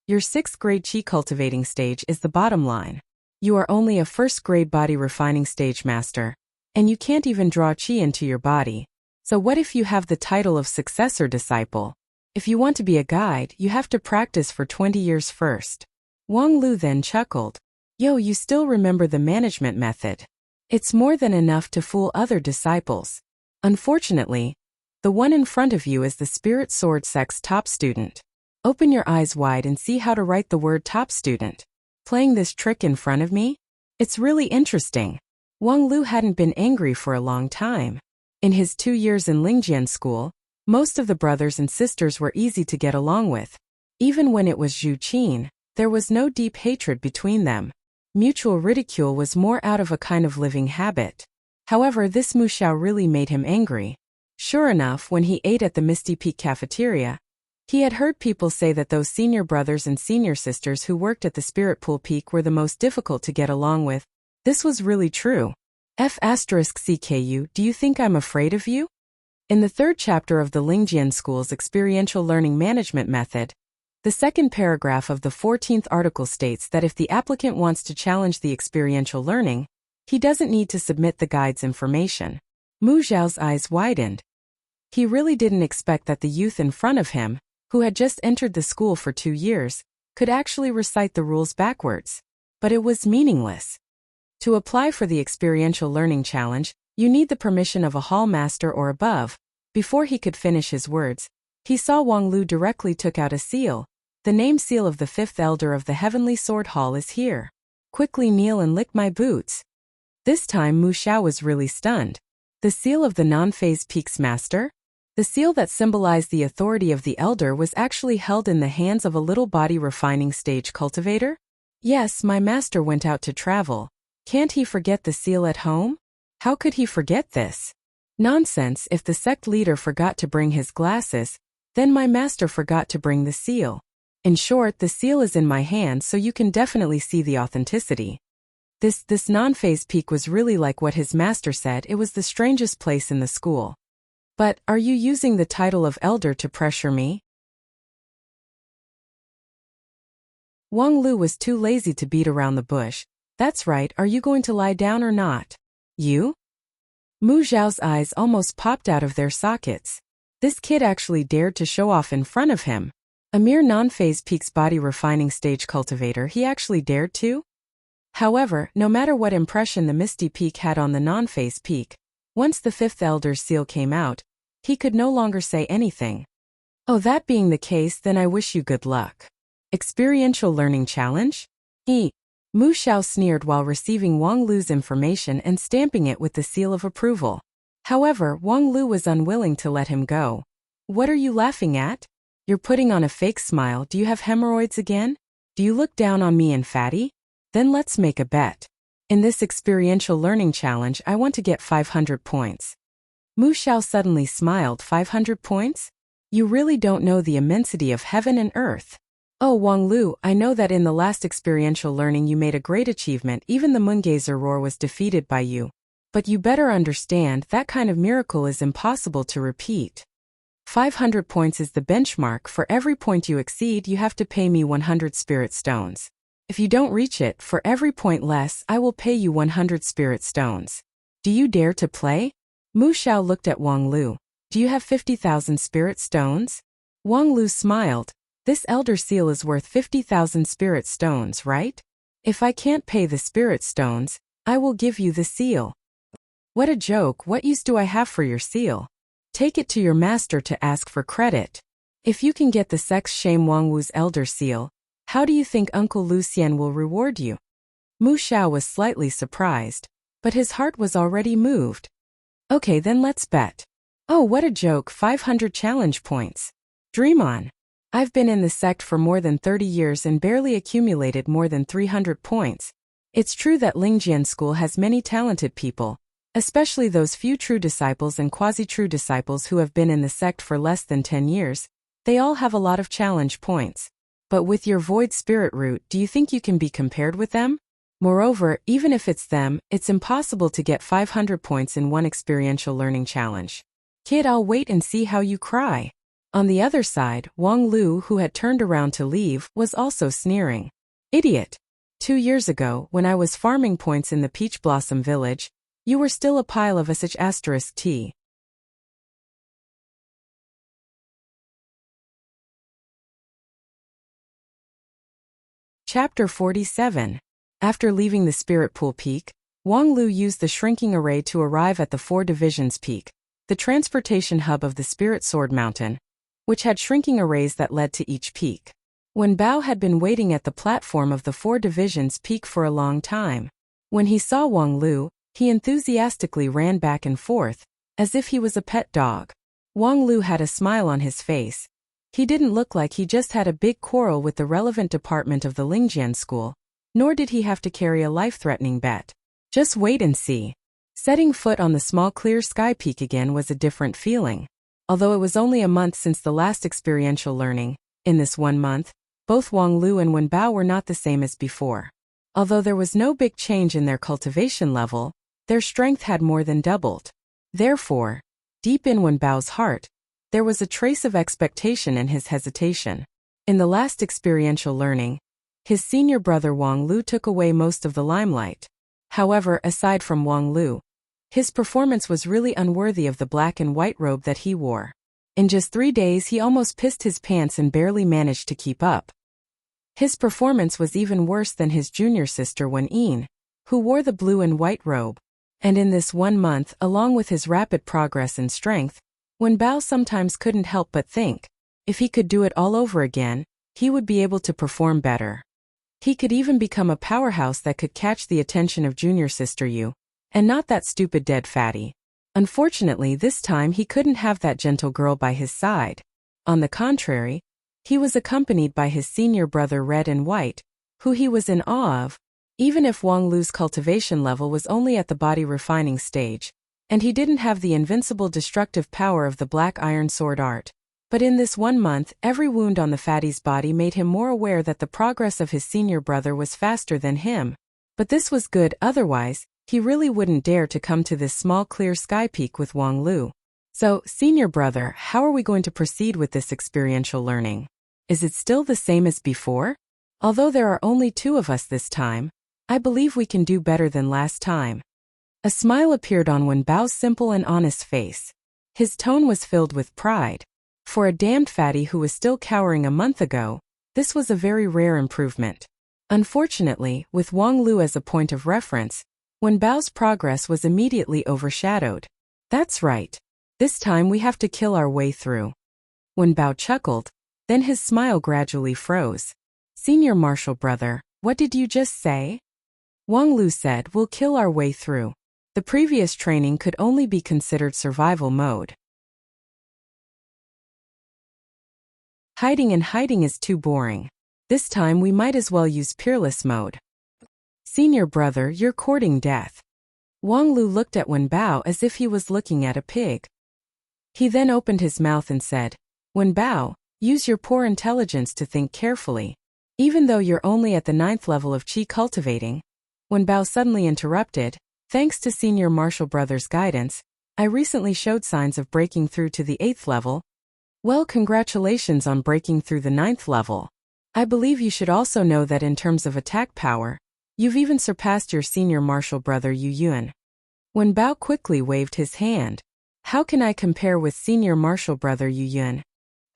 your 6th-grade chi cultivating stage is the bottom line. You are only a first-grade body refining stage master, and you can't even draw chi into your body. So what if you have the title of successor disciple? If you want to be a guide, you have to practice for 20 years first. Wang Lu then chuckled. Yo, you still remember the management method? It's more than enough to fool other disciples. Unfortunately, the one in front of you is the Spirit Sword Sect's top student. Open your eyes wide and see how to write the word top student. Playing this trick in front of me? It's really interesting. Wang Lu hadn't been angry for a long time. In his 2 years in Lingjian School, most of the brothers and sisters were easy to get along with. Even when it was Zhu Qin, there was no deep hatred between them. Mutual ridicule was more out of a kind of living habit. However, this Mu Xiao really made him angry. Sure enough, when he ate at the Misty Peak cafeteria, he had heard people say that those senior brothers and senior sisters who worked at the Spirit Pool Peak were the most difficult to get along with. This was really true. F***CKU, do you think I'm afraid of you? In the 3rd chapter of the Lingjian School's experiential learning management method, the 2nd paragraph of the 14th article states that if the applicant wants to challenge the experiential learning, he doesn't need to submit the guide's information. Mu Xiao's eyes widened. He really didn't expect that the youth in front of him, who had just entered the school for 2 years, could actually recite the rules backwards. But it was meaningless. To apply for the experiential learning challenge, you need the permission of a hall master or above. Before he could finish his words, he saw Wang Lu directly took out a seal. The name seal of the 5th elder of the Heavenly Sword Hall is here. Quickly kneel and lick my boots. This time Mu Xiao was really stunned. The seal of the non-phase peaks master? The seal that symbolized the authority of the elder was actually held in the hands of a little body refining stage cultivator? Yes, my master went out to travel. Can't he forget the seal at home? How could he forget this? Nonsense, if the sect leader forgot to bring his glasses, then my master forgot to bring the seal. In short, the seal is in my hand, so you can definitely see the authenticity. This non-phase peak was really like what his master said. It was the strangest place in the school. But, are you using the title of elder to pressure me? Wang Lu was too lazy to beat around the bush. That's right, are you going to lie down or not? You? Mu Xiao's eyes almost popped out of their sockets. This kid actually dared to show off in front of him. A mere non-phase peaks body refining stage cultivator, he actually dared to? However, no matter what impression the Misty Peak had on the non-phase peak, once the 5th elder's seal came out, he could no longer say anything. Oh, that being the case, then I wish you good luck. Experiential learning challenge? Mu Xiao sneered while receiving Wang Lu's information and stamping it with the seal of approval. However, Wang Lu was unwilling to let him go. What are you laughing at? You're putting on a fake smile. Do you have hemorrhoids again? Do you look down on me and fatty? Then let's make a bet. In this experiential learning challenge, I want to get 500 points. Mu Xiao suddenly smiled. 500 points? You really don't know the immensity of heaven and earth. Oh, Wang Lu, I know that in the last experiential learning you made a great achievement. Even the Moongazer Roar was defeated by you. But you better understand that kind of miracle is impossible to repeat. 500 points is the benchmark. For every point you exceed, you have to pay me 100 spirit stones. If you don't reach it, for every point less, I will pay you 100 spirit stones. Do you dare to play? Mu Xiao looked at Wang Lu. Do you have 50,000 spirit stones? Wang Lu smiled. This elder seal is worth 50,000 spirit stones, right? If I can't pay the spirit stones, I will give you the seal. What a joke. What use do I have for your seal? Take it to your master to ask for credit. If you can get the sex shame Wangwu's elder seal, how do you think Uncle Lucien will reward you? Mu Xiao was slightly surprised, but his heart was already moved. Okay, then let's bet. Oh, what a joke, 500 challenge points. Dream on. I've been in the sect for more than 30 years and barely accumulated more than 300 points. It's true that Lingjian School has many talented people, especially those few true disciples and quasi-true disciples who have been in the sect for less than 10 years. They all have a lot of challenge points. But with your void spirit root, do you think you can be compared with them? Moreover, even if it's them, it's impossible to get 500 points in one experiential learning challenge. Kid, I'll wait and see how you cry. On the other side, Wang Lu, who had turned around to leave, was also sneering. Idiot! 2 years ago, when I was farming points in the Peach Blossom Village, you were still a pile of *T. Chapter 47. After leaving the Spirit Pool Peak, Wang Lu used the shrinking array to arrive at the Four Divisions Peak, the transportation hub of the Spirit Sword Mountain, which had shrinking arrays that led to each peak. Wen Bao had been waiting at the platform of the Four Divisions Peak for a long time. When he saw Wang Lu, he enthusiastically ran back and forth, as if he was a pet dog. Wang Lu had a smile on his face. He didn't look like he just had a big quarrel with the relevant department of the Lingjian School, nor did he have to carry a life-threatening bet. Just wait and see. Setting foot on the small clear sky peak again was a different feeling. Although it was only a month since the last experiential learning, in this 1 month, both Wang Lu and Wen Bao were not the same as before. Although there was no big change in their cultivation level, their strength had more than doubled. Therefore, deep in Wen Bao's heart, there was a trace of expectation in his hesitation. In the last experiential learning, his senior brother Wang Lu took away most of the limelight. However, aside from Wang Lu, his performance was really unworthy of the black and white robe that he wore. In just 3 days he almost pissed his pants and barely managed to keep up. His performance was even worse than his junior sister Wen Yin, who wore the blue and white robe. And in this 1 month, along with his rapid progress in strength, Wen Bao sometimes couldn't help but think, if he could do it all over again, he would be able to perform better. He could even become a powerhouse that could catch the attention of junior sister Yu, and not that stupid dead fatty. Unfortunately, this time he couldn't have that gentle girl by his side. On the contrary, he was accompanied by his senior brother Red and White, who he was in awe of, even if Wang Lu's cultivation level was only at the body refining stage, and he didn't have the invincible destructive power of the black iron sword art. But in this 1 month, every wound on the fatty's body made him more aware that the progress of his senior brother was faster than him. But this was good, otherwise, he really wouldn't dare to come to this small clear sky peak with Wang Lu. So, senior brother, how are we going to proceed with this experiential learning? Is it still the same as before? Although there are only 2 of us this time, I believe we can do better than last time. A smile appeared on Wen Bao's simple and honest face. His tone was filled with pride. For a damned fatty who was still cowering a month ago, this was a very rare improvement. Unfortunately, with Wang Lu as a point of reference, Wen Bao's progress was immediately overshadowed. That's right. This time we have to kill our way through. Wen Bao chuckled, then his smile gradually froze. Senior martial brother, what did you just say? Wang Lu said, we'll kill our way through. The previous training could only be considered survival mode. Hiding and hiding is too boring. This time we might as well use peerless mode. Senior brother, you're courting death. Wang Lu looked at Wen Bao as if he was looking at a pig. He then opened his mouth and said, Wen Bao, use your poor intelligence to think carefully. Even though you're only at the 9th level of qi cultivating. Wen Bao suddenly interrupted, thanks to senior martial brother's guidance, I recently showed signs of breaking through to the 8th level. Well, congratulations on breaking through the 9th level. I believe you should also know that in terms of attack power, you've even surpassed your senior martial brother Yu Yuan. Wen Bao quickly waved his hand. How can I compare with senior martial brother Yu Yuan?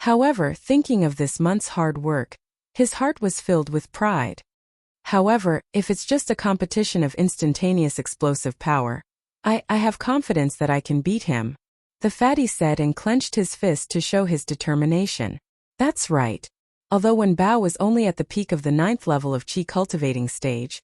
However, thinking of this month's hard work, his heart was filled with pride. However, if it's just a competition of instantaneous explosive power, I have confidence that I can beat him. The fatty said and clenched his fist to show his determination. That's right. Although Wen Bao was only at the peak of the 9th level of Qi cultivating stage,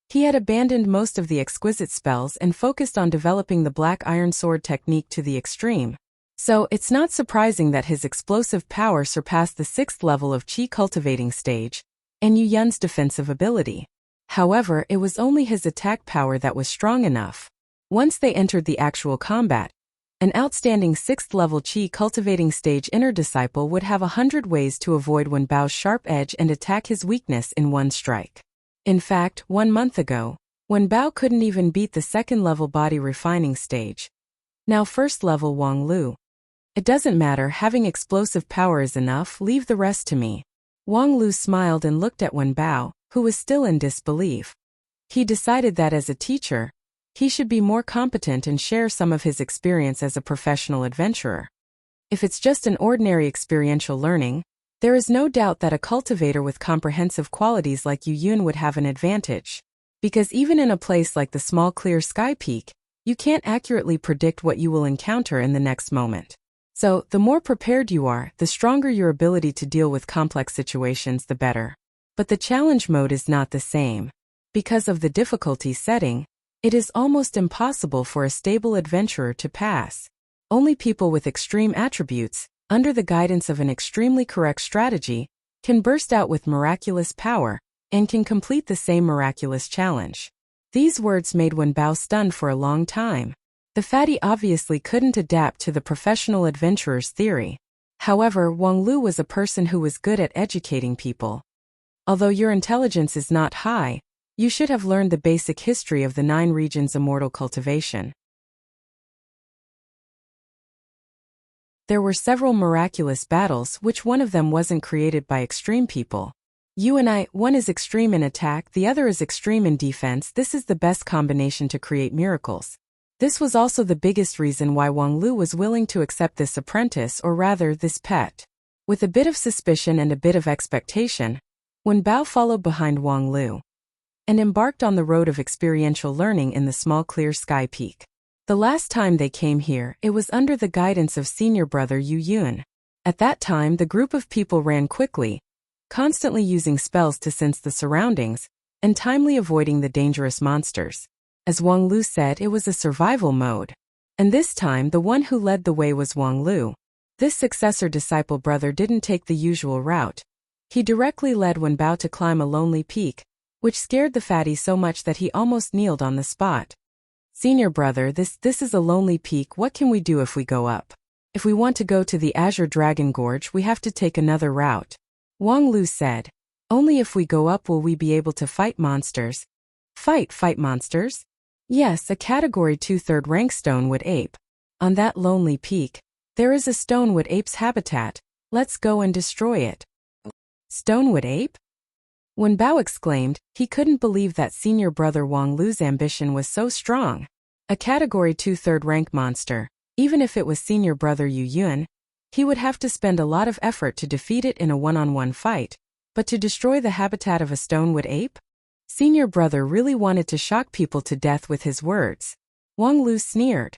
he had abandoned most of the exquisite spells and focused on developing the Black Iron Sword technique to the extreme. So, it's not surprising that his explosive power surpassed the 6th level of Qi cultivating stage, and Yu Yun's defensive ability. However, it was only his attack power that was strong enough. Once they entered the actual combat, an outstanding 6th level Qi cultivating stage inner disciple would have 100 ways to avoid Wen Bao's sharp edge and attack his weakness in one strike. In fact, 1 month ago, Wen Bao couldn't even beat the 2nd level body refining stage. Now 1st level Wang Lu. It doesn't matter, having explosive power is enough, leave the rest to me. Wang Lu smiled and looked at Wen Bao, who was still in disbelief. He decided that as a teacher, he should be more competent and share some of his experience as a professional adventurer. If it's just an ordinary experiential learning, there is no doubt that a cultivator with comprehensive qualities like Yu Yun would have an advantage. Because even in a place like the small clear sky peak, you can't accurately predict what you will encounter in the next moment. So, the more prepared you are, the stronger your ability to deal with complex situations, the better. But the challenge mode is not the same. Because of the difficulty setting, it is almost impossible for a stable adventurer to pass. Only people with extreme attributes, under the guidance of an extremely correct strategy, can burst out with miraculous power, and can complete the same miraculous challenge. These words made Wen Bao stunned for a long time. The fatty obviously couldn't adapt to the professional adventurer's theory. However, Wang Lu was a person who was good at educating people. Although your intelligence is not high, you should have learned the basic history of the 9 regions immortal cultivation. There were several miraculous battles, which one of them wasn't created by extreme people. You and I, one is extreme in attack, the other is extreme in defense. This is the best combination to create miracles. This was also the biggest reason why Wang Lu was willing to accept this apprentice, or rather, this pet. With a bit of suspicion and a bit of expectation, Wen Bao followed behind Wang Lu and embarked on the road of experiential learning in the small clear sky peak. The last time they came here, it was under the guidance of senior brother Yu Yun. At that time, the group of people ran quickly, constantly using spells to sense the surroundings, and timely avoiding the dangerous monsters. As Wang Lu said, it was a survival mode. And this time, the one who led the way was Wang Lu. This successor disciple brother didn't take the usual route. He directly led Wen Bao to climb a lonely peak, which scared the fatty so much that he almost kneeled on the spot. Senior brother, this is a lonely peak. What can we do if we go up? If we want to go to the Azure Dragon Gorge, we have to take another route. Wang Lu said, only if we go up will we be able to fight monsters. Fight monsters? Yes, a category 2 3rd rank stonewood ape. On that lonely peak, there is a stonewood ape's habitat. Let's go and destroy it. Stonewood ape? Wen Bao exclaimed, he couldn't believe that senior brother Wang Lu's ambition was so strong. A category 2 3rd rank monster, even if it was senior brother Yu Yun, he would have to spend a lot of effort to defeat it in a one-on-one fight, but to destroy the habitat of a stonewood ape? Senior brother really wanted to shock people to death with his words. Wang Lu sneered.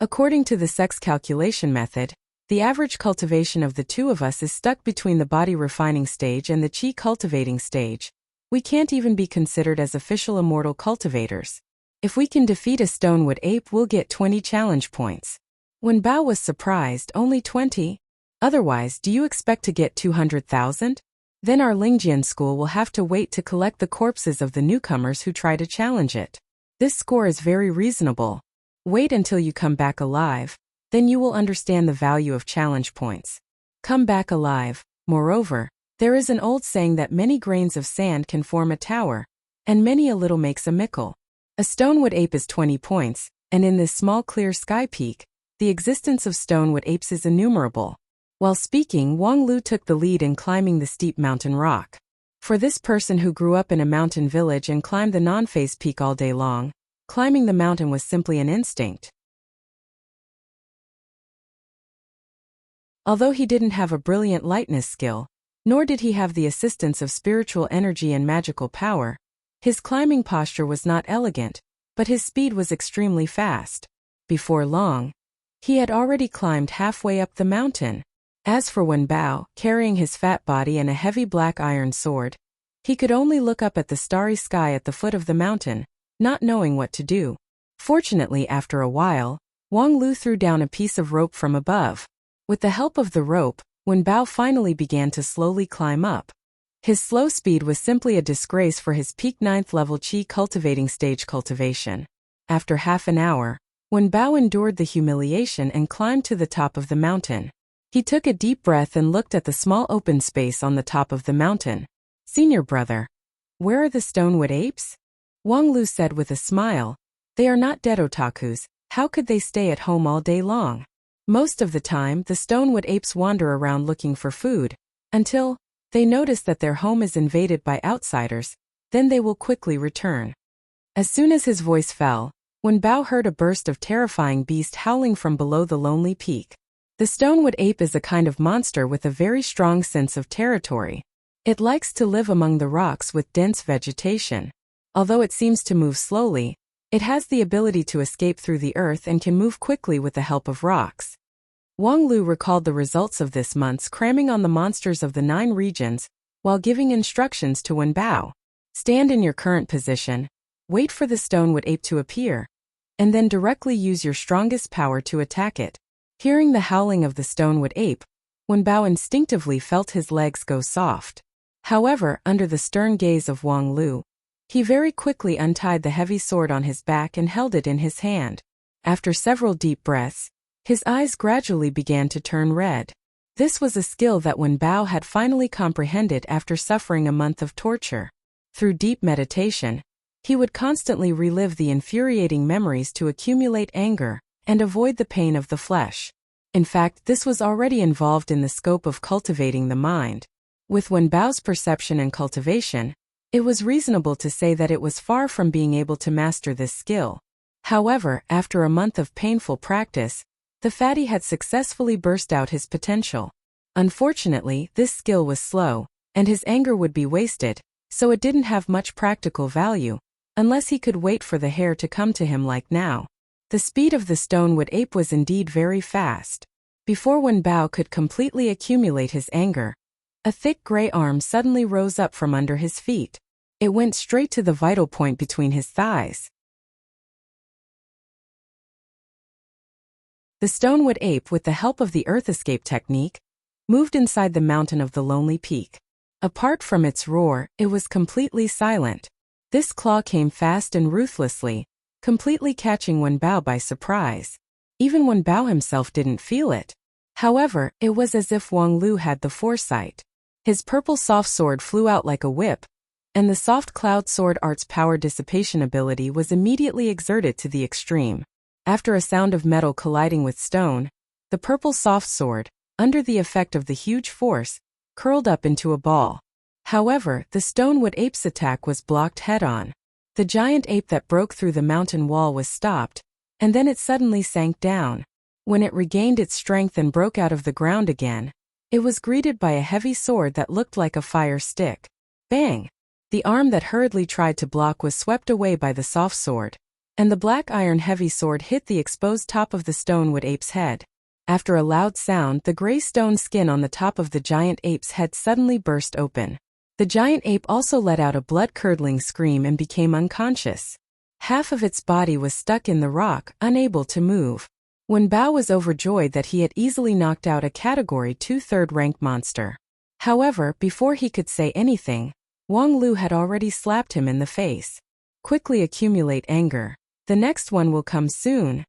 According to the sex calculation method, the average cultivation of the two of us is stuck between the body refining stage and the Qi cultivating stage. We can't even be considered as official immortal cultivators. If we can defeat a stonewood ape, we'll get 20 challenge points. Wen Bao was surprised, only 20? Otherwise, do you expect to get 200,000? Then our Lingjian school will have to wait to collect the corpses of the newcomers who try to challenge it. This score is very reasonable. Wait until you come back alive, then you will understand the value of challenge points. Come back alive. Moreover, there is an old saying that many grains of sand can form a tower, and many a little makes a mickle. A stonewood ape is 20 points, and in this small clear sky peak, the existence of stonewood apes is innumerable. While speaking, Wang Lu took the lead in climbing the steep mountain rock. For this person who grew up in a mountain village and climbed the non-phase peak all day long, climbing the mountain was simply an instinct. Although he didn't have a brilliant lightness skill, nor did he have the assistance of spiritual energy and magical power, his climbing posture was not elegant, but his speed was extremely fast. Before long, he had already climbed halfway up the mountain. As for Wen Bao, carrying his fat body and a heavy black iron sword, he could only look up at the starry sky at the foot of the mountain, not knowing what to do. Fortunately, after a while, Wang Lu threw down a piece of rope from above. With the help of the rope, Wen Bao finally began to slowly climb up. His slow speed was simply a disgrace for his peak 9th level Qi cultivating stage cultivation. After half an hour, Wen Bao endured the humiliation and climbed to the top of the mountain. He took a deep breath and looked at the small open space on the top of the mountain. "Senior brother, where are the stonewood apes?" Wang Lu said with a smile. "They are not dead otakus. How could they stay at home all day long? Most of the time, the stonewood apes wander around looking for food, until they notice that their home is invaded by outsiders, then they will quickly return." As soon as his voice fell, Wen Bao heard a burst of terrifying beast howling from below the lonely peak. The stonewood ape is a kind of monster with a very strong sense of territory. It likes to live among the rocks with dense vegetation. Although it seems to move slowly, it has the ability to escape through the earth and can move quickly with the help of rocks. Wang Lu recalled the results of this month's cramming on the monsters of the 9 regions, while giving instructions to Wen Bao. "Stand in your current position, wait for the stonewood ape to appear, and then directly use your strongest power to attack it." Hearing the howling of the stonewood ape, Wen Bao instinctively felt his legs go soft. However, under the stern gaze of Wang Lu, he very quickly untied the heavy sword on his back and held it in his hand. After several deep breaths, his eyes gradually began to turn red. This was a skill that Wen Bao had finally comprehended after suffering a month of torture. Through deep meditation, he would constantly relive the infuriating memories to accumulate anger and avoid the pain of the flesh. In fact, this was already involved in the scope of cultivating the mind. With Wen Bao's perception and cultivation, it was reasonable to say that it was far from being able to master this skill. However, after a month of painful practice, the fatty had successfully burst out his potential. Unfortunately, this skill was slow, and his anger would be wasted, so it didn't have much practical value, unless he could wait for the hair to come to him like now. The speed of the stonewood ape was indeed very fast. Before Wen Bao could completely accumulate his anger, a thick gray arm suddenly rose up from under his feet. It went straight to the vital point between his thighs. The stonewood ape, with the help of the earth escape technique, moved inside the mountain of the lonely peak. Apart from its roar, it was completely silent. This claw came fast and ruthlessly, completely catching Wen Bao by surprise. Even Wen Bao himself didn't feel it. However, it was as if Wang Lu had the foresight. His purple soft sword flew out like a whip, and the soft cloud sword art's power dissipation ability was immediately exerted to the extreme. After a sound of metal colliding with stone, the purple soft sword, under the effect of the huge force, curled up into a ball. However, the stonewood ape's attack was blocked head-on. The giant ape that broke through the mountain wall was stopped, and then it suddenly sank down. When it regained its strength and broke out of the ground again, it was greeted by a heavy sword that looked like a fire stick. Bang! The arm that hurriedly tried to block was swept away by the soft sword, and the black iron heavy sword hit the exposed top of the stonewood ape's head. After a loud sound, the gray stone skin on the top of the giant ape's head suddenly burst open. The giant ape also let out a blood-curdling scream and became unconscious. Half of its body was stuck in the rock, unable to move. Wen Bao was overjoyed that he had easily knocked out a Category 2 third-rank monster. However, before he could say anything, Wang Lu had already slapped him in the face. Quickly accumulate anger. The next one will come soon.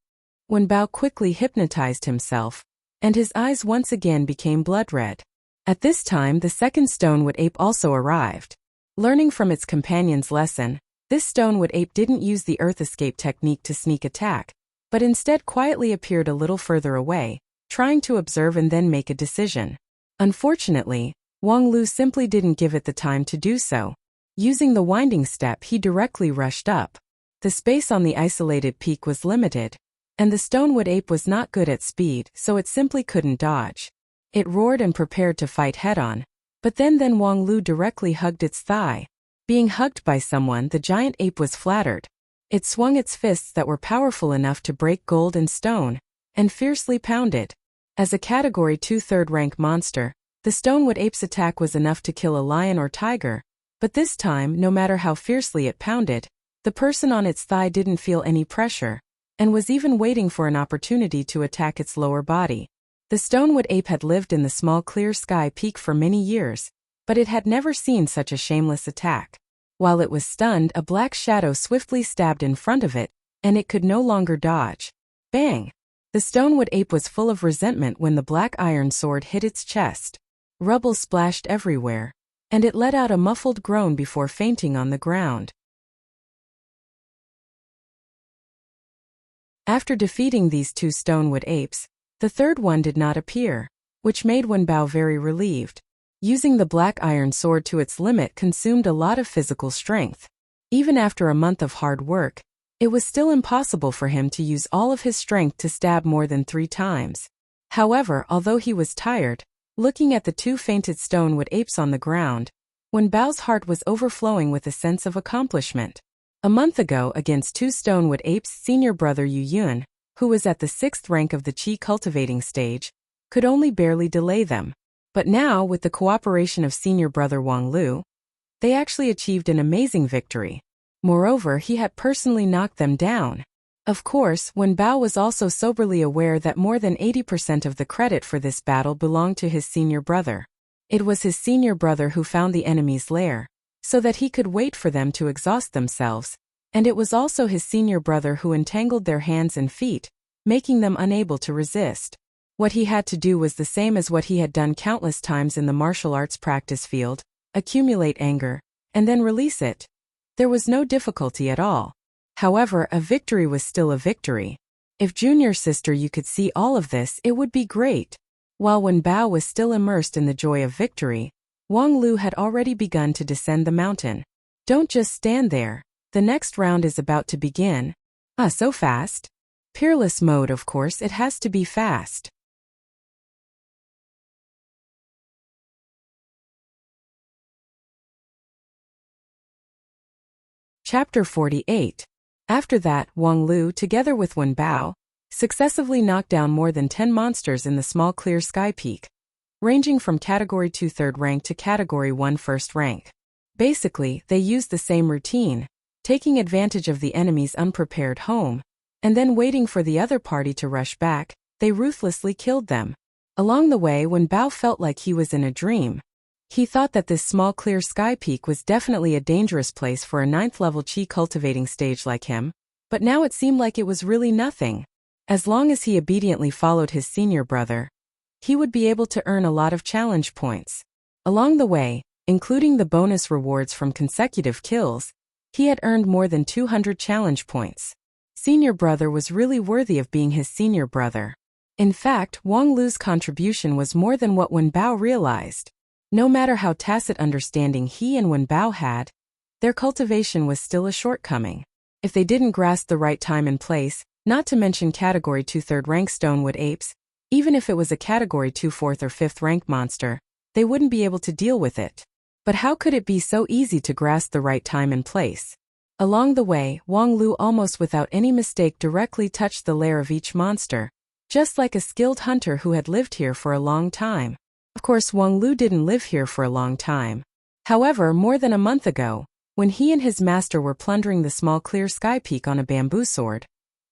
Wen Bao quickly hypnotized himself, and his eyes once again became blood-red. At this time, the second stonewood ape also arrived. Learning from its companion's lesson, this stonewood ape didn't use the earth escape technique to sneak attack, but instead quietly appeared a little further away, trying to observe and then make a decision. Unfortunately, Wang Lu simply didn't give it the time to do so. Using the winding step, he directly rushed up. The space on the isolated peak was limited, and the stonewood ape was not good at speed, so it simply couldn't dodge. It roared and prepared to fight head-on, but then Wang Lu directly hugged its thigh. Being hugged by someone, the giant ape was flattered. It swung its fists that were powerful enough to break gold and stone, and fiercely pounded. As a Category 2 third-rank monster, the Stonewood Ape's attack was enough to kill a lion or tiger, but this time, no matter how fiercely it pounded, the person on its thigh didn't feel any pressure, and was even waiting for an opportunity to attack its lower body. The Stonewood Ape had lived in the small clear sky peak for many years, but it had never seen such a shameless attack. While it was stunned, a black shadow swiftly stabbed in front of it, and it could no longer dodge. Bang! The Stonewood Ape was full of resentment when the black iron sword hit its chest. Rubble splashed everywhere, and it let out a muffled groan before fainting on the ground. After defeating these two Stonewood Apes, the third one did not appear, which made Wenbao very relieved. Using the black iron sword to its limit consumed a lot of physical strength. Even after a month of hard work, it was still impossible for him to use all of his strength to stab more than 3 times. However, although he was tired, looking at the two fainted Stonewood Apes on the ground, Wenbao's heart was overflowing with a sense of accomplishment. A month ago, against two Stonewood Apes, senior brother Yu Yun, who was at the 6th rank of the Qi cultivating stage, could only barely delay them. But now, with the cooperation of senior brother Wang Lu, they actually achieved an amazing victory. Moreover, he had personally knocked them down. Of course, Wenbao was also soberly aware that more than 80% of the credit for this battle belonged to his senior brother. It was his senior brother who found the enemy's lair, so that he could wait for them to exhaust themselves, and it was also his senior brother who entangled their hands and feet, making them unable to resist. What he had to do was the same as what he had done countless times in the martial arts practice field: accumulate anger, and then release it. There was no difficulty at all. However, a victory was still a victory. If junior sister you could see all of this, it would be great. While Wenbao was still immersed in the joy of victory, Wang Lu had already begun to descend the mountain. Don't just stand there. The next round is about to begin. So fast? Peerless mode, of course, it has to be fast. Chapter 48. After that, Wang Lu, together with Wenbao, successively knocked down more than 10 monsters in the small clear sky peak, ranging from Category 2 third rank to Category 1 first rank. Basically, they used the same routine, taking advantage of the enemy's unprepared home, and then waiting for the other party to rush back. They ruthlessly killed them. Along the way, Wenbao felt like he was in a dream. He thought that this small clear sky peak was definitely a dangerous place for a 9th level Qi cultivating stage like him, but now it seemed like it was really nothing. As long as he obediently followed his senior brother, he would be able to earn a lot of challenge points. Along the way, including the bonus rewards from consecutive kills, he had earned more than 200 challenge points. Senior brother was really worthy of being his senior brother. In fact, Wang Lu's contribution was more than what Wenbao realized. No matter how tacit understanding he and Wenbao had, their cultivation was still a shortcoming. If they didn't grasp the right time and place, not to mention Category 2 third rank Stonewood Apes, even if it was a Category 2 4th or 5th rank monster, they wouldn't be able to deal with it. But how could it be so easy to grasp the right time and place? Along the way, Wang Lu almost without any mistake directly touched the lair of each monster, just like a skilled hunter who had lived here for a long time. Of course, Wang Lu didn't live here for a long time. However, more than a month ago, when he and his master were plundering the small clear sky peak on a bamboo sword,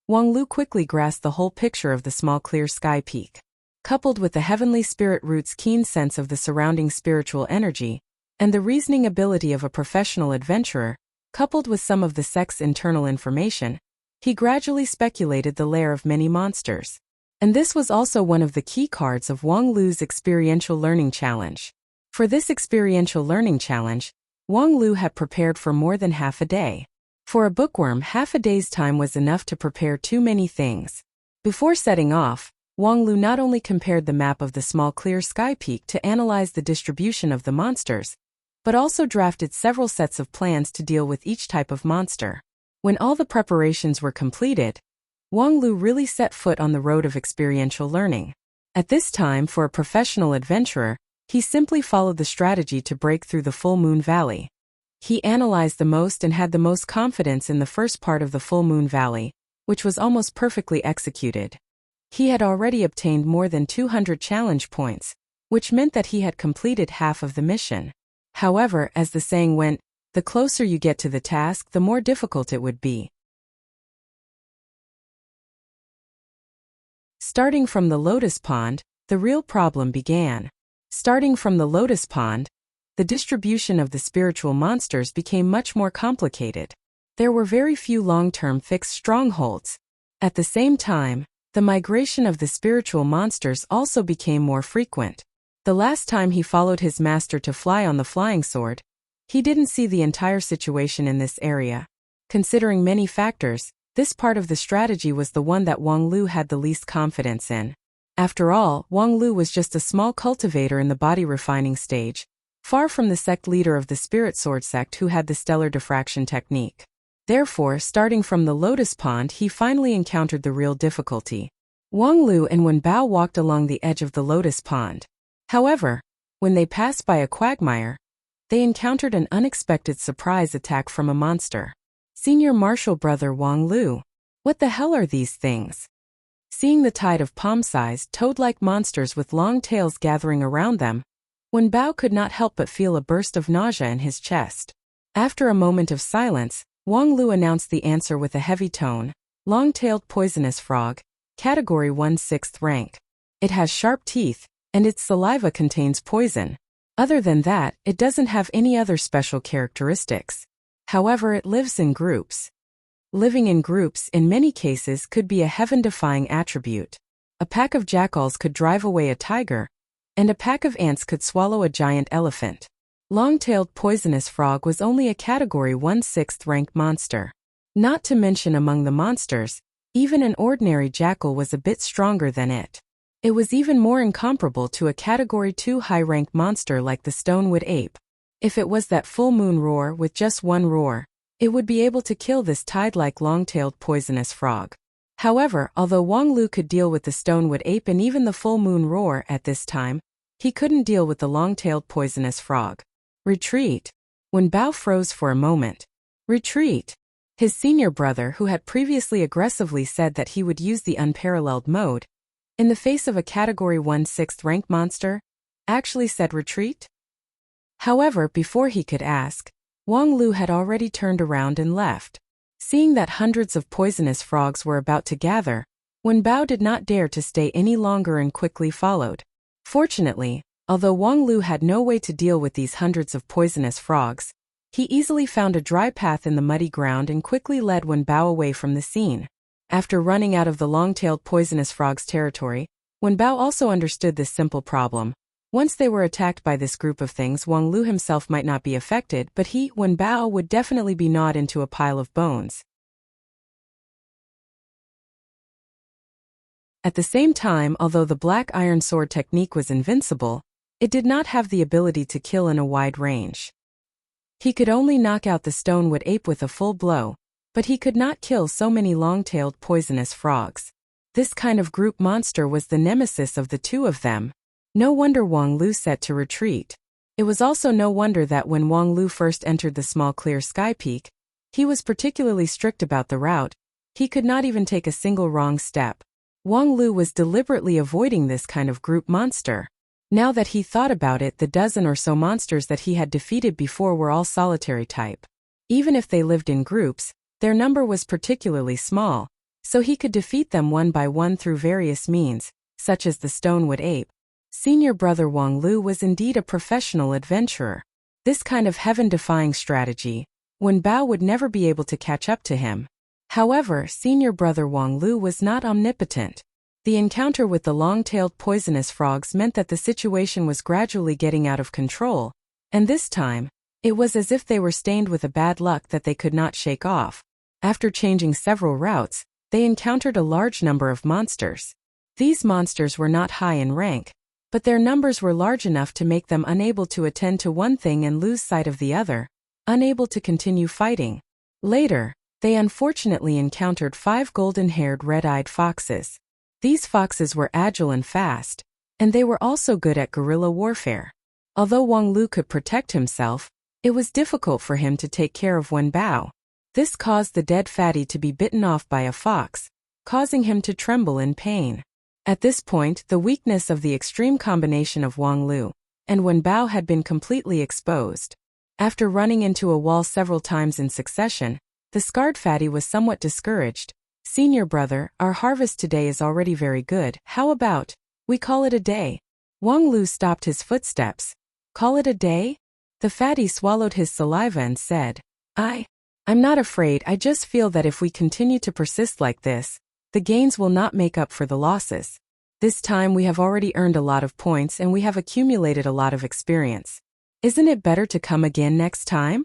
Wang Lu quickly grasped the whole picture of the small clear sky peak. Coupled with the heavenly spirit root's keen sense of the surrounding spiritual energy, and the reasoning ability of a professional adventurer, coupled with some of the sect's internal information, he gradually speculated the lair of many monsters. And this was also one of the key cards of Wang Lu's experiential learning challenge. For this experiential learning challenge, Wang Lu had prepared for more than half a day. For a bookworm, half a day's time was enough to prepare too many things. Before setting off, Wang Lu not only compared the map of the small clear sky peak to analyze the distribution of the monsters, but also drafted several sets of plans to deal with each type of monster. When all the preparations were completed, Wang Lu really set foot on the road of experiential learning. At this time, for a professional adventurer, he simply followed the strategy to break through the Full Moon Valley. He analyzed the most and had the most confidence in the first part of the Full Moon Valley, which was almost perfectly executed. He had already obtained more than 200 challenge points, which meant that he had completed half of the mission. However, as the saying went, the closer you get to the task, the more difficult it would be. Starting from the Lotus Pond, the real problem began. Starting from the Lotus Pond, the distribution of the spiritual monsters became much more complicated. There were very few long-term fixed strongholds. At the same time, the migration of the spiritual monsters also became more frequent. The last time he followed his master to fly on the flying sword, he didn't see the entire situation in this area. Considering many factors, this part of the strategy was the one that Wang Lu had the least confidence in. After all, Wang Lu was just a small cultivator in the body refining stage, far from the sect leader of the Spirit Sword sect who had the stellar diffraction technique. Therefore, starting from the Lotus Pond, he finally encountered the real difficulty. Wang Lu and Wen Bao walked along the edge of the Lotus Pond. However, when they passed by a quagmire, they encountered an unexpected surprise attack from a monster. Senior Marshal Brother Wang Lu. What the hell are these things? Seeing the tide of palm-sized, toad-like monsters with long tails gathering around them, Wen Bao could not help but feel a burst of nausea in his chest. After a moment of silence, Wang Lu announced the answer with a heavy tone. Long-tailed poisonous frog, category 1/6 rank. It has sharp teeth, and its saliva contains poison. Other than that, it doesn't have any other special characteristics. However, it lives in groups. Living in groups, in many cases, could be a heaven-defying attribute. A pack of jackals could drive away a tiger, and a pack of ants could swallow a giant elephant. Long-tailed poisonous frog was only a category 1/6 rank monster. Not to mention among the monsters, even an ordinary jackal was a bit stronger than it. It was even more incomparable to a category 2 high-rank monster like the stonewood ape. If it was that full moon roar with just one roar, it would be able to kill this tide-like long-tailed poisonous frog. However, although Wang Lu could deal with the stonewood ape and even the full moon roar at this time, he couldn't deal with the long-tailed poisonous frog. Retreat. Wen Bao froze for a moment. Retreat. His senior brother, who had previously aggressively said that he would use the unparalleled mode, in the face of a category 1/6 rank monster, actually said retreat? However, before he could ask, Wang Lu had already turned around and left. Seeing that hundreds of poisonous frogs were about to gather, Wen Bao did not dare to stay any longer and quickly followed. Fortunately, although Wang Lu had no way to deal with these hundreds of poisonous frogs, he easily found a dry path in the muddy ground and quickly led Wen Bao away from the scene. After running out of the long-tailed poisonous frog's territory, Wen Bao also understood this simple problem. Once they were attacked by this group of things, Wang Lu himself might not be affected, but he, Wen Bao, would definitely be gnawed into a pile of bones. At the same time, although the black iron sword technique was invincible, it did not have the ability to kill in a wide range. He could only knock out the stonewood ape with a full blow, but he could not kill so many long-tailed poisonous frogs. This kind of group monster was the nemesis of the two of them. No wonder Wang Lu set to retreat. It was also no wonder that when Wang Lu first entered the small clear sky peak, he was particularly strict about the route. He could not even take a single wrong step. Wang Lu was deliberately avoiding this kind of group monster. Now that he thought about it, the dozen or so monsters that he had defeated before were all solitary type. Even if they lived in groups, their number was particularly small, so he could defeat them one by one through various means, such as the stonewood ape. Senior brother Wang Lu was indeed a professional adventurer. This kind of heaven-defying strategy, Wen Bao would never be able to catch up to him. However, senior brother Wang Lu was not omnipotent. The encounter with the long-tailed poisonous frogs meant that the situation was gradually getting out of control, and this time, it was as if they were stained with a bad luck that they could not shake off. After changing several routes, they encountered a large number of monsters. These monsters were not high in rank, but their numbers were large enough to make them unable to attend to one thing and lose sight of the other, unable to continue fighting. Later, they unfortunately encountered 5 golden-haired red-eyed foxes. These foxes were agile and fast, and they were also good at guerrilla warfare. Although Wang Lu could protect himself, it was difficult for him to take care of Wen Bao. This caused the dead fatty to be bitten off by a fox, causing him to tremble in pain. At this point, the weakness of the extreme combination of Wang Lu and Wen Bao had been completely exposed. After running into a wall several times in succession, the scarred fatty was somewhat discouraged. Senior brother, our harvest today is already very good. How about we call it a day? Wang Lu stopped his footsteps. Call it a day? The fatty swallowed his saliva and said, I'm not afraid. I just feel that if we continue to persist like this, the gains will not make up for the losses. This time we have already earned a lot of points and we have accumulated a lot of experience. Isn't it better to come again next time?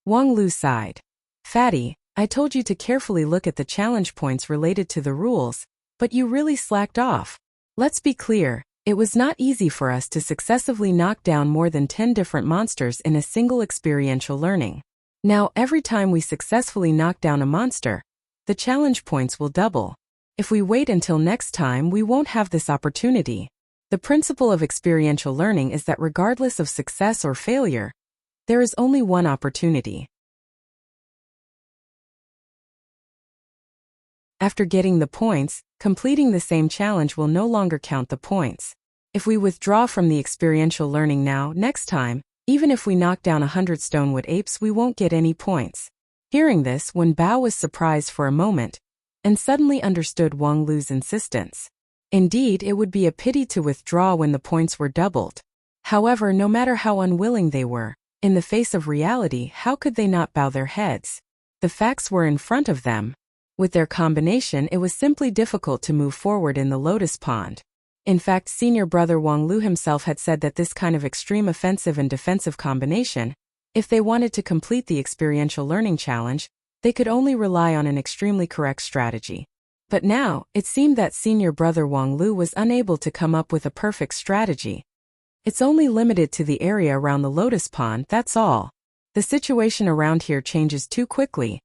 Wang Lu sighed. Fatty, I told you to carefully look at the challenge points related to the rules, but you really slacked off. Let's be clear, it was not easy for us to successively knock down more than 10 different monsters in a single experiential learning. Now, every time we successfully knock down a monster, the challenge points will double. If we wait until next time, we won't have this opportunity. The principle of experiential learning is that regardless of success or failure, there is only one opportunity. After getting the points, completing the same challenge will no longer count the points. If we withdraw from the experiential learning now, next time, even if we knock down 100 stonewood apes, we won't get any points. Hearing this, Wen Bao was surprised for a moment, and suddenly understood Wang Lu's insistence. Indeed, it would be a pity to withdraw when the points were doubled. However, no matter how unwilling they were, in the face of reality, how could they not bow their heads? The facts were in front of them. With their combination, it was simply difficult to move forward in the lotus pond. In fact, senior brother Wang Lu himself had said that this kind of extreme offensive and defensive combination, if they wanted to complete the experiential learning challenge, they could only rely on an extremely correct strategy. But now, it seemed that senior brother Wang Lu was unable to come up with a perfect strategy. It's only limited to the area around the lotus pond, that's all. The situation around here changes too quickly,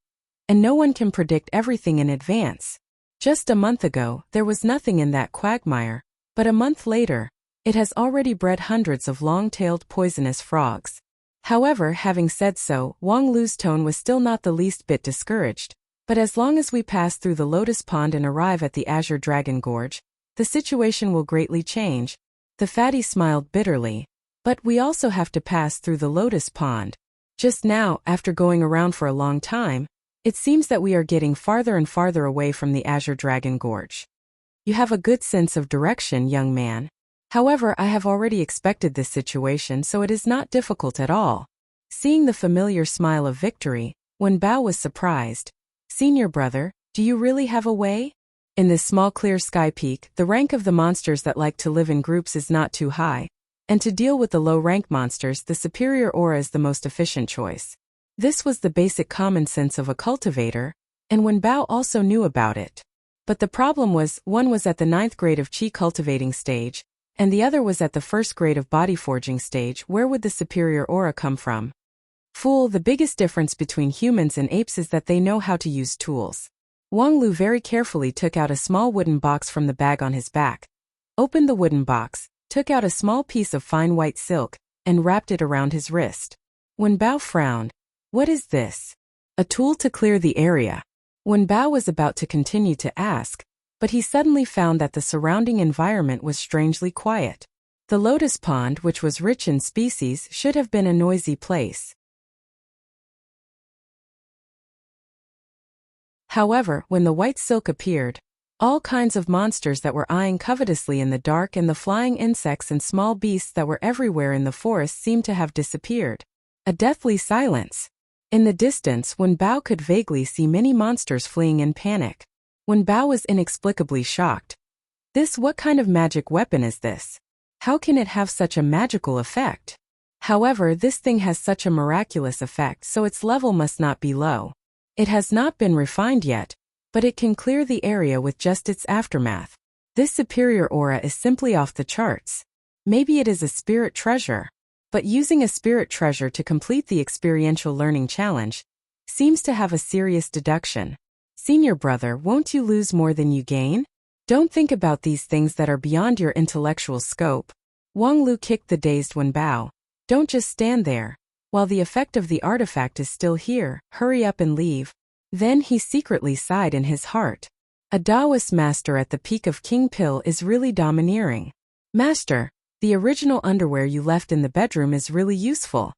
and no one can predict everything in advance. Just a month ago, there was nothing in that quagmire, but a month later, it has already bred hundreds of long-tailed poisonous frogs. However, having said so, Wang Lu's tone was still not the least bit discouraged. But as long as we pass through the lotus pond and arrive at the Azure Dragon Gorge, the situation will greatly change. The fatty smiled bitterly. But we also have to pass through the lotus pond. Just now, after going around for a long time, it seems that we are getting farther and farther away from the Azure Dragon Gorge. You have a good sense of direction, young man. However, I have already expected this situation, so it is not difficult at all. Seeing the familiar smile of victory, Wen Bao was surprised. Senior brother, do you really have a way? In this small clear sky peak, the rank of the monsters that like to live in groups is not too high, and to deal with the low-rank monsters, the superior aura is the most efficient choice. This was the basic common sense of a cultivator, and Wen Bao also knew about it. But the problem was, one was at the 9th grade of Qi cultivating stage, and the other was at the 1st grade of body forging stage. Where would the superior aura come from? Fool, the biggest difference between humans and apes is that they know how to use tools. Wang Lu very carefully took out a small wooden box from the bag on his back, opened the wooden box, took out a small piece of fine white silk, and wrapped it around his wrist. Wen Bao frowned. What is this? A tool to clear the area. Wen Bao was about to continue to ask, but he suddenly found that the surrounding environment was strangely quiet. The lotus pond, which was rich in species, should have been a noisy place. However, when the white silk appeared, all kinds of monsters that were eyeing covetously in the dark and the flying insects and small beasts that were everywhere in the forest seemed to have disappeared. A deathly silence. In the distance, Wen Bao could vaguely see many monsters fleeing in panic. Wen Bao was inexplicably shocked. What kind of magic weapon is this? How can it have such a magical effect? However, this thing has such a miraculous effect, so its level must not be low. It has not been refined yet, but it can clear the area with just its aftermath. This superior aura is simply off the charts. Maybe it is a spirit treasure. But using a spirit treasure to complete the experiential learning challenge seems to have a serious deduction. Senior brother, won't you lose more than you gain? Don't think about these things that are beyond your intellectual scope. Wang Lu kicked the dazed Wen Bao. Don't just stand there. While the effect of the artifact is still here, hurry up and leave. Then he secretly sighed in his heart. A Taoist master at the peak of King Pill is really domineering. Master, the original underwear you left in the bedroom is really useful.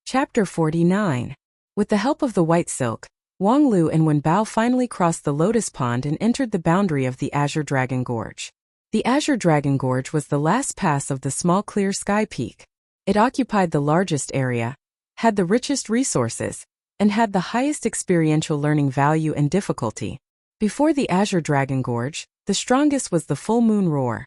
Chapter 49. With the help of the white silk, Wang Lu and Wen Bao finally crossed the Lotus Pond and entered the boundary of the Azure Dragon Gorge. The Azure Dragon Gorge was the last pass of the small clear sky peak. It occupied the largest area, had the richest resources, and had the highest experiential learning value and difficulty. Before the Azure Dragon Gorge, the strongest was the Full Moon Roar,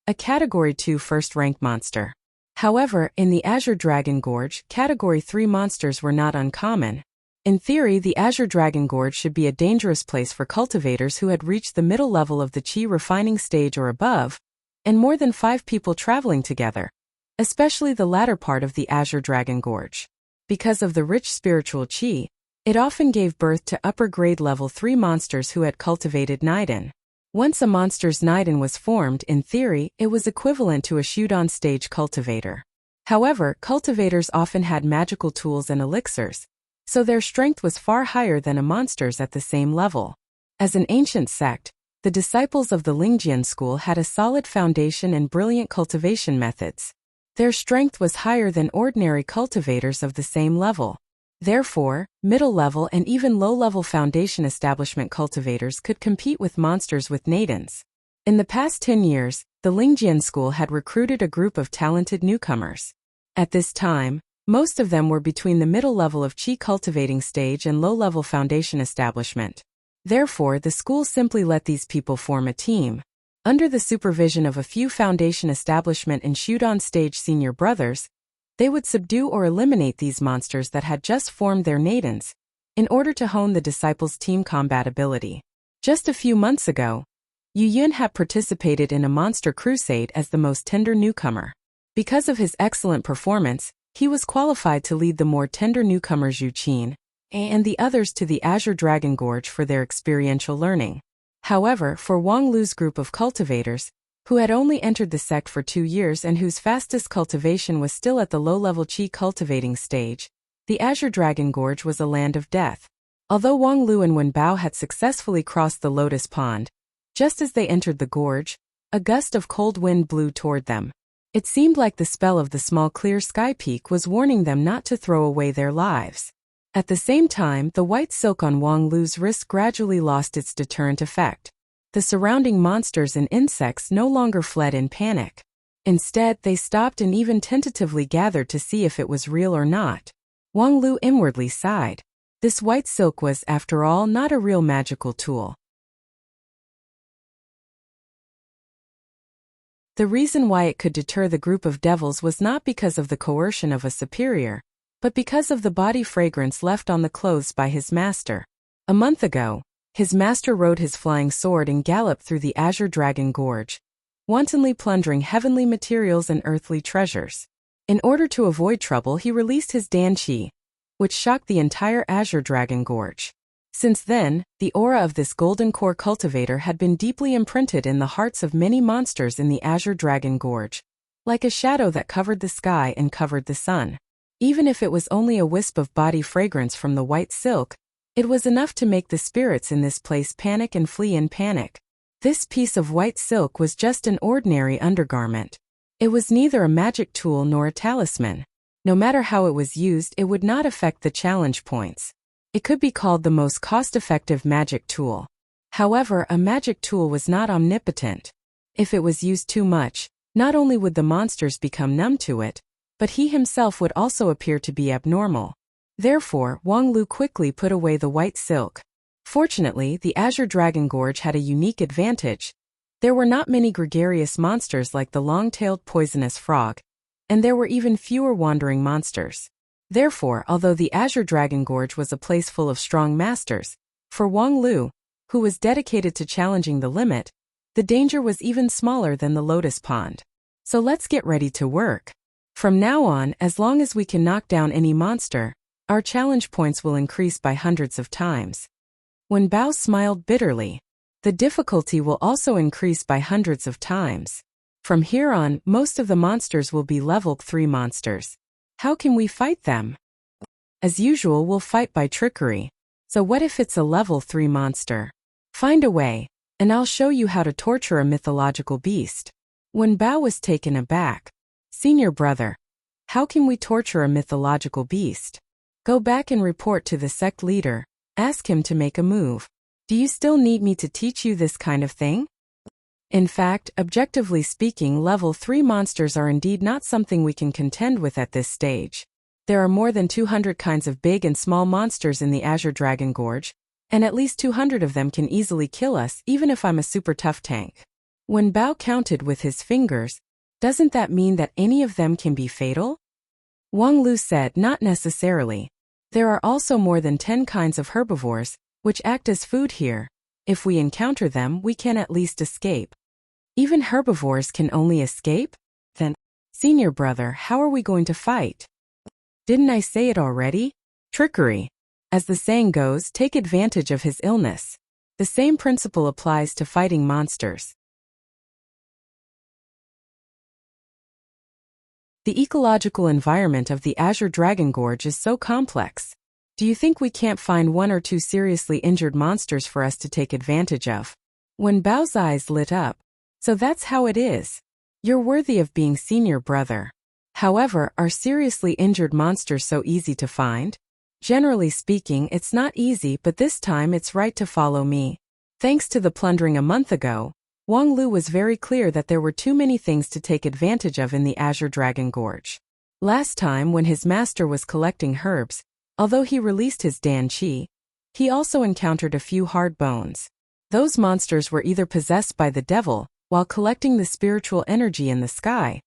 a Category 2 first-rank monster. However, in the Azure Dragon Gorge, Category 3 monsters were not uncommon. In theory, the Azure Dragon Gorge should be a dangerous place for cultivators who had reached the middle level of the Qi refining stage or above, and more than 5 people traveling together, especially the latter part of the Azure Dragon Gorge. Because of the rich spiritual Qi, it often gave birth to upper-grade level 3 monsters who had cultivated Niden. Once a monster's Niden was formed, in theory, it was equivalent to a Shudan stage cultivator. However, cultivators often had magical tools and elixirs, so their strength was far higher than a monster's at the same level. As an ancient sect, the disciples of the Lingjian school had a solid foundation and brilliant cultivation methods. Their strength was higher than ordinary cultivators of the same level. Therefore, middle-level and even low-level foundation establishment cultivators could compete with monsters with Nadins. In the past 10 years, the Lingjian school had recruited a group of talented newcomers. At this time, most of them were between the middle level of Qi cultivating stage and low-level foundation establishment. Therefore, the school simply let these people form a team. Under the supervision of a few foundation establishment and Shudan stage senior brothers, they would subdue or eliminate these monsters that had just formed their Nadins, in order to hone the disciples' team combat ability. Just a few months ago, Yu Yun had participated in a monster crusade as the most tender newcomer. Because of his excellent performance, he was qualified to lead the more tender newcomers Yu Qin and the others to the Azure Dragon Gorge for their experiential learning. However, for Wang Lu's group of cultivators, who had only entered the sect for 2 years and whose fastest cultivation was still at the low-level Qi cultivating stage, the Azure Dragon Gorge was a land of death. Although Wang Lu and Wen Bao had successfully crossed the Lotus Pond, just as they entered the gorge, a gust of cold wind blew toward them. It seemed like the spell of the small clear sky peak was warning them not to throw away their lives. At the same time, the white silk on Wang Lu's wrist gradually lost its deterrent effect. The surrounding monsters and insects no longer fled in panic. Instead, they stopped and even tentatively gathered to see if it was real or not. Wang Lu inwardly sighed. This white silk was, after all, not a real magical tool. The reason why it could deter the group of devils was not because of the coercion of a superior, but because of the body fragrance left on the clothes by his master. A month ago, his master rode his flying sword and galloped through the Azure Dragon Gorge, wantonly plundering heavenly materials and earthly treasures. In order to avoid trouble, he released his Danqi, which shocked the entire Azure Dragon Gorge. Since then, the aura of this golden core cultivator had been deeply imprinted in the hearts of many monsters in the Azure Dragon Gorge, like a shadow that covered the sky and covered the sun. Even if it was only a wisp of body fragrance from the white silk, it was enough to make the spirits in this place panic and flee in panic. This piece of white silk was just an ordinary undergarment. It was neither a magic tool nor a talisman. No matter how it was used, it would not affect the challenge points. It could be called the most cost-effective magic tool. However, a magic tool was not omnipotent. If it was used too much, not only would the monsters become numb to it, but he himself would also appear to be abnormal. Therefore, Wang Lu quickly put away the white silk. Fortunately, the Azure Dragon Gorge had a unique advantage. There were not many gregarious monsters like the long-tailed poisonous frog, and there were even fewer wandering monsters. Therefore, although the Azure Dragon Gorge was a place full of strong masters, for Wang Lu, who was dedicated to challenging the limit, the danger was even smaller than the Lotus Pond. So let's get ready to work. From now on, as long as we can knock down any monster, our challenge points will increase by hundreds of times. When Bao smiled bitterly, the difficulty will also increase by hundreds of times. From here on, most of the monsters will be level 3 monsters. How can we fight them? As usual, we'll fight by trickery. So what if it's a level 3 monster? Find a way, and I'll show you how to torture a mythological beast. When Bao was taken aback, "Senior brother, how can we torture a mythological beast?" Go back and report to the sect leader. Ask him to make a move. Do you still need me to teach you this kind of thing? In fact, objectively speaking, level 3 monsters are indeed not something we can contend with at this stage. There are more than 200 kinds of big and small monsters in the Azure Dragon Gorge, and at least 200 of them can easily kill us, even if I'm a super tough tank. When Bao counted with his fingers, doesn't that mean that any of them can be fatal? Wang Lu said, not necessarily. There are also more than 10 kinds of herbivores, which act as food here. If we encounter them, we can at least escape. Even herbivores can only escape? Then, senior brother, how are we going to fight? Didn't I say it already? Trickery. As the saying goes, take advantage of his illness. The same principle applies to fighting monsters. The ecological environment of the Azure Dragon Gorge is so complex. Do you think we can't find 1 or 2 seriously injured monsters for us to take advantage of? When Bao's eyes lit up. So that's how it is. You're worthy of being senior brother. However, are seriously injured monsters so easy to find? Generally speaking, it's not easy, but this time it's right to follow me. Thanks to the plundering a month ago, Wang Lu was very clear that there were too many things to take advantage of in the Azure Dragon Gorge. Last time, when his master was collecting herbs, although he released his Dan Qi, he also encountered a few hard bones. Those monsters were either possessed by the devil while collecting the spiritual energy in the sky,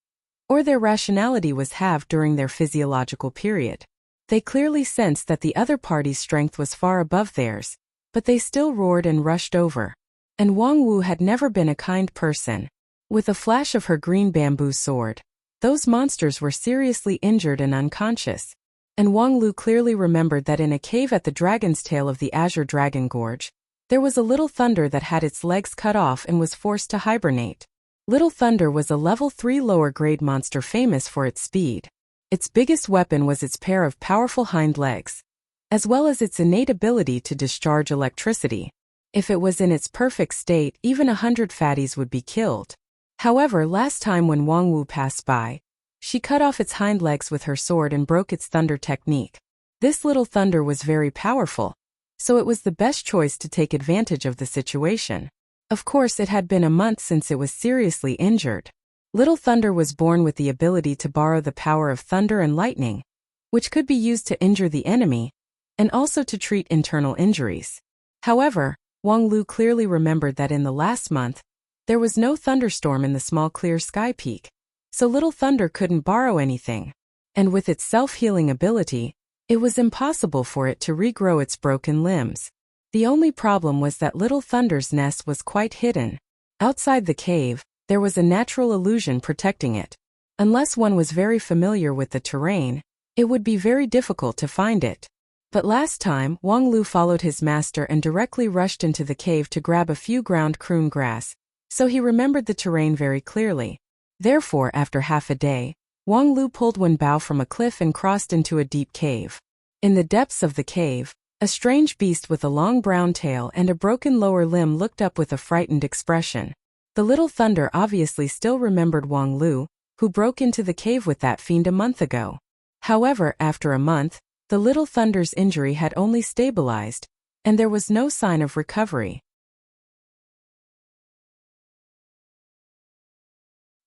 or their rationality was halved during their physiological period. They clearly sensed that the other party's strength was far above theirs, but they still roared and rushed over. And Wang Wu had never been a kind person. With a flash of her green bamboo sword, those monsters were seriously injured and unconscious. And Wang Lu clearly remembered that in a cave at the Dragon's Tail of the Azure Dragon Gorge, there was a Little Thunder that had its legs cut off and was forced to hibernate. Little Thunder was a level 3 lower grade monster famous for its speed. Its biggest weapon was its pair of powerful hind legs, as well as its innate ability to discharge electricity. If it was in its perfect state, even 100 fatties would be killed. However, last time when Wang Wu passed by, she cut off its hind legs with her sword and broke its thunder technique. This Little Thunder was very powerful, so it was the best choice to take advantage of the situation. Of course, it had been a month since it was seriously injured. Little Thunder was born with the ability to borrow the power of thunder and lightning, which could be used to injure the enemy, and also to treat internal injuries. However, Wang Lu clearly remembered that in the last month, there was no thunderstorm in the small clear sky peak. So Little Thunder couldn't borrow anything. And with its self-healing ability, it was impossible for it to regrow its broken limbs. The only problem was that Little Thunder's nest was quite hidden. Outside the cave, there was a natural illusion protecting it. Unless one was very familiar with the terrain, it would be very difficult to find it. But last time, Wang Lu followed his master and directly rushed into the cave to grab a few ground croon grass, so he remembered the terrain very clearly. Therefore, after half a day, Wang Lu pulled Wen Bao from a cliff and crossed into a deep cave. In the depths of the cave, a strange beast with a long brown tail and a broken lower limb looked up with a frightened expression. The Little Thunder obviously still remembered Wang Lu, who broke into the cave with that fiend a month ago. However, after a month, the Little Thunder's injury had only stabilized, and there was no sign of recovery.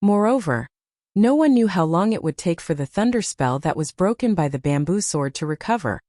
Moreover, no one knew how long it would take for the thunder spell that was broken by the bamboo sword to recover.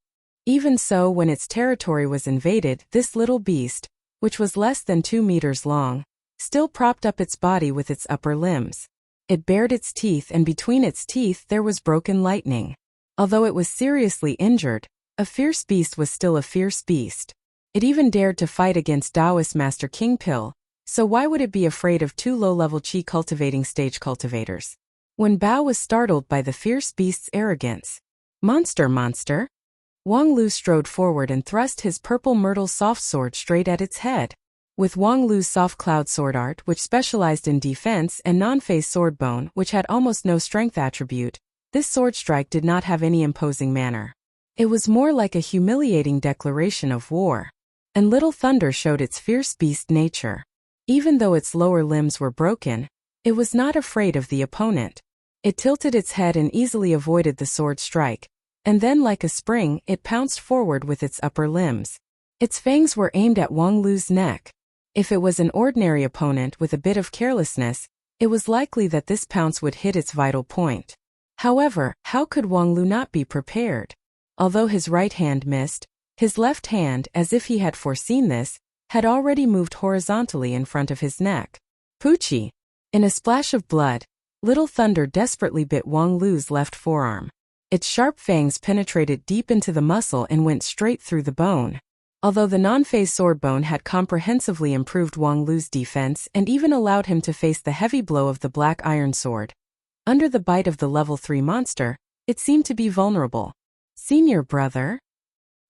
Even so, when its territory was invaded, this little beast, which was less than 2 meters long, still propped up its body with its upper limbs. It bared its teeth, and between its teeth there was broken lightning. Although it was seriously injured, a fierce beast was still a fierce beast. It even dared to fight against Taoist Master King Pill. So why would it be afraid of 2 low-level Qi cultivating stage cultivators? When Bao was startled by the fierce beast's arrogance. Monster! Wang Lu strode forward and thrust his purple myrtle soft sword straight at its head. With Wang Lu's soft cloud sword art, which specialized in defense, and non-phase sword bone, which had almost no strength attribute, this sword strike did not have any imposing manner. It was more like a humiliating declaration of war. And Little Thunder showed its fierce beast nature. Even though its lower limbs were broken, it was not afraid of the opponent. It tilted its head and easily avoided the sword strike, and then like a spring, it pounced forward with its upper limbs. Its fangs were aimed at Wang Lu's neck. If it was an ordinary opponent with a bit of carelessness, it was likely that this pounce would hit its vital point. However, how could Wang Lu not be prepared? Although his right hand missed, his left hand, as if he had foreseen this, had already moved horizontally in front of his neck. Poochie! In a splash of blood, Little Thunder desperately bit Wang Lu's left forearm. Its sharp fangs penetrated deep into the muscle and went straight through the bone. Although the non-phase sword bone had comprehensively improved Wang Lu's defense and even allowed him to face the heavy blow of the black iron sword, under the bite of the level 3 monster, it seemed to be vulnerable. Senior brother?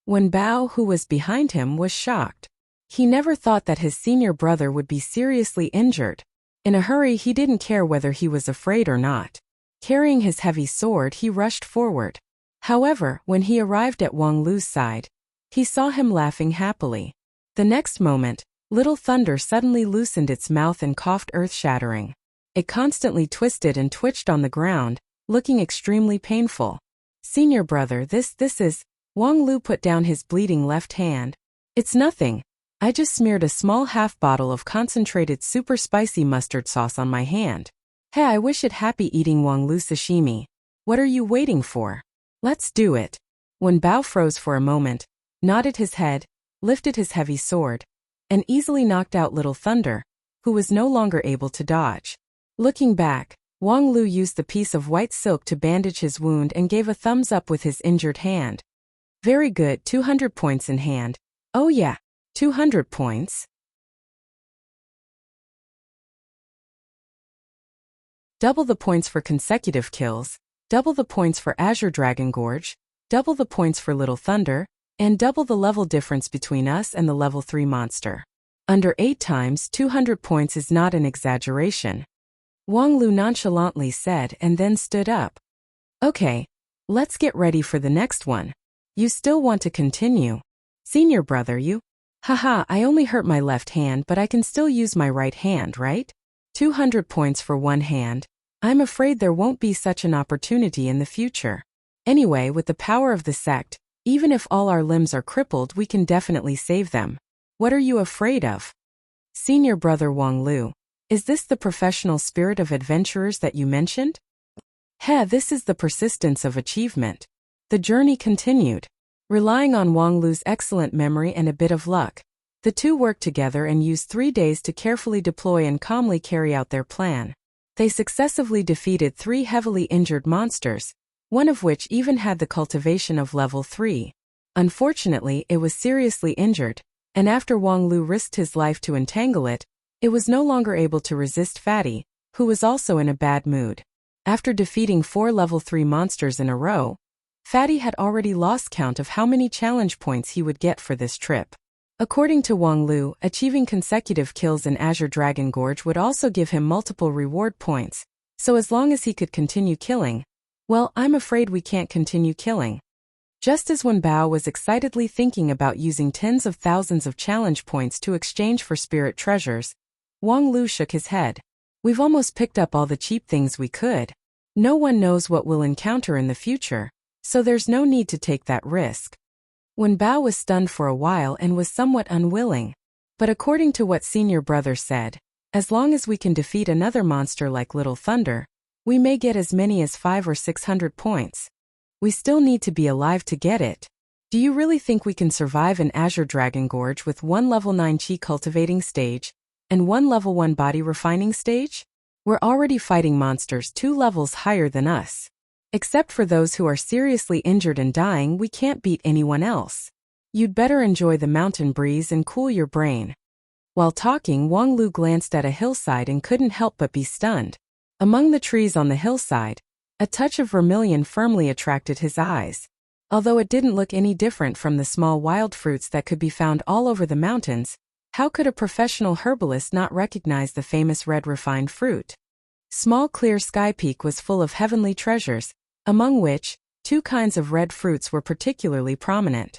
Wen Bao, who was behind him, was shocked. He never thought that his senior brother would be seriously injured. In a hurry, he didn't care whether he was afraid or not. Carrying his heavy sword, he rushed forward. However, when he arrived at Wang Lu's side, he saw him laughing happily. The next moment, Little Thunder suddenly loosened its mouth and coughed earth-shattering. It constantly twisted and twitched on the ground, looking extremely painful. Senior brother, this is... Wang Lu put down his bleeding left hand. It's nothing. I just smeared a small half bottle of concentrated super spicy mustard sauce on my hand. Hey, I wish it happy eating Wang Lu sashimi. What are you waiting for? Let's do it. Wen Bao froze for a moment, nodded his head, lifted his heavy sword, and easily knocked out Little Thunder, who was no longer able to dodge. Looking back, Wang Lu used the piece of white silk to bandage his wound and gave a thumbs up with his injured hand. Very good, 200 points in hand. Oh yeah, 200 points. Double the points for consecutive kills, double the points for Azure Dragon Gorge, double the points for Little Thunder, and double the level difference between us and the level 3 monster. Under 8 times 200 points is not an exaggeration. Wang Lu nonchalantly said and then stood up. Okay, let's get ready for the next one. You still want to continue? Senior brother, you? Haha, I only hurt my left hand, but I can still use my right hand, right? 200 points for one hand. I'm afraid there won't be such an opportunity in the future. Anyway, with the power of the sect, even if all our limbs are crippled, we can definitely save them. What are you afraid of? Senior brother Wang Lu, is this the professional spirit of adventurers that you mentioned? Heh, this is the persistence of achievement. The journey continued. Relying on Wang Lu's excellent memory and a bit of luck, the two worked together and used 3 days to carefully deploy and calmly carry out their plan. They successively defeated 3 heavily injured monsters, one of which even had the cultivation of level 3. Unfortunately, it was seriously injured, and after Wang Lu risked his life to entangle it, it was no longer able to resist Fatty, who was also in a bad mood. After defeating 4 level 3 monsters in a row, Fatty had already lost count of how many challenge points he would get for this trip. According to Wang Lu, achieving consecutive kills in Azure Dragon Gorge would also give him multiple reward points, so as long as he could continue killing, well, I'm afraid we can't continue killing. Just as Wen Bao was excitedly thinking about using tens of thousands of challenge points to exchange for spirit treasures, Wang Lu shook his head. We've almost picked up all the cheap things we could. No one knows what we'll encounter in the future, so there's no need to take that risk. Wen Bao was stunned for a while and was somewhat unwilling. But according to what Senior Brother said, as long as we can defeat another monster like Little Thunder, we may get as many as 500 or 600 points. We still need to be alive to get it. Do you really think we can survive in Azure Dragon Gorge with 1 level 9 Chi cultivating stage and 1 level 1 body refining stage? We're already fighting monsters 2 levels higher than us. Except for those who are seriously injured and dying, we can't beat anyone else. You'd better enjoy the mountain breeze and cool your brain. While talking, Wang Lu glanced at a hillside and couldn't help but be stunned. Among the trees on the hillside, a touch of vermilion firmly attracted his eyes. Although it didn't look any different from the small wild fruits that could be found all over the mountains, How could a professional herbalist not recognize the famous red refined fruit? Small clear sky peak was full of heavenly treasures, among which, two kinds of red fruits were particularly prominent.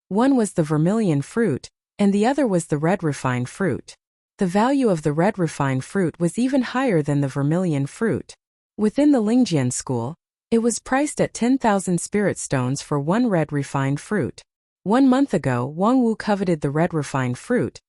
One was the vermilion fruit, and the other was the red refined fruit. The value of the red refined fruit was even higher than the vermilion fruit. Within the Lingjian school, it was priced at 10,000 spirit stones for one red refined fruit. 1 month ago, Wang Wu coveted the red refined fruit.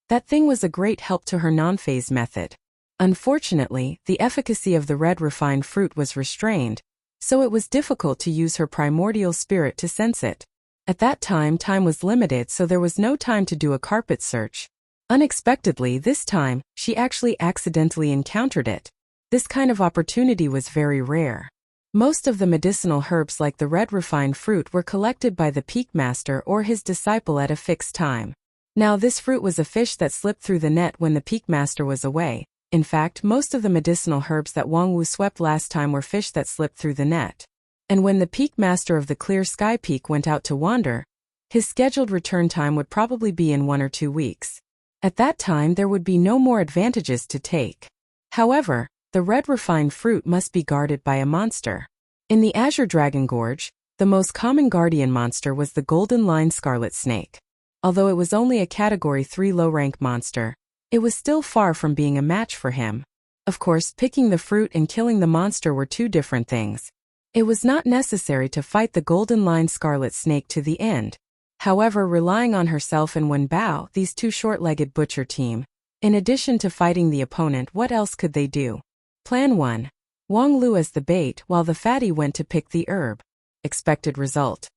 That thing was a great help to her non-phase method. Unfortunately, the efficacy of the red refined fruit was restrained, so it was difficult to use her primordial spirit to sense it. At that time was limited, so there was no time to do a carpet search. Unexpectedly this time, she actually accidentally encountered it. This kind of opportunity was very rare. Most of the medicinal herbs like the red refined fruit were collected by the peak master or his disciple at a fixed time. Now this fruit was a fish that slipped through the net when the peak master was away. In fact, most of the medicinal herbs that Wang Wu swept last time were fish that slipped through the net. And when the peak master of the clear sky peak went out to wander, his scheduled return time would probably be in 1 or 2 weeks. At that time there would be no more advantages to take. However, the red refined fruit must be guarded by a monster. In the Azure Dragon Gorge, the most common guardian monster was the golden line scarlet snake. Although it was only a Category 3 low-rank monster, it was still far from being a match for him. Of course, picking the fruit and killing the monster were two different things. It was not necessary to fight the golden line scarlet snake to the end. However, relying on herself and Wen Bao, these two short-legged butcher team, in addition to fighting the opponent, what else could they do? Plan 1. Wang Lu as the bait while the fatty went to pick the herb. Expected result.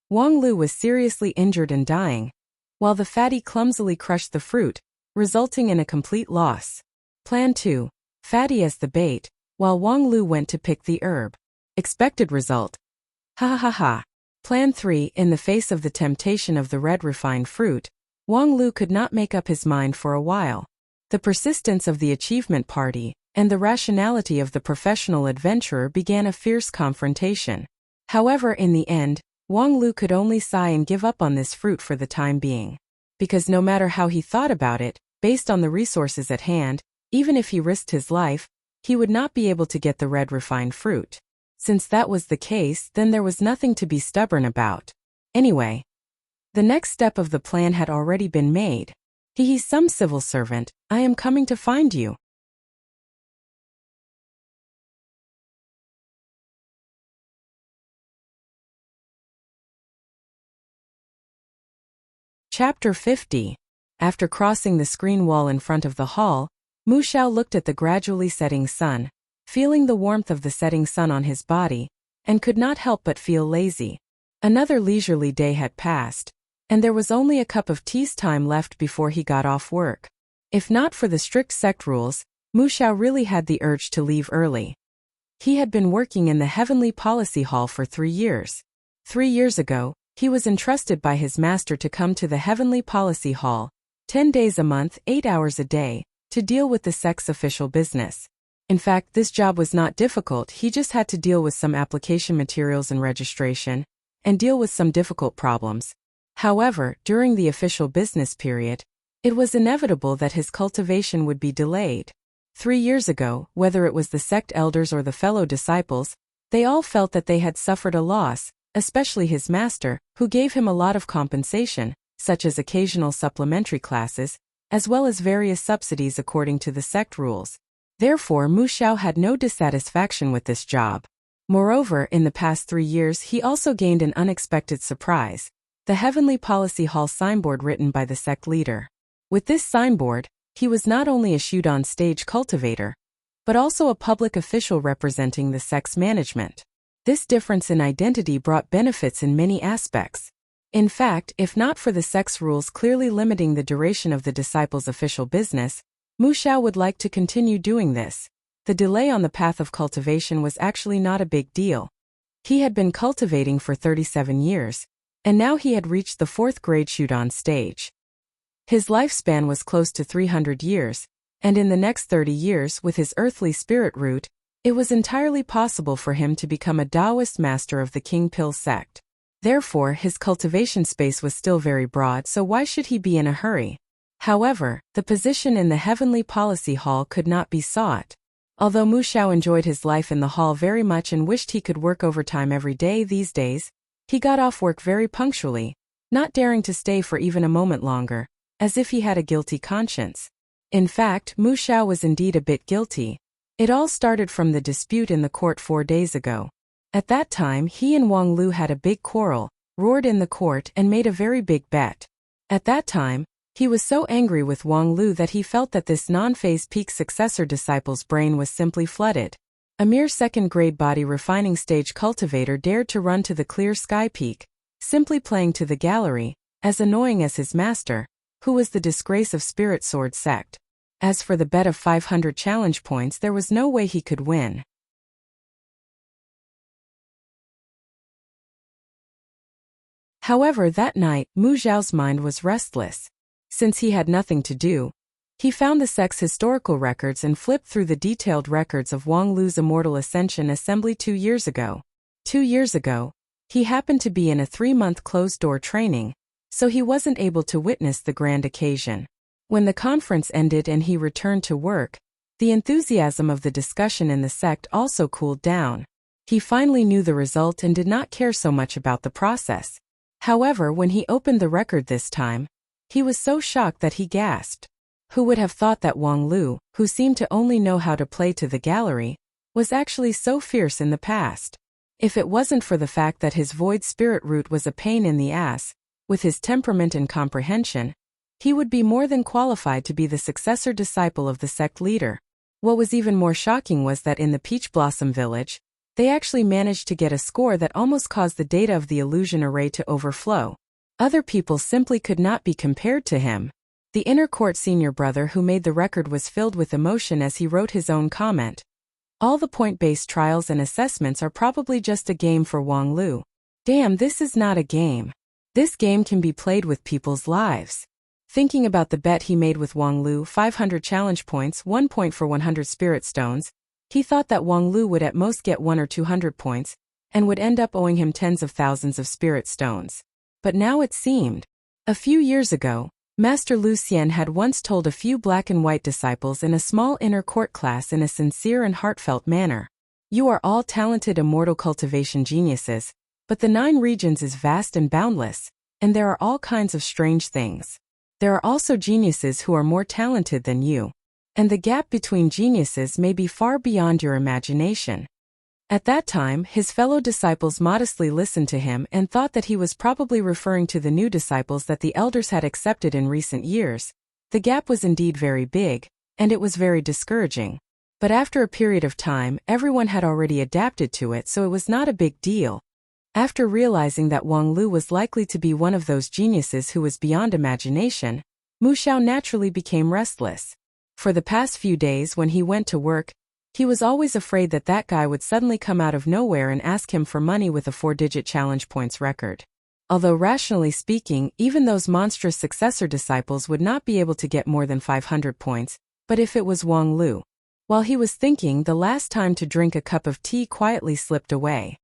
Wang Lu was seriously injured and dying, while the fatty clumsily crushed the fruit, resulting in a complete loss. Plan 2. Fatty as the bait, while Wang Lu went to pick the herb. Expected result. Ha ha ha ha. Plan 3. In the face of the temptation of the red refined fruit, Wang Lu could not make up his mind for a while. The persistence of the achievement party and the rationality of the professional adventurer began a fierce confrontation. However, in the end, Wang Lu could only sigh and give up on this fruit for the time being. Because no matter how he thought about it, based on the resources at hand, even if he risked his life, he would not be able to get the red refined fruit. Since that was the case, then there was nothing to be stubborn about. Anyway, the next step of the plan had already been made. He's some civil servant, I am coming to find you. Chapter 50. After crossing the screen wall in front of the hall, Mu Xiao looked at the gradually setting sun, feeling the warmth of the setting sun on his body, and could not help but feel lazy. Another leisurely day had passed, and there was only a cup of tea's time left before he got off work. If not for the strict sect rules, Mu Xiao really had the urge to leave early. He had been working in the Heavenly Policy Hall for 3 years. 3 years ago, he was entrusted by his master to come to the Heavenly Policy Hall, 10 days a month, 8 hours a day, to deal with the sect's official business. In fact, this job was not difficult, he just had to deal with some application materials and registration, and deal with some difficult problems. However, during the official business period, it was inevitable that his cultivation would be delayed. 3 years ago, whether it was the sect elders or the fellow disciples, they all felt that they had suffered a loss, especially his master, who gave him a lot of compensation, such as occasional supplementary classes, as well as various subsidies according to the sect rules. Therefore, Mu Xiao had no dissatisfaction with this job. Moreover, in the past 3 years he also gained an unexpected surprise: the Heavenly Policy Hall signboard written by the sect leader. With this signboard, he was not only a shoot-on-stage cultivator, but also a public official representing the sect's management. This difference in identity brought benefits in many aspects. In fact, if not for the sect's rules clearly limiting the duration of the disciples' official business, Mu Xiao would like to continue doing this. The delay on the path of cultivation was actually not a big deal. He had been cultivating for 37 years, and now he had reached the 4th grade shoot-on stage. His lifespan was close to 300 years, and in the next 30 years, with his earthly spirit root, it was entirely possible for him to become a Taoist master of the King Pill sect. Therefore, his cultivation space was still very broad, so why should he be in a hurry? However, the position in the Heavenly Policy Hall could not be sought. Although Mu Xiao enjoyed his life in the hall very much and wished he could work overtime every day these days, he got off work very punctually, not daring to stay for even a moment longer, as if he had a guilty conscience. In fact, Mu Xiao was indeed a bit guilty. It all started from the dispute in the court 4 days ago. At that time, he and Wang Lu had a big quarrel, roared in the court and made a very big bet. At that time, he was so angry with Wang Lu that he felt that this non-phase peak successor disciple's brain was simply flooded. A mere second-grade body refining stage cultivator dared to run to the clear sky peak, simply playing to the gallery, as annoying as his master, who was the disgrace of Spirit Sword sect. As for the bet of 500 challenge points, there was no way he could win. However, that night, Mu Xiao's mind was restless. Since he had nothing to do, he found the sect's historical records and flipped through the detailed records of Wang Lu's Immortal Ascension Assembly 2 years ago. 2 years ago, he happened to be in a 3-month closed-door training, so he wasn't able to witness the grand occasion. When the conference ended and he returned to work, the enthusiasm of the discussion in the sect also cooled down. He finally knew the result and did not care so much about the process. However, when he opened the record this time, he was so shocked that he gasped. Who would have thought that Wang Lu, who seemed to only know how to play to the gallery, was actually so fierce in the past? If it wasn't for the fact that his void spirit root was a pain in the ass, with his temperament and comprehension, he would be more than qualified to be the successor disciple of the sect leader. What was even more shocking was that in the Peach Blossom Village, they actually managed to get a score that almost caused the data of the illusion array to overflow. Other people simply could not be compared to him. The inner court senior brother who made the record was filled with emotion as he wrote his own comment. All the point-based trials and assessments are probably just a game for Wang Lu. Damn, this is not a game. This game can be played with people's lives. Thinking about the bet he made with Wang Lu, 500 challenge points, 1 point for 100 spirit stones, he thought that Wang Lu would at most get 100 or 200 points, and would end up owing him tens of thousands of spirit stones. But now it seemed. A few years ago, Master Lu Xian had once told a few black and white disciples in a small inner court class in a sincere and heartfelt manner, "You are all talented immortal cultivation geniuses, but the 9 regions is vast and boundless, and there are all kinds of strange things. There are also geniuses who are more talented than you, and the gap between geniuses may be far beyond your imagination." At that time, his fellow disciples modestly listened to him and thought that he was probably referring to the new disciples that the elders had accepted in recent years. The gap was indeed very big, and it was very discouraging. But after a period of time, everyone had already adapted to it, so it was not a big deal. After realizing that Wang Lu was likely to be one of those geniuses who was beyond imagination, Mu Xiao naturally became restless. For the past few days when he went to work, he was always afraid that that guy would suddenly come out of nowhere and ask him for money with a 4-digit challenge points record. Although rationally speaking, even those monstrous successor disciples would not be able to get more than 500 points, but if it was Wang Lu. While he was thinking, the last time to drink a cup of tea quietly slipped away.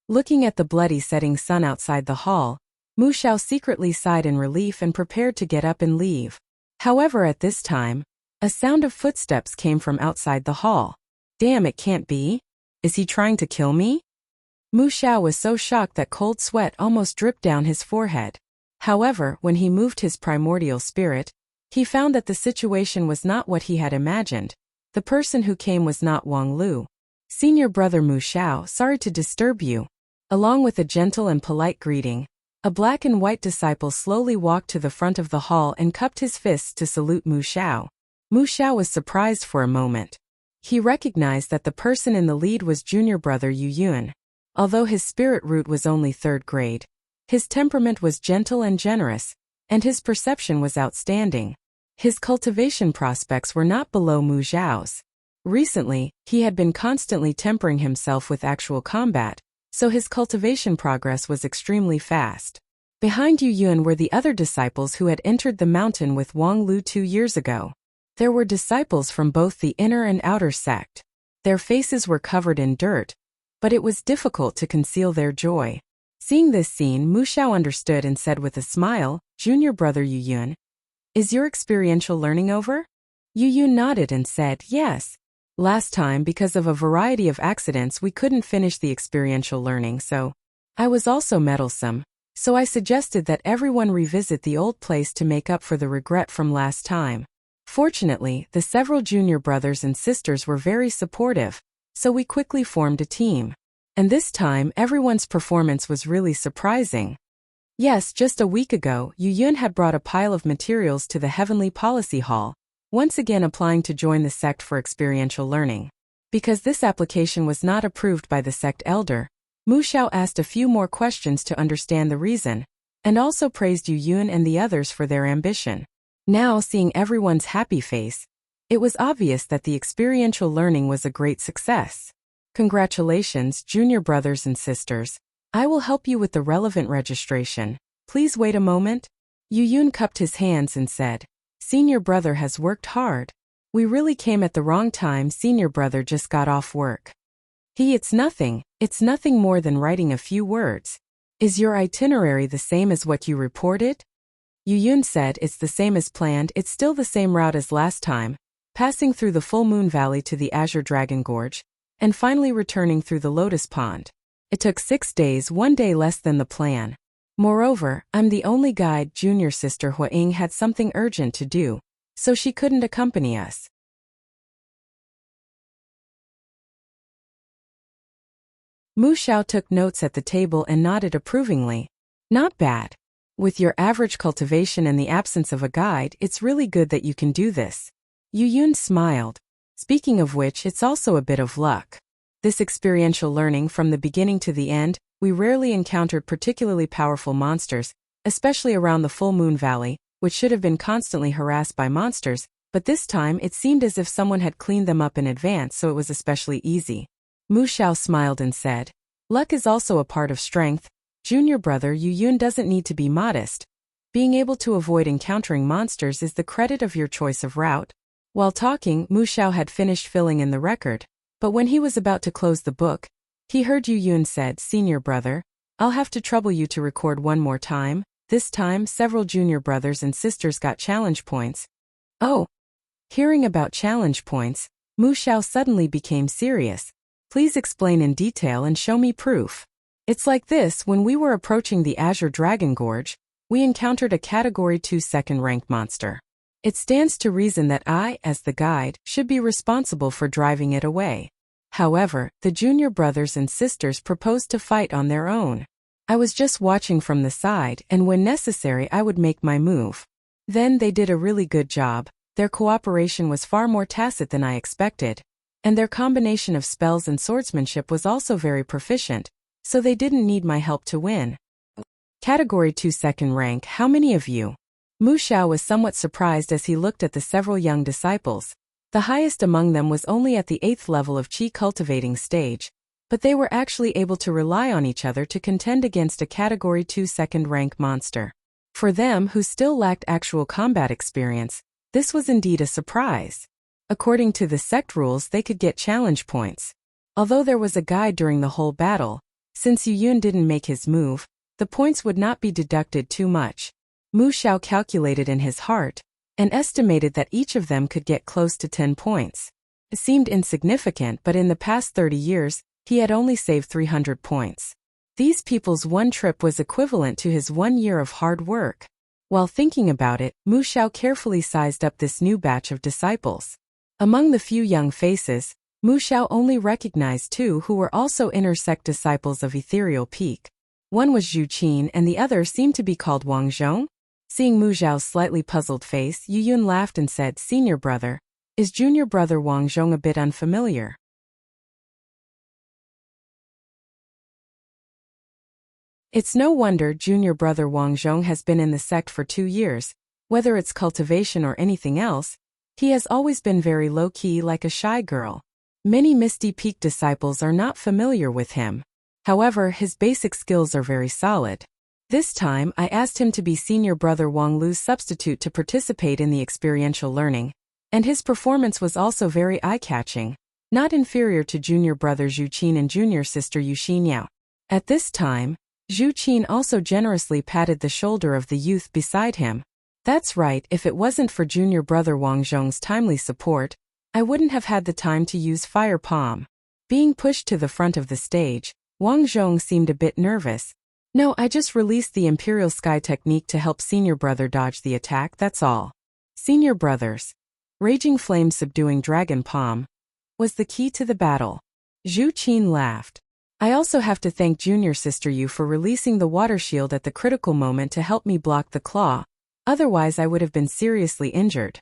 Looking at the bloody setting sun outside the hall, Mu Xiao secretly sighed in relief and prepared to get up and leave. However, at this time, a sound of footsteps came from outside the hall. Damn, it can't be. Is he trying to kill me? Mu Xiao was so shocked that cold sweat almost dripped down his forehead. However, when he moved his primordial spirit, he found that the situation was not what he had imagined. The person who came was not Wang Lu. "Senior brother Mu Xiao, sorry to disturb you." Along with a gentle and polite greeting, a black and white disciple slowly walked to the front of the hall and cupped his fists to salute Mu Xiao. Mu Xiao was surprised for a moment. He recognized that the person in the lead was junior brother Yu Yun. Although his spirit root was only 3rd grade, his temperament was gentle and generous, and his perception was outstanding. His cultivation prospects were not below Mu Xiao's. Recently, he had been constantly tempering himself with actual combat, so his cultivation progress was extremely fast. Behind Yu Yun were the other disciples who had entered the mountain with Wang Lu 2 years ago. There were disciples from both the inner and outer sect. Their faces were covered in dirt, but it was difficult to conceal their joy. Seeing this scene, Mu Xiao understood and said with a smile, "Junior brother Yu Yun, is your experiential learning over?" Yu Yun nodded and said, "Yes. Last time, because of a variety of accidents, we couldn't finish the experiential learning, so I was also meddlesome. So I suggested that everyone revisit the old place to make up for the regret from last time. Fortunately, the several junior brothers and sisters were very supportive, so we quickly formed a team. And this time, everyone's performance was really surprising. Yes, just a week ago, Yu Yun had brought a pile of materials to the Heavenly Policy Hall, once again applying to join the sect for experiential learning. Because this application was not approved by the sect elder, Mu Xiao asked a few more questions to understand the reason, and also praised Yu Yun and the others for their ambition. Now, seeing everyone's happy face, it was obvious that the experiential learning was a great success. Congratulations, junior brothers and sisters. I will help you with the relevant registration. Please wait a moment. Yu Yun cupped his hands and said, "Senior brother has worked hard. We really came at the wrong time. Senior brother just got off work. It's nothing more than writing a few words. Is your itinerary the same as what you reported?" Yu Yun said, "It's the same as planned. It's still the same route as last time, passing through the Full Moon Valley to the Azure Dragon Gorge, and finally returning through the Lotus Pond. It took 6 days, 1 day less than the plan. Moreover, I'm the only guide. Junior sister Hua Ying had something urgent to do, so she couldn't accompany us." Mu Xiao took notes at the table and nodded approvingly. "Not bad. With your average cultivation and the absence of a guide, it's really good that you can do this." Yu Yun smiled. "Speaking of which, it's also a bit of luck. This experiential learning from the beginning to the end, we rarely encountered particularly powerful monsters, especially around the Full Moon Valley, which should have been constantly harassed by monsters, but this time it seemed as if someone had cleaned them up in advance, so it was especially easy." Mu Xiao smiled and said, "Luck is also a part of strength. Junior brother Yu Yun doesn't need to be modest. Being able to avoid encountering monsters is the credit of your choice of route." While talking, Mu Xiao had finished filling in the record, but when he was about to close the book, he heard Yu Yun said, "Senior brother, I'll have to trouble you to record one more time." This time, several junior brothers and sisters got challenge points. Oh! Hearing about challenge points, Mu Xiao suddenly became serious. "Please explain in detail and show me proof." "It's like this. When we were approaching the Azure Dragon Gorge, we encountered a Category 2 second-rank monster. It stands to reason that I, as the guide, should be responsible for driving it away. However, the junior brothers and sisters proposed to fight on their own. I was just watching from the side, and when necessary I would make my move. Then they did a really good job. Their cooperation was far more tacit than I expected, and their combination of spells and swordsmanship was also very proficient, so they didn't need my help to win." Category 2 second rank, how many of you? Mu Xiao was somewhat surprised as he looked at the several young disciples. The highest among them was only at the 8th level of Qi cultivating stage, but they were actually able to rely on each other to contend against a Category 2 second rank monster. For them, who still lacked actual combat experience, this was indeed a surprise. According to the sect rules, they could get challenge points. Although there was a guide during the whole battle, since Yu Yun didn't make his move, the points would not be deducted too much. Mu Xiao calculated in his heart, and estimated that each of them could get close to 10 points. It seemed insignificant, but in the past 30 years, he had only saved 300 points. These people's one trip was equivalent to his 1 year of hard work. While thinking about it, Mu Xiao carefully sized up this new batch of disciples. Among the few young faces, Mu Xiao only recognized 2 who were also inner sect disciples of Ethereal Peak. One was Zhu Qin and the other seemed to be called Wang Zhong. Seeing Mu Xiao's slightly puzzled face, Yu Yun laughed and said, "Senior brother, is junior brother Wang Zhong a bit unfamiliar?" It's no wonder junior brother Wang Zhong has been in the sect for 2 years. Whether it's cultivation or anything else, he has always been very low-key, like a shy girl. Many Misty Peak disciples are not familiar with him. However, his basic skills are very solid. This time, I asked him to be senior brother Wang Lu's substitute to participate in the experiential learning, and his performance was also very eye-catching. not inferior to junior brother Zhu Qin and junior sister Yu Xinyao. At this time, Zhu Qin also generously patted the shoulder of the youth beside him. That's right, if it wasn't for junior brother Wang Zhong's timely support, I wouldn't have had the time to use fire palm. Being pushed to the front of the stage, Wang Zhong seemed a bit nervous. No, I just released the Imperial Sky technique to help senior brother dodge the attack, that's all. Senior brothers, raging flames subduing dragon palm, was the key to the battle. Zhu Qin laughed. I also have to thank junior sister Yu for releasing the water shield at the critical moment to help me block the claw, otherwise I would have been seriously injured.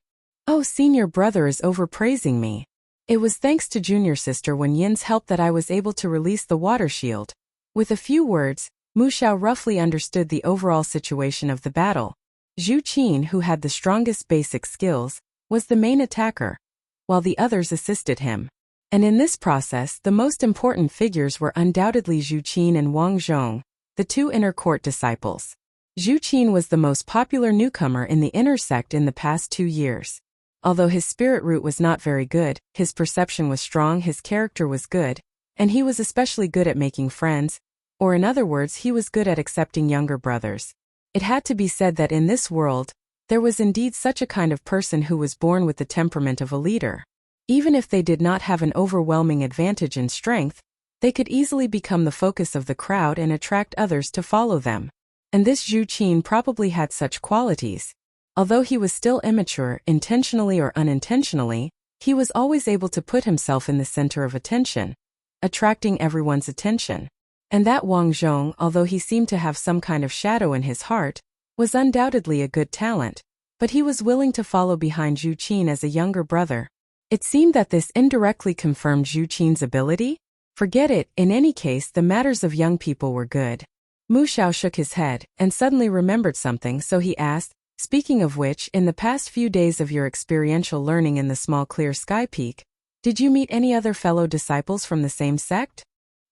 Oh, senior brother is overpraising me. It was thanks to junior sister Wen Yin's help that I was able to release the water shield. With a few words, Mu Xiao roughly understood the overall situation of the battle. Zhu Qin, who had the strongest basic skills, was the main attacker, while the others assisted him. And in this process, the most important figures were undoubtedly Zhu Qin and Wang Zhong, the two inner court disciples. Zhu Qin was the most popular newcomer in the inner sect in the past 2 years. Although his spirit root was not very good, his perception was strong, his character was good, and he was especially good at making friends, or in other words, he was good at accepting younger brothers. It had to be said that in this world, there was indeed such a kind of person who was born with the temperament of a leader. Even if they did not have an overwhelming advantage in strength, they could easily become the focus of the crowd and attract others to follow them. And this Zhu Qin probably had such qualities. Although he was still immature, intentionally or unintentionally, he was always able to put himself in the center of attention, attracting everyone's attention. And that Wang Zhong, although he seemed to have some kind of shadow in his heart, was undoubtedly a good talent, but he was willing to follow behind Zhu Qin as a younger brother. It seemed that this indirectly confirmed Zhu Qin's ability. Forget it, in any case the matters of young people were good. Mu Xiao shook his head, and suddenly remembered something, so he asked, speaking of which, in the past few days of your experiential learning in the small clear sky peak, did you meet any other fellow disciples from the same sect?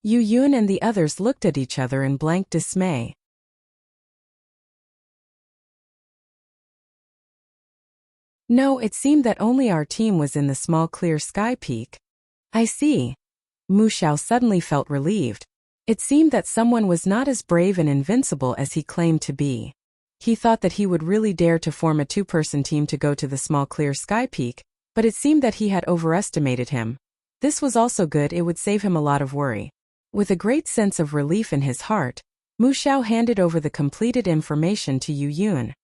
Yu Yun and the others looked at each other in blank dismay. No, it seemed that only our team was in the small clear sky peak. I see. Mu Xiao suddenly felt relieved. It seemed that someone was not as brave and invincible as he claimed to be. He thought that he would really dare to form a two-person team to go to the small clear sky peak, but it seemed that he had overestimated him. This was also good, it would save him a lot of worry. With a great sense of relief in his heart, Mu Xiao handed over the completed information to Yu Yun.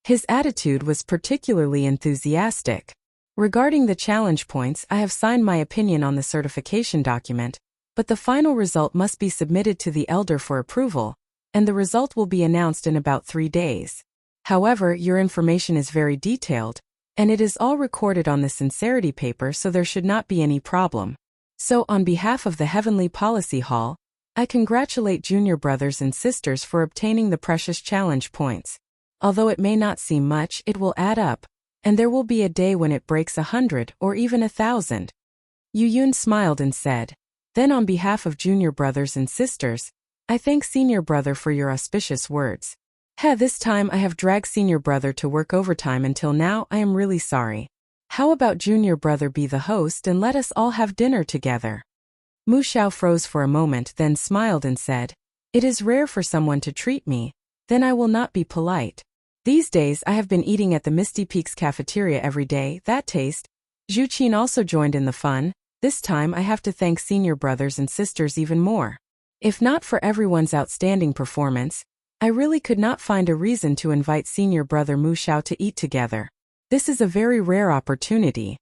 His attitude was particularly enthusiastic. Regarding the challenge points, I have signed my opinion on the certification document, but the final result must be submitted to the elder for approval, and the result will be announced in about 3 days. However, your information is very detailed, and it is all recorded on the sincerity paper, so there should not be any problem. So on behalf of the Heavenly Policy Hall, I congratulate junior brothers and sisters for obtaining the precious challenge points. Although it may not seem much, it will add up, and there will be a day when it breaks 100 or even 1,000. Yu Yun smiled and said, then on behalf of junior brothers and sisters, I thank senior brother for your auspicious words. This time I have dragged senior brother to work overtime until now, I am really sorry. How about junior brother be the host and let us all have dinner together? Mu Xiao froze for a moment, then smiled and said, it is rare for someone to treat me, then I will not be polite. These days I have been eating at the Misty Peaks cafeteria every day, that taste. Zhu Qin also joined in the fun. This time I have to thank senior brothers and sisters even more. If not for everyone's outstanding performance, I really could not find a reason to invite senior brother Mu Xiao to eat together. This is a very rare opportunity.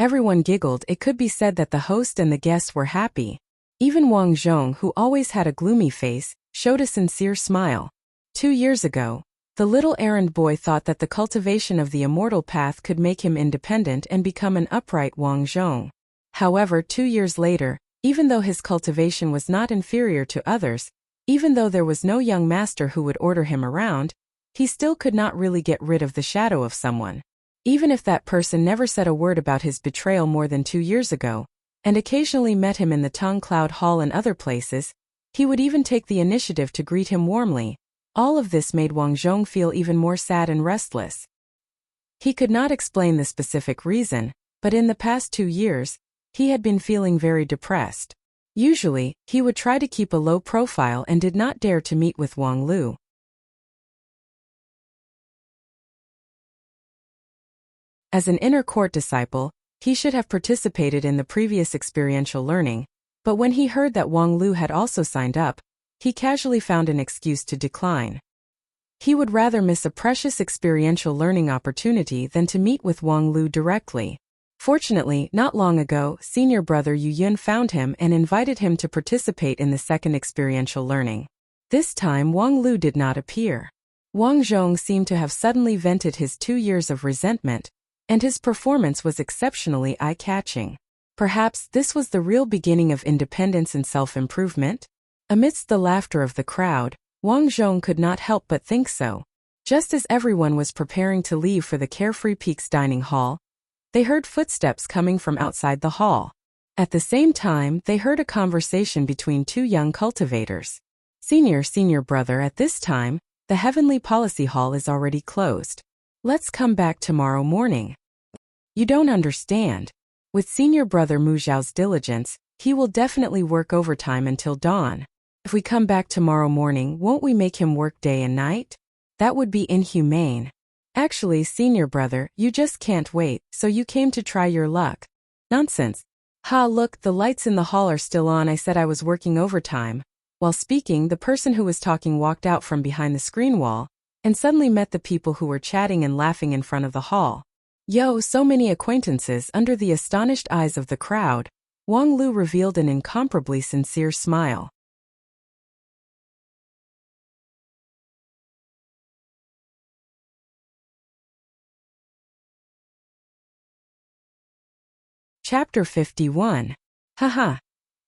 Everyone giggled. It could be said that the host and the guests were happy. Even Wang Zhong, who always had a gloomy face, showed a sincere smile. 2 years ago, the little errand boy thought that the cultivation of the immortal path could make him independent and become an upright Wang Zhong. However, 2 years later, even though his cultivation was not inferior to others, even though there was no young master who would order him around, he still could not really get rid of the shadow of someone. Even if that person never said a word about his betrayal more than 2 years ago, and occasionally met him in the Tongue Cloud Hall and other places, he would even take the initiative to greet him warmly. All of this made Wang Zhong feel even more sad and restless. He could not explain the specific reason, but in the past 2 years, He had been feeling very depressed. Usually, he would try to keep a low profile and did not dare to meet with Wang Lu. As an inner court disciple, he should have participated in the previous experiential learning, but when he heard that Wang Lu had also signed up, he casually found an excuse to decline. He would rather miss a precious experiential learning opportunity than to meet with Wang Lu directly. Fortunately, not long ago, senior brother Yu Yun found him and invited him to participate in the second experiential learning. This time Wang Lu did not appear. Wang Zhong seemed to have suddenly vented his 2 years of resentment, and his performance was exceptionally eye-catching. Perhaps this was the real beginning of independence and self-improvement? Amidst the laughter of the crowd, Wang Zhong could not help but think so. Just as everyone was preparing to leave for the Carefree Peaks dining hall, they heard footsteps coming from outside the hall. At the same time, they heard a conversation between 2 young cultivators. Senior brother, at this time, the Heavenly Policy Hall is already closed. Let's come back tomorrow morning. You don't understand. With senior brother Mu Zhao's diligence, he will definitely work overtime until dawn. If we come back tomorrow morning, won't we make him work day and night? That would be inhumane. Actually, senior brother, you just can't wait, so you came to try your luck. Nonsense. Ha, look, the lights in the hall are still on. I said I was working overtime. While speaking, the person who was talking walked out from behind the screen wall, and suddenly met the people who were chatting and laughing in front of the hall. Yo, so many acquaintances. Under the astonished eyes of the crowd, Wang Lu revealed an incomparably sincere smile. Chapter 51. Haha.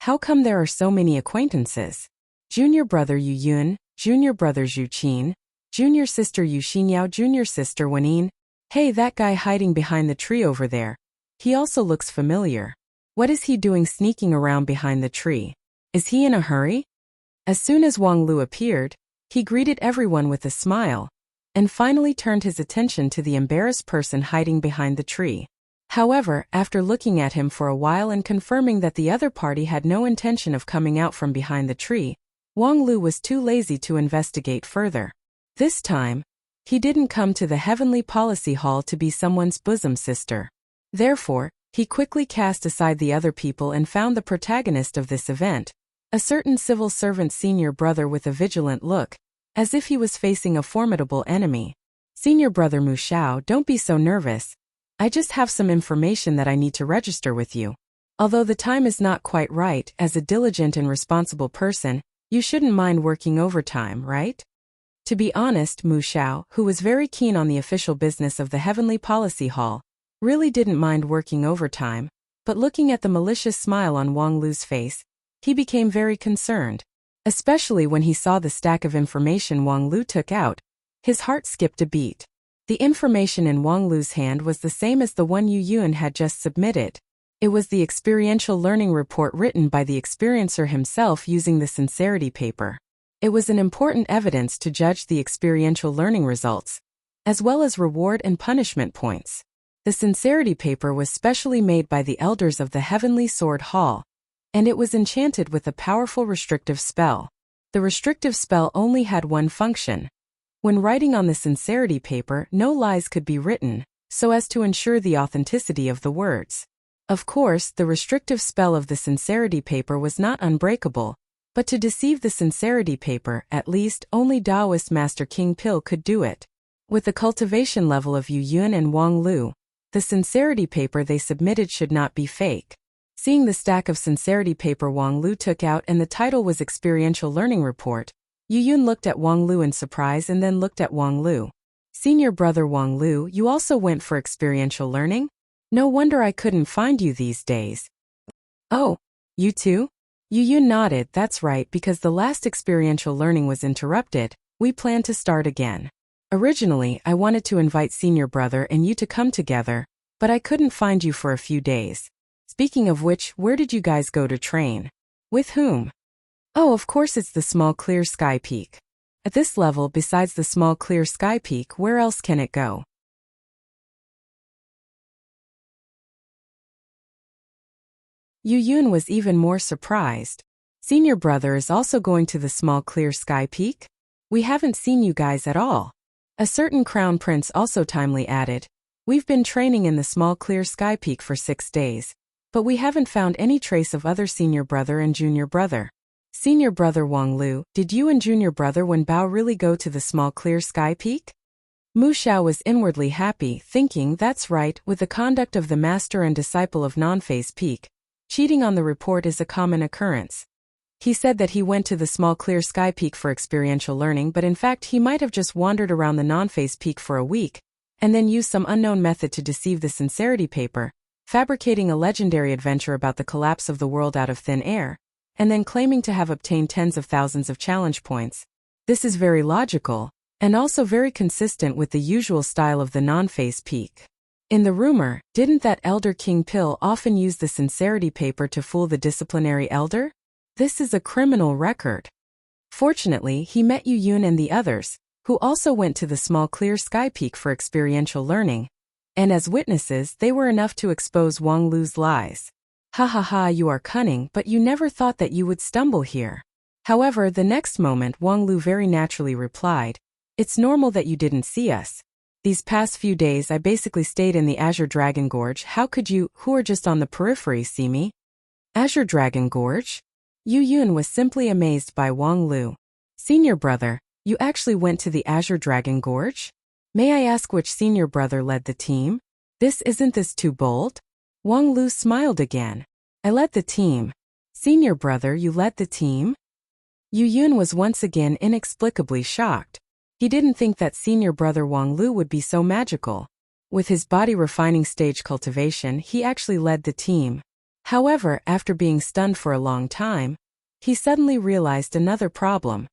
How come there are so many acquaintances? Junior brother Yu Yun, junior brother Zhu Qin, junior sister Yu Xinyao, junior sister Wenin. Hey, that guy hiding behind the tree over there. He also looks familiar. What is he doing sneaking around behind the tree? Is he in a hurry? As soon as Wang Lu appeared, he greeted everyone with a smile, and finally turned his attention to the embarrassed person hiding behind the tree. However, after looking at him for a while and confirming that the other party had no intention of coming out from behind the tree, Wang Lu was too lazy to investigate further. This time, he didn't come to the Heavenly Policy Hall to be someone's bosom sister. Therefore, he quickly cast aside the other people and found the protagonist of this event, a certain civil servant senior brother with a vigilant look, as if he was facing a formidable enemy. Senior brother Mu Xiao, don't be so nervous. I just have some information that I need to register with you. Although the time is not quite right, as a diligent and responsible person, you shouldn't mind working overtime, right? To be honest, Mu Xiao, who was very keen on the official business of the Heavenly Policy Hall, really didn't mind working overtime, but looking at the malicious smile on Wang Lu's face, he became very concerned. Especially when he saw the stack of information Wang Lu took out, his heart skipped a beat. The information in Wang Lu's hand was the same as the one Yu Yun had just submitted. It was the experiential learning report written by the experiencer himself using the sincerity paper. It was an important evidence to judge the experiential learning results, as well as reward and punishment points. The sincerity paper was specially made by the elders of the Heavenly Sword Hall, and it was enchanted with a powerful restrictive spell. The restrictive spell only had one function. When writing on the sincerity paper, no lies could be written, so as to ensure the authenticity of the words. Of course, the restrictive spell of the sincerity paper was not unbreakable, but to deceive the sincerity paper, at least, only Taoist Master King Pil could do it. With the cultivation level of Yu Yun and Wang Lu, the sincerity paper they submitted should not be fake. Seeing the stack of sincerity paper Wang Lu took out and the title was Experiential Learning Report, Yu Yun looked at Wang Lu in surprise and then looked at Wang Lu. Senior brother Wang Lu, you also went for experiential learning? No wonder I couldn't find you these days. Oh, you too? Yu Yun nodded. That's right, because the last experiential learning was interrupted, we plan to start again. Originally, I wanted to invite senior brother and you to come together, but I couldn't find you for a few days. Speaking of which, where did you guys go to train? With whom? Oh, of course it's the small clear sky peak. At this level, besides the small clear sky peak, where else can it go? Yu Yun was even more surprised. Senior brother is also going to the small clear sky peak? We haven't seen you guys at all. A certain crown prince also timely added. We've been training in the small clear sky peak for 6 days, but we haven't found any trace of other senior brother and junior brother. Senior brother Wang Lu, did you and junior brother Wen Bao really go to the small clear sky peak? Mu Xiao was inwardly happy, thinking that's right, with the conduct of the master and disciple of non-phase peak. Cheating on the report is a common occurrence. He said that he went to the small clear sky peak for experiential learning, but in fact he might have just wandered around the non-phase peak for a week, and then used some unknown method to deceive the sincerity paper, fabricating a legendary adventure about the collapse of the world out of thin air, and then claiming to have obtained tens of thousands of challenge points. This is very logical, and also very consistent with the usual style of the non-phase peak. In the rumor, didn't that elder King Pill often use the sincerity paper to fool the disciplinary elder? This is a criminal record. Fortunately, he met Yu Yun and the others, who also went to the small clear sky peak for experiential learning, and as witnesses they were enough to expose Wang Lu's lies. Ha ha ha, you are cunning, but you never thought that you would stumble here. However, the next moment Wang Lu very naturally replied, it's normal that you didn't see us. These past few days I basically stayed in the Azure Dragon Gorge. How could you, who are just on the periphery, see me? Azure Dragon Gorge? Yu Yun was simply amazed by Wang Lu. Senior brother, you actually went to the Azure Dragon Gorge? May I ask which senior brother led the team? Isn't this too bold? Wang Lu smiled again. I led the team. Senior brother, you led the team? Yu Yun was once again inexplicably shocked. He didn't think that senior brother Wang Lu would be so magical. With his body refining stage cultivation, he actually led the team. However, after being stunned for a long time, he suddenly realized another problem.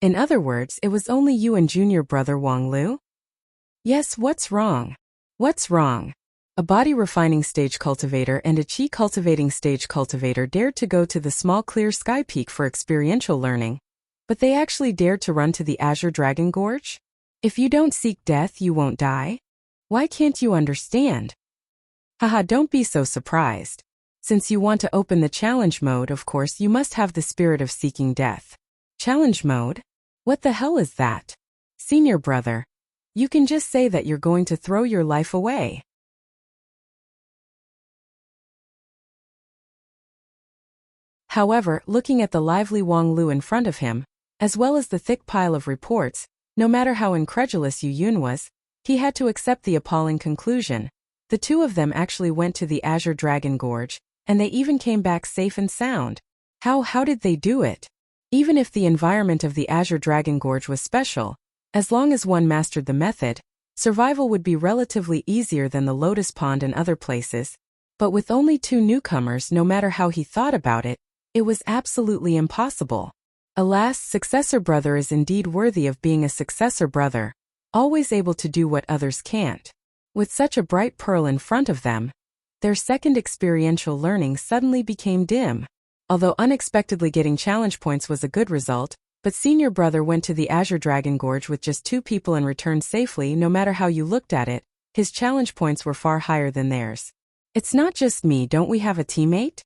In other words, it was only you and junior brother Wang Lu? Yes, what's wrong? What's wrong? A body refining stage cultivator and a chi cultivating stage cultivator dared to go to the small clear sky peak for experiential learning. But they actually dared to run to the Azure Dragon Gorge? If you don't seek death, you won't die? Why can't you understand? Haha, don't be so surprised. Since you want to open the challenge mode, of course you must have the spirit of seeking death. Challenge mode? What the hell is that? Senior brother, you can just say that you're going to throw your life away. However, looking at the lively Wang Lu in front of him, as well as the thick pile of reports, no matter how incredulous Yu Yun was, he had to accept the appalling conclusion. The two of them actually went to the Azure Dragon Gorge, and they even came back safe and sound. How did they do it? Even if the environment of the Azure Dragon Gorge was special, as long as one mastered the method, survival would be relatively easier than the Lotus Pond and other places. But with only 2 newcomers, no matter how he thought about it, it was absolutely impossible. Alas, successor brother is indeed worthy of being a successor brother, always able to do what others can't. With such a bright pearl in front of them, their second experiential learning suddenly became dim. Although unexpectedly getting challenge points was a good result, but senior brother went to the Azure Dragon Gorge with just 2 people and returned safely. No matter how you looked at it, his challenge points were far higher than theirs. It's not just me, don't we have a teammate?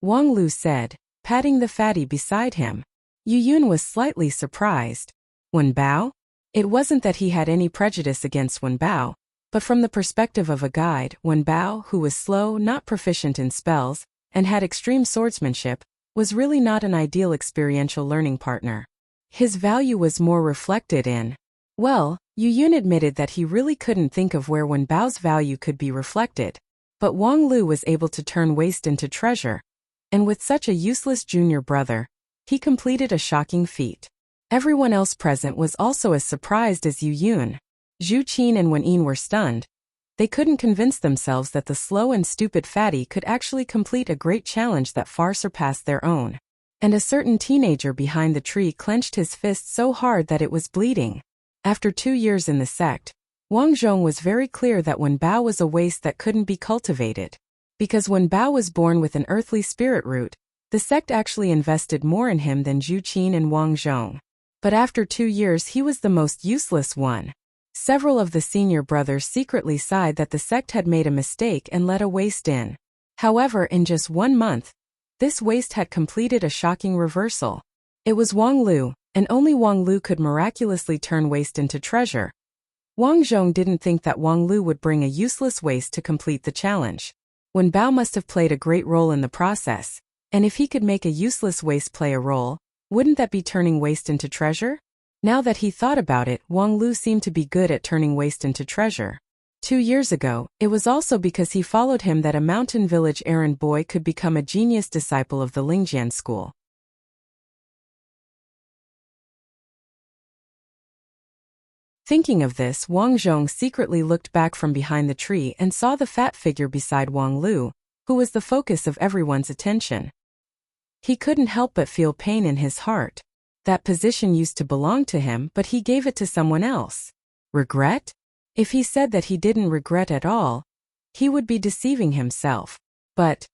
Wang Lu said, patting the fatty beside him. Yu Yun was slightly surprised. Wen Bao? It wasn't that he had any prejudice against Wen Bao, but from the perspective of a guide, Wen Bao, who was slow, not proficient in spells, and had extreme swordsmanship, was really not an ideal experiential learning partner. His value was more reflected in. Well, Yu Yun admitted that he really couldn't think of where Wen Bao's value could be reflected, but Wang Lu was able to turn waste into treasure. And with such a useless junior brother, he completed a shocking feat. Everyone else present was also as surprised as Yu Yun. Zhu Qin and Wen Yin were stunned. They couldn't convince themselves that the slow and stupid fatty could actually complete a great challenge that far surpassed their own. And a certain teenager behind the tree clenched his fist so hard that it was bleeding. After 2 years in the sect, Wang Zhong was very clear that Wen Bao was a waste that couldn't be cultivated. Because Wen Bao was born with an earthly spirit root, the sect actually invested more in him than Zhu Qin and Wang Zhong. But after 2 years he was the most useless one. Several of the senior brothers secretly sighed that the sect had made a mistake and let a waste in. However, in just 1 month, this waste had completed a shocking reversal. It was Wang Lu, and only Wang Lu could miraculously turn waste into treasure. Wang Zhong didn't think that Wang Lu would bring a useless waste to complete the challenge. Wen Bao must have played a great role in the process, and if he could make a useless waste play a role, wouldn't that be turning waste into treasure? Now that he thought about it, Wang Lu seemed to be good at turning waste into treasure. 2 years ago, it was also because he followed him that a mountain village errand boy could become a genius disciple of the Lingjian school. Thinking of this, Wang Zhong secretly looked back from behind the tree and saw the fat figure beside Wang Lu, who was the focus of everyone's attention. He couldn't help but feel pain in his heart. That position used to belong to him, but he gave it to someone else. Regret? If he said that he didn't regret at all, he would be deceiving himself. But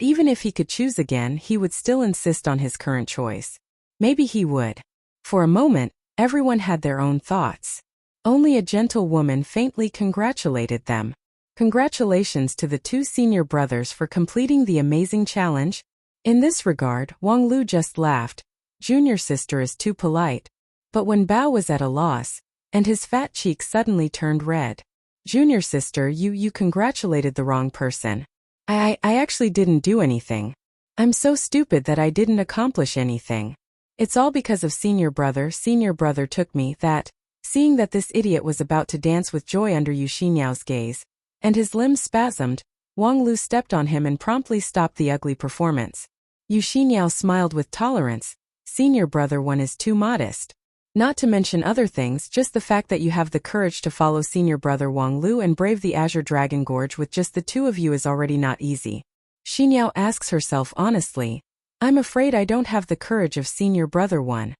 even if he could choose again, he would still insist on his current choice. Maybe he would. For a moment, everyone had their own thoughts. Only a gentle woman faintly congratulated them. Congratulations to the 2 senior brothers for completing the amazing challenge. In this regard, Wang Lu just laughed. Junior sister is too polite. But when Bao was at a loss, and his fat cheeks suddenly turned red. Junior sister, you congratulated the wrong person. I actually didn't do anything. I'm so stupid that I didn't accomplish anything. It's all because of senior brother. Senior brother took me that. Seeing that this idiot was about to dance with joy under Yu Xinyao's gaze, and his limbs spasmed, Wang Lu stepped on him and promptly stopped the ugly performance. Yu Xinyao smiled with tolerance. Senior brother one is too modest. Not to mention other things, just the fact that you have the courage to follow senior brother Wang Lu and brave the Azure Dragon Gorge with just the 2 of you is already not easy. Xinyao asks herself honestly, I'm afraid I don't have the courage of senior brother one.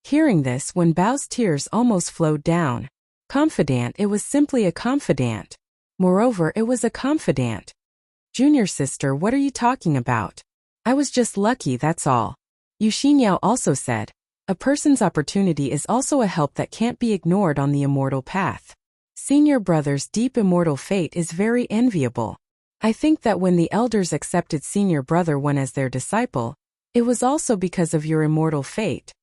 Hearing this, Wen Bao's tears almost flowed down. Confidant, it was simply a confidant. Moreover, it was a confidant. Junior sister, what are you talking about? I was just lucky, that's all. Yu Xinyao also said, a person's opportunity is also a help that can't be ignored on the immortal path. Senior brother's deep immortal fate is very enviable. I think that when the elders accepted senior brother one as their disciple, it was also because of your immortal fate.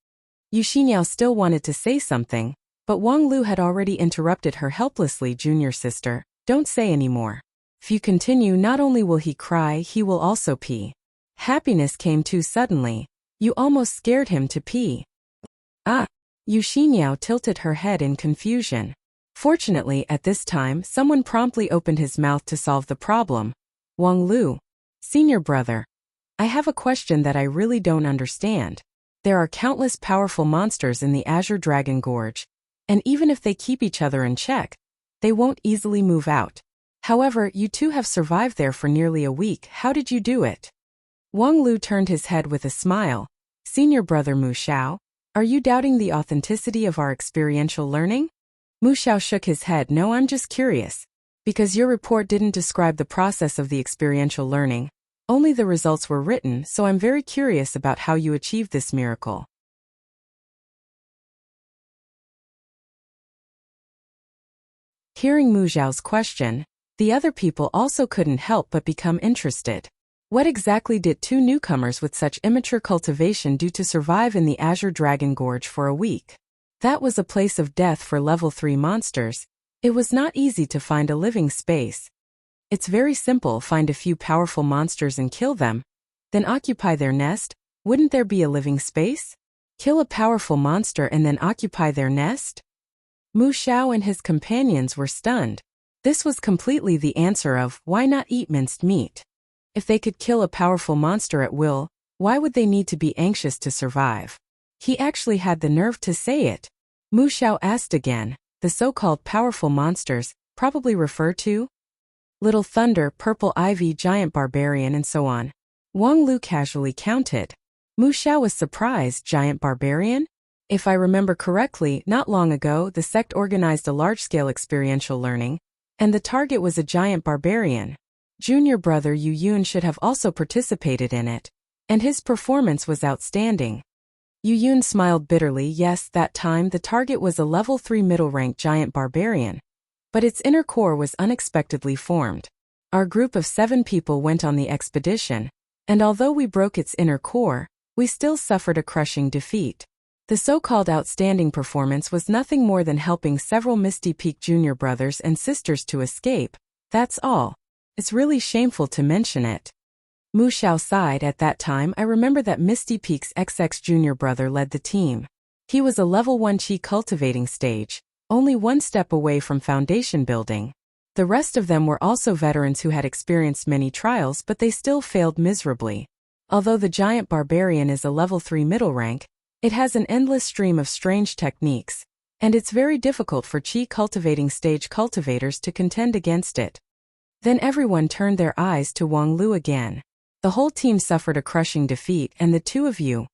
Yu Xinyao still wanted to say something, but Wang Lu had already interrupted her helplessly. Junior sister, don't say any more. If you continue, not only will he cry, he will also pee. Happiness came too suddenly. You almost scared him to pee. Ah! Yu Xinyao tilted her head in confusion. Fortunately, at this time, someone promptly opened his mouth to solve the problem. Wang Lu. Senior brother. I have a question that I really don't understand. There are countless powerful monsters in the Azure Dragon Gorge, and even if they keep each other in check, they won't easily move out. However, you 2 have survived there for nearly a week. How did you do it? Wang Lu turned his head with a smile. Senior brother Mu Xiao, are you doubting the authenticity of our experiential learning? Mu Xiao shook his head. No, I'm just curious. Because your report didn't describe the process of the experiential learning. Only the results were written, so I'm very curious about how you achieved this miracle. Hearing Mu Xiao's question, the other people also couldn't help but become interested. What exactly did 2 newcomers with such immature cultivation do to survive in the Azure Dragon Gorge for a week? That was a place of death for level 3 monsters. It was not easy to find a living space. It's very simple, find a few powerful monsters and kill them. Then occupy their nest. Wouldn't there be a living space? Kill a powerful monster and then occupy their nest? Mu Xiao and his companions were stunned. This was completely the answer of, why not eat minced meat? If they could kill a powerful monster at will, why would they need to be anxious to survive? He actually had the nerve to say it. Mu Xiao asked again, the so-called powerful monsters, probably refer to? Little Thunder, Purple Ivy, Giant Barbarian, and so on. Wang Lu casually counted. Mu Xiao was surprised. Giant Barbarian? If I remember correctly, not long ago the sect organized a large-scale experiential learning, and the target was a giant barbarian. Junior brother Yu Yun should have also participated in it, and his performance was outstanding. Yu Yun smiled bitterly. Yes, that time the target was a level 3 middle-rank giant barbarian, but its inner core was unexpectedly formed. Our group of 7 people went on the expedition, and although we broke its inner core, we still suffered a crushing defeat. The so-called outstanding performance was nothing more than helping several Misty Peak junior brothers and sisters to escape, that's all. It's really shameful to mention it. Mu Xiao sighed. At that time I remember that Misty Peak's XX junior brother led the team. He was a level 1 chi cultivating stage, only one step away from foundation building. The rest of them were also veterans who had experienced many trials, but they still failed miserably. Although the giant barbarian is a level 3 middle rank, it has an endless stream of strange techniques, and it's very difficult for chi cultivating stage cultivators to contend against it. Then everyone turned their eyes to Wang Lu again. The whole team suffered a crushing defeat, and the two of you.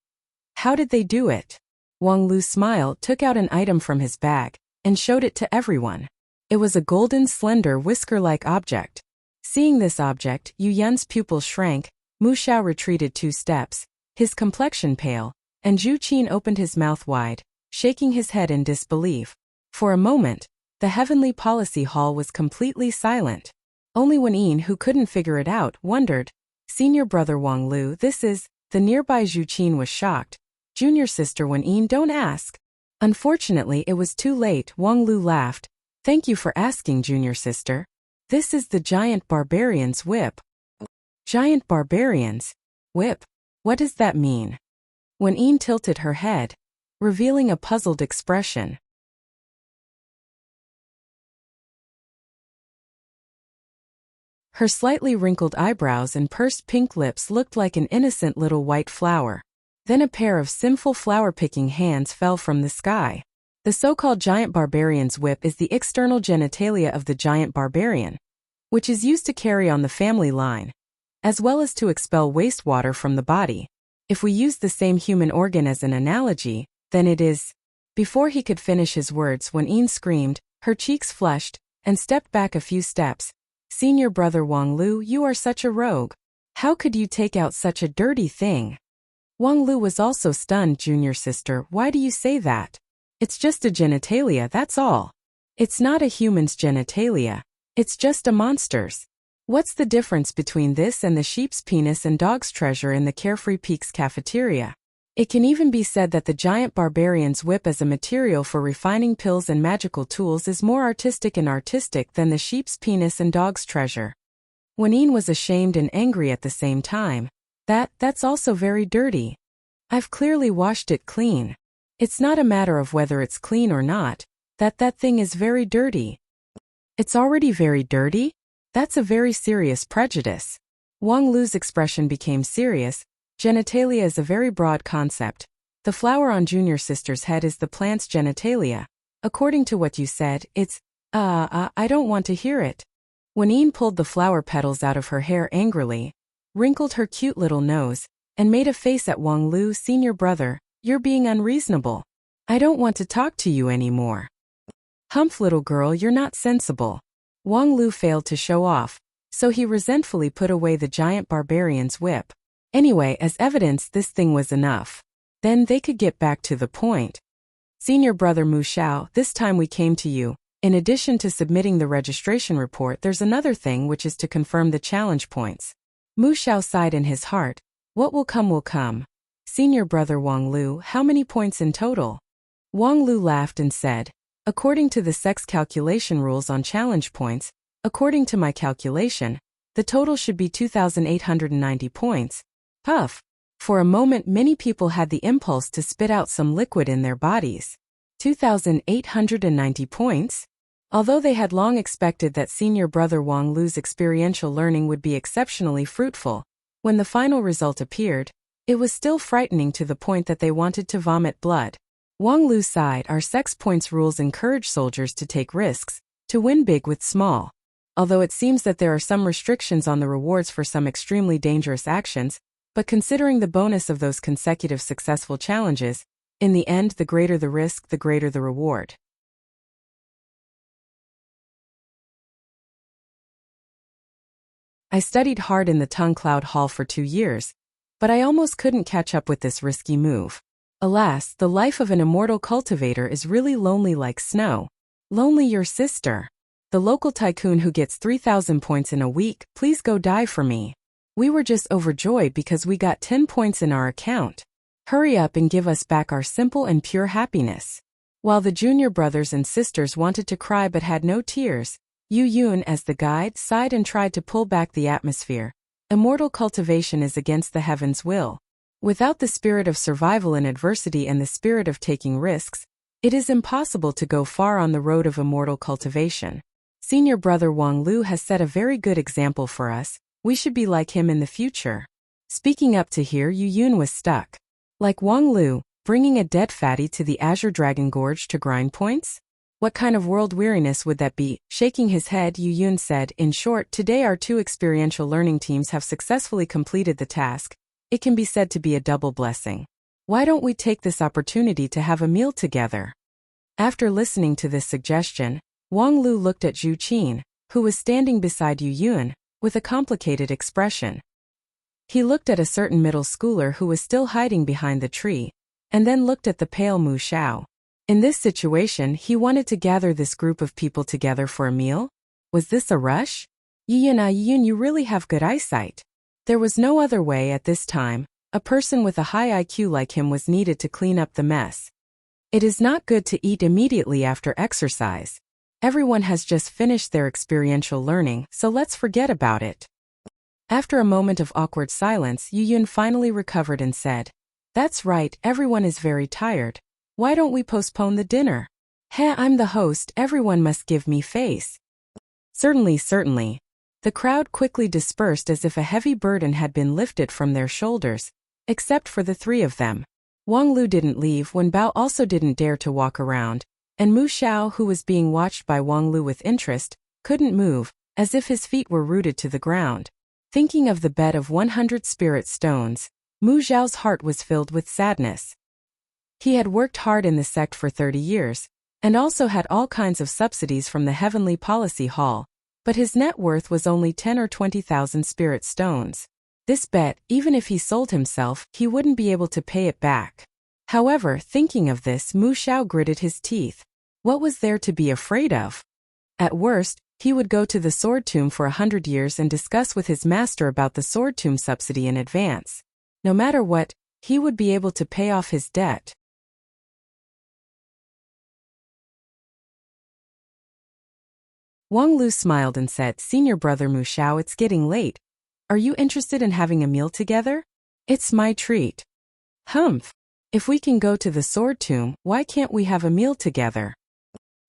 How did they do it? Wang Lu smiled, took out an item from his bag, and showed it to everyone. It was a golden, slender, whisker-like object. Seeing this object, Yu Yun's pupils shrank, Mu Xiao retreated 2 steps, his complexion pale, and Zhu Qin opened his mouth wide, shaking his head in disbelief. For a moment, the Heavenly Policy Hall was completely silent. Only Wen Yin, who couldn't figure it out, wondered, "Senior brother Wang Lu, this is..." The nearby Zhu Qin was shocked. "Junior sister Wen Yin, don't ask." Unfortunately, it was too late. Wang Lu laughed. "Thank you for asking, junior sister. This is the giant barbarian's whip." Giant barbarian's whip? What does that mean? Wen Yin tilted her head, revealing a puzzled expression. Her slightly wrinkled eyebrows and pursed pink lips looked like an innocent little white flower. Then a pair of sinful flower-picking hands fell from the sky. The so-called giant barbarian's whip is the external genitalia of the giant barbarian, which is used to carry on the family line, as well as to expel wastewater from the body. If we use the same human organ as an analogy, then it is... Before he could finish his words, Wen Yin screamed, her cheeks flushed, and stepped back a few steps. "Senior brother Wang Lu, you are such a rogue. How could you take out such a dirty thing?" Wang Lu was also stunned. "Junior sister, why do you say that? It's just a genitalia, that's all. It's not a human's genitalia. It's just a monster's. What's the difference between this and the sheep's penis and dog's treasure in the Carefree Peaks cafeteria?" It can even be said that the giant barbarian's whip as a material for refining pills and magical tools is more artistic than the sheep's penis and dog's treasure. Wen Yin was ashamed and angry at the same time. That's also very dirty. I've clearly washed it clean. It's not a matter of whether it's clean or not. That thing is very dirty. It's already very dirty? That's a very serious prejudice. Wang Lu's expression became serious. Genitalia is a very broad concept. The flower on junior sister's head is the plant's genitalia. According to what you said, it's... I don't want to hear it. Wen Yin pulled the flower petals out of her hair angrily, wrinkled her cute little nose, and made a face at Wang Lu. "Senior brother, you're being unreasonable. I don't want to talk to you anymore." "Humph, little girl, you're not sensible." Wang Lu failed to show off, so he resentfully put away the giant barbarian's whip. Anyway, as evidence, this thing was enough. Then they could get back to the point. "Senior brother Mu Xiao, this time we came to you. In addition to submitting the registration report, there's another thing, which is to confirm the challenge points." Mu Xiao sighed in his heart. "What will come will come. Senior brother Wang Lu, how many points in total?" Wang Lu laughed and said, "According to the sex calculation rules on challenge points, according to my calculation, the total should be 2,890 points. Puff. For a moment many people had the impulse to spit out some liquid in their bodies. 2,890 points? Although they had long expected that senior brother Wang Lu's experiential learning would be exceptionally fruitful, when the final result appeared, it was still frightening to the point that they wanted to vomit blood. Wang Lu sighed. "Our sex points rules encourage soldiers to take risks, to win big with small. Although it seems that there are some restrictions on the rewards for some extremely dangerous actions, but considering the bonus of those consecutive successful challenges, in the end, the greater the risk, the greater the reward." I studied hard in the Tongue Cloud Hall for 2 years, but I almost couldn't catch up with this risky move. Alas, the life of an immortal cultivator is really lonely like snow. Lonely, your sister. The local tycoon who gets 3,000 points in a week, please go die for me. We were just overjoyed because we got 10 points in our account. Hurry up and give us back our simple and pure happiness. While the junior brothers and sisters wanted to cry but had no tears, Yu Yun as the guide sighed and tried to pull back the atmosphere. Immortal cultivation is against the heaven's will. Without the spirit of survival in adversity and the spirit of taking risks, it is impossible to go far on the road of immortal cultivation. Senior brother Wang Lu has set a very good example for us. We should be like him in the future. Speaking up to here, Yu Yun was stuck. Like Wang Lu, bringing a dead fatty to the Azure Dragon Gorge to grind points? What kind of world weariness would that be? Shaking his head, Yu Yun said, in short, today our 2 experiential learning teams have successfully completed the task. It can be said to be a double blessing. Why don't we take this opportunity to have a meal together? After listening to this suggestion, Wang Lu looked at Zhu Qin, who was standing beside Yu Yun, with a complicated expression. He looked at a certain middle schooler who was still hiding behind the tree, and then looked at the pale Mu Xiao. In this situation, he wanted to gather this group of people together for a meal? Was this a rush? Yu Yun, you really have good eyesight. There was no other way at this time. A person with a high IQ like him was needed to clean up the mess. It is not good to eat immediately after exercise. Everyone has just finished their experiential learning, so let's forget about it. After a moment of awkward silence, Yu Yun finally recovered and said, "That's right, everyone is very tired. Why don't we postpone the dinner? Heh, I'm the host, everyone must give me face." Certainly, certainly. The crowd quickly dispersed as if a heavy burden had been lifted from their shoulders, except for the 3 of them. Wang Lu didn't leave when Bao also didn't dare to walk around, and Mu Xiao, who was being watched by Wang Lu with interest, couldn't move, as if his feet were rooted to the ground. Thinking of the bed of 100 spirit stones, Mu Xiao's heart was filled with sadness. He had worked hard in the sect for 30 years, and also had all kinds of subsidies from the Heavenly Policy Hall, but his net worth was only 10 or 20,000 spirit stones. This bet, even if he sold himself, he wouldn't be able to pay it back. However, thinking of this, Mu Xiao gritted his teeth. What was there to be afraid of? At worst, he would go to the sword tomb for 100 years and discuss with his master about the sword tomb subsidy in advance. No matter what, he would be able to pay off his debt. Wang Lu smiled and said, "Senior brother Mu Xiao, it's getting late. Are you interested in having a meal together? It's my treat." "Humph. If we can go to the sword tomb, why can't we have a meal together?"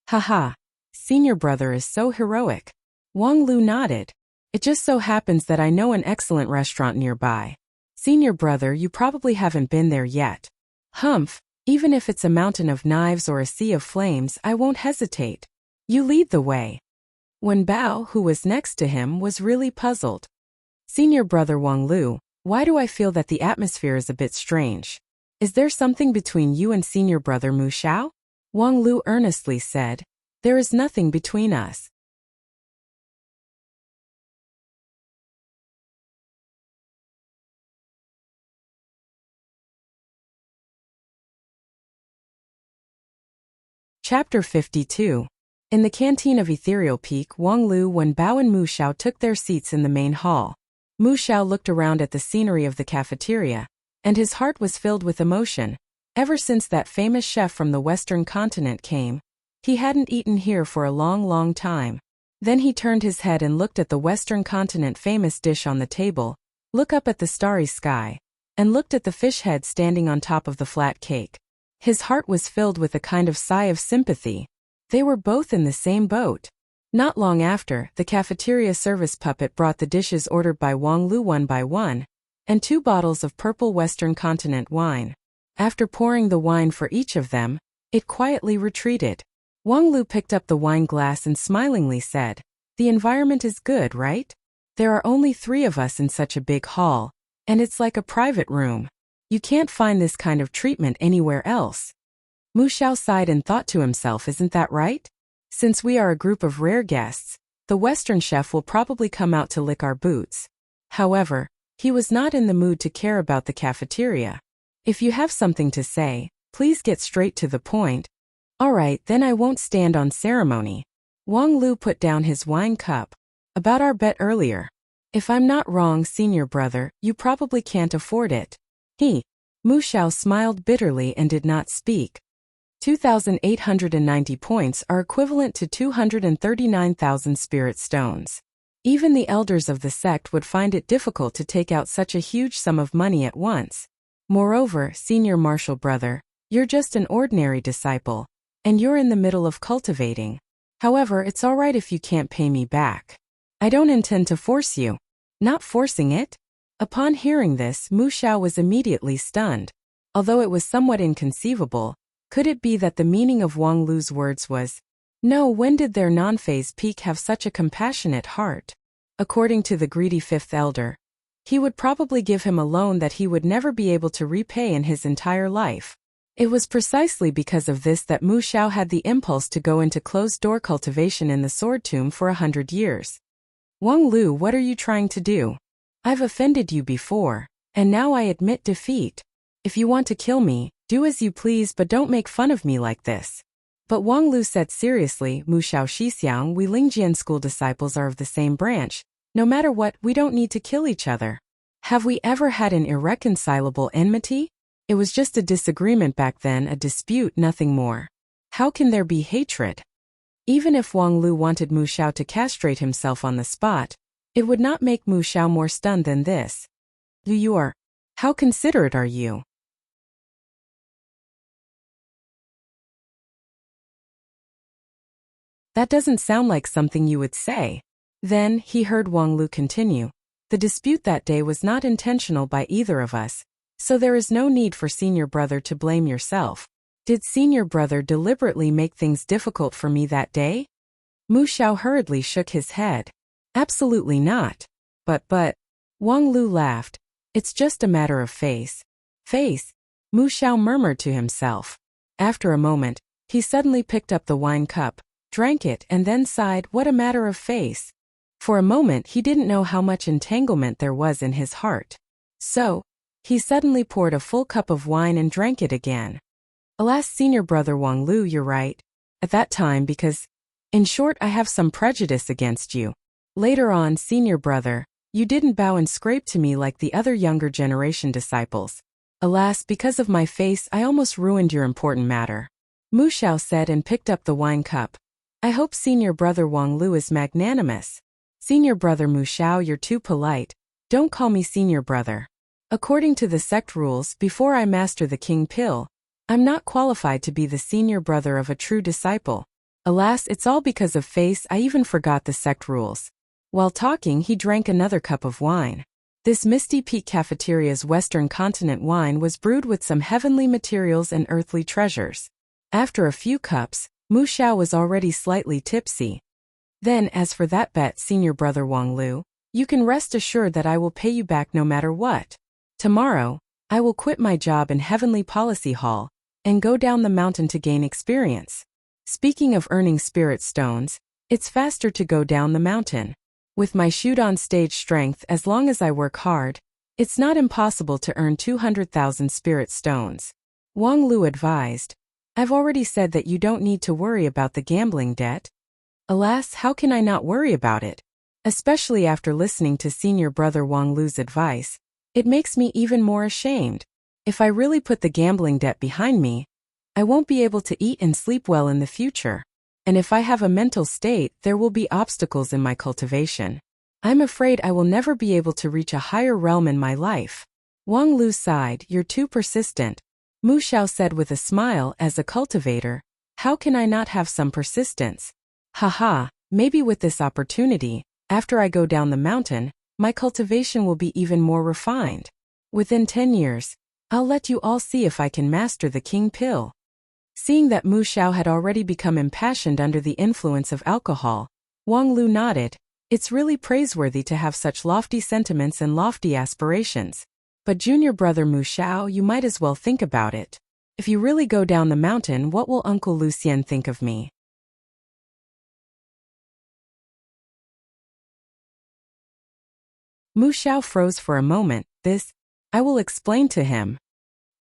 "Haha. Senior brother is so heroic." Wang Lu nodded. "It just so happens that I know an excellent restaurant nearby." "Senior brother, you probably haven't been there yet." "Humph. Even if it's a mountain of knives or a sea of flames, I won't hesitate. You lead the way." When Bao, who was next to him, was really puzzled. "Senior brother Wang Lu, why do I feel that the atmosphere is a bit strange? Is there something between you and senior brother Mu Xiao?" Wang Lu earnestly said, "There is nothing between us." Chapter 52. In the canteen of Ethereal Peak, Wang Lu, when Bao and Mu Xiao took their seats in the main hall. Mu Xiao looked around at the scenery of the cafeteria, and his heart was filled with emotion. Ever since that famous chef from the Western continent came, he hadn't eaten here for a long time. Then he turned his head and looked at the Western continent famous dish on the table, looked up at the starry sky, and looked at the fish head standing on top of the flat cake. His heart was filled with a kind of sigh of sympathy. They were both in the same boat. Not long after, the cafeteria service puppet brought the dishes ordered by Wang Lu one by one, and 2 bottles of purple Western continent wine. After pouring the wine for each of them, it quietly retreated. Wang Lu picked up the wine glass and smilingly said, "The environment is good, right? There are only 3 of us in such a big hall, and it's like a private room. You can't find this kind of treatment anywhere else." Mu Xiao sighed and thought to himself, "Isn't that right? Since we are a group of rare guests, the Western chef will probably come out to lick our boots." However, he was not in the mood to care about the cafeteria. "If you have something to say, please get straight to the point." "All right, then I won't stand on ceremony. Wang Lu put down his wine cup. About our bet earlier. If I'm not wrong, senior brother, you probably can't afford it. Mu Xiao smiled bitterly and did not speak. 2,890 points are equivalent to 239,000 spirit stones. Even the elders of the sect would find it difficult to take out such a huge sum of money at once. Moreover, senior martial brother, you're just an ordinary disciple, and you're in the middle of cultivating. However, it's alright if you can't pay me back. I don't intend to force you. Not forcing it? Upon hearing this, Mu Xiao was immediately stunned. Although it was somewhat inconceivable, could it be that the meaning of Wang Lu's words was, no, when did their non-phase peak have such a compassionate heart? According to the greedy fifth elder, he would probably give him a loan that he would never be able to repay in his entire life. It was precisely because of this that Mu Xiao had the impulse to go into closed-door cultivation in the sword tomb for 100 years. Wang Lu, what are you trying to do? I've offended you before, and now I admit defeat. If you want to kill me, do as you please, but don't make fun of me like this. But Wang Lu said seriously, Mu Xiao Xixiang, we Lingjian school disciples are of the same branch. No matter what, we don't need to kill each other. Have we ever had an irreconcilable enmity? It was just a disagreement back then, a dispute, nothing more. How can there be hatred? Even if Wang Lu wanted Mu Xiao to castrate himself on the spot, it would not make Mu Xiao more stunned than this. You are. How considerate are you? That doesn't sound like something you would say. Then, he heard Wang Lu continue. The dispute that day was not intentional by either of us, so there is no need for senior brother to blame yourself. Did senior brother deliberately make things difficult for me that day? Mu Xiao hurriedly shook his head. Absolutely not. But, Wang Lu laughed. It's just a matter of face. Face? Mu Xiao murmured to himself. After a moment, he suddenly picked up the wine cup, drank it, and then sighed, what a matter of face. For a moment he didn't know how much entanglement there was in his heart. So, he suddenly poured a full cup of wine and drank it again. Alas, senior brother Wang Lu, you're right. At that time, because, in short, I have some prejudice against you. Later on, senior brother, you didn't bow and scrape to me like the other younger generation disciples. Alas, because of my face, I almost ruined your important matter. Mu Xiao said and picked up the wine cup. I hope senior brother Wang Lu is magnanimous. Senior brother Mu Xiao, you're too polite. Don't call me senior brother. According to the sect rules, before I master the king pill, I'm not qualified to be the senior brother of a true disciple. Alas, it's all because of face, I even forgot the sect rules. While talking, he drank another cup of wine. This Misty Peak Cafeteria's Western Continent wine was brewed with some heavenly materials and earthly treasures. After a few cups, Mu Xiao was already slightly tipsy. Then, as for that bet, senior brother Wang Lu, you can rest assured that I will pay you back no matter what. Tomorrow, I will quit my job in Heavenly Policy Hall and go down the mountain to gain experience. Speaking of earning spirit stones, it's faster to go down the mountain. With my shoot-on stage strength, as long as I work hard, it's not impossible to earn 200,000 spirit stones. Wang Lu advised. I've already said that you don't need to worry about the gambling debt. Alas, how can I not worry about it? Especially after listening to senior brother Wang Lu's advice. It makes me even more ashamed. If I really put the gambling debt behind me, I won't be able to eat and sleep well in the future. And if I have a mental state, there will be obstacles in my cultivation. I'm afraid I will never be able to reach a higher realm in my life. Wang Lu sighed, you're too persistent. Mu Xiao said with a smile, as a cultivator, how can I not have some persistence? Haha, maybe with this opportunity, after I go down the mountain, my cultivation will be even more refined. Within 10 years, I'll let you all see if I can master the king pill. Seeing that Mu Xiao had already become impassioned under the influence of alcohol, Wang Lu nodded. It's really praiseworthy to have such lofty sentiments and lofty aspirations. But junior brother Mu Xiao, you might as well think about it. If you really go down the mountain, what will Uncle Lucien think of me? Mu Xiao froze for a moment. I will explain to him.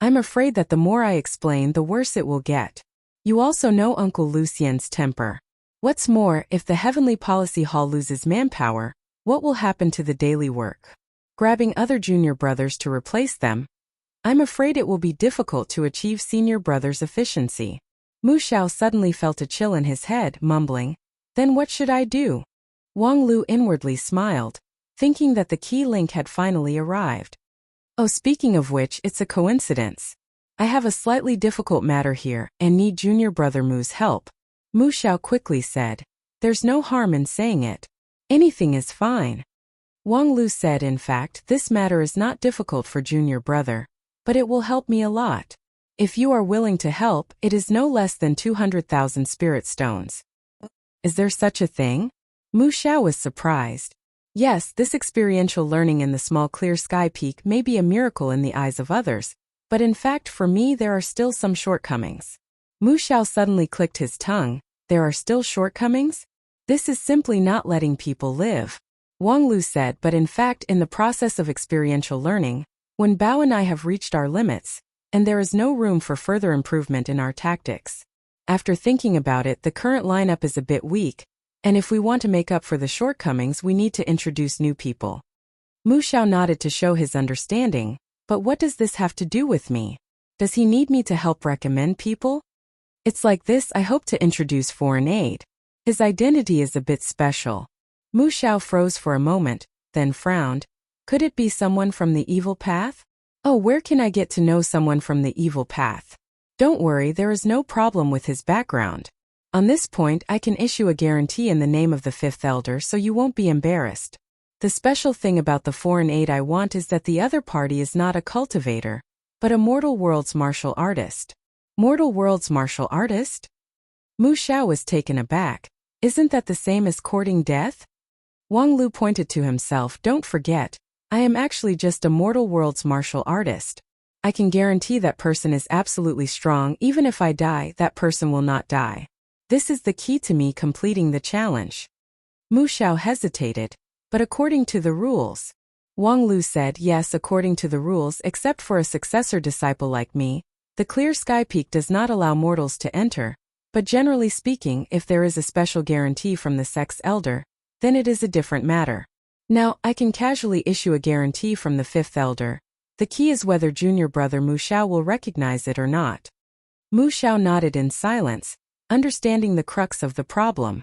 I'm afraid that the more I explain, the worse it will get. You also know Uncle Lucien's temper. What's more, if the Heavenly Policy Hall loses manpower, what will happen to the daily work? Grabbing other junior brothers to replace them? I'm afraid it will be difficult to achieve senior brothers' efficiency. Mu Xiao suddenly felt a chill in his head, mumbling, "Then what should I do?" Wang Lu inwardly smiled, thinking that the key link had finally arrived. Oh, speaking of which, it's a coincidence. I have a slightly difficult matter here and need junior brother Mu's help. Mu Xiao quickly said. There's no harm in saying it. Anything is fine. Wang Lu said, in fact, this matter is not difficult for junior brother, but it will help me a lot. If you are willing to help, it is no less than 200,000 spirit stones. Is there such a thing? Mu Xiao was surprised. Yes, this experiential learning in the small clear sky peak may be a miracle in the eyes of others, but in fact for me there are still some shortcomings. Mu Xiao suddenly clicked his tongue. There are still shortcomings? This is simply not letting people live. Wang Lu said, but in fact in the process of experiential learning, when Bao and I have reached our limits, and there is no room for further improvement in our tactics. After thinking about it, the current lineup is a bit weak, and if we want to make up for the shortcomings we need to introduce new people. Mu Xiao nodded to show his understanding, but what does this have to do with me? Does he need me to help recommend people? It's like this, I hope to introduce foreign aid. His identity is a bit special. Mu Xiao froze for a moment, then frowned. Could it be someone from the evil path? Oh, where can I get to know someone from the evil path? Don't worry, there is no problem with his background. On this point, I can issue a guarantee in the name of the fifth elder so you won't be embarrassed. The special thing about the foreign aid I want is that the other party is not a cultivator, but a mortal world's martial artist. Mortal world's martial artist? Mu Xiao was taken aback. Isn't that the same as courting death? Wang Lu pointed to himself. Don't forget, I am actually just a mortal world's martial artist. I can guarantee that person is absolutely strong. Even if I die, that person will not die. This is the key to me completing the challenge. Mu Xiao hesitated. But according to the rules. Wang Lu said, yes, according to the rules, except for a successor disciple like me, the clear sky peak does not allow mortals to enter, but generally speaking, if there is a special guarantee from the sex elder, then it is a different matter. Now, I can casually issue a guarantee from the fifth elder. The key is whether junior brother Mu Xiao will recognize it or not. Mu Xiao nodded in silence, understanding the crux of the problem.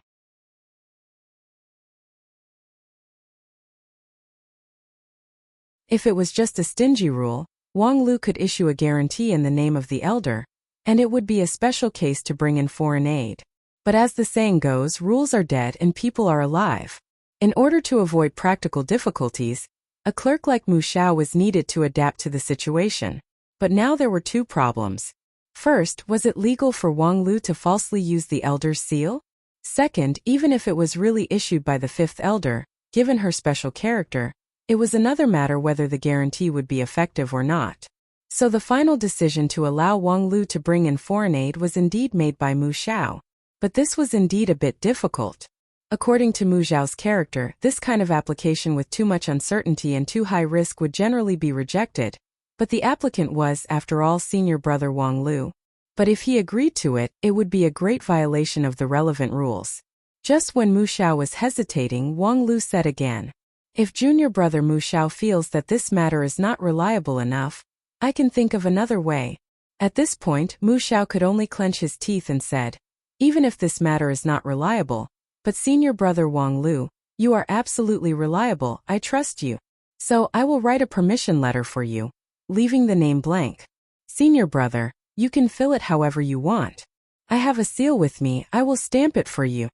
If it was just a stingy rule, Wang Lu could issue a guarantee in the name of the elder, and it would be a special case to bring in foreign aid. But as the saying goes, rules are dead and people are alive. In order to avoid practical difficulties, a clerk like Mu Xiao was needed to adapt to the situation. But now there were two problems. First, was it legal for Wang Lu to falsely use the elder's seal? Second, even if it was really issued by the fifth elder, given her special character, it was another matter whether the guarantee would be effective or not. So the final decision to allow Wang Lu to bring in foreign aid was indeed made by Mu Xiao. But this was indeed a bit difficult. According to Mu Xiao's character, this kind of application with too much uncertainty and too high risk would generally be rejected. But the applicant was, after all, senior brother Wang Lu. But if he agreed to it, it would be a great violation of the relevant rules. Just when Mu Xiao was hesitating, Wang Lu said again, if junior brother Mu Xiao feels that this matter is not reliable enough, I can think of another way. At this point, Mu Xiao could only clench his teeth and said, even if this matter is not reliable, but senior brother Wang Lu, you are absolutely reliable, I trust you. So I will write a permission letter for you, leaving the name blank. Senior brother, you can fill it however you want. I have a seal with me, I will stamp it for you.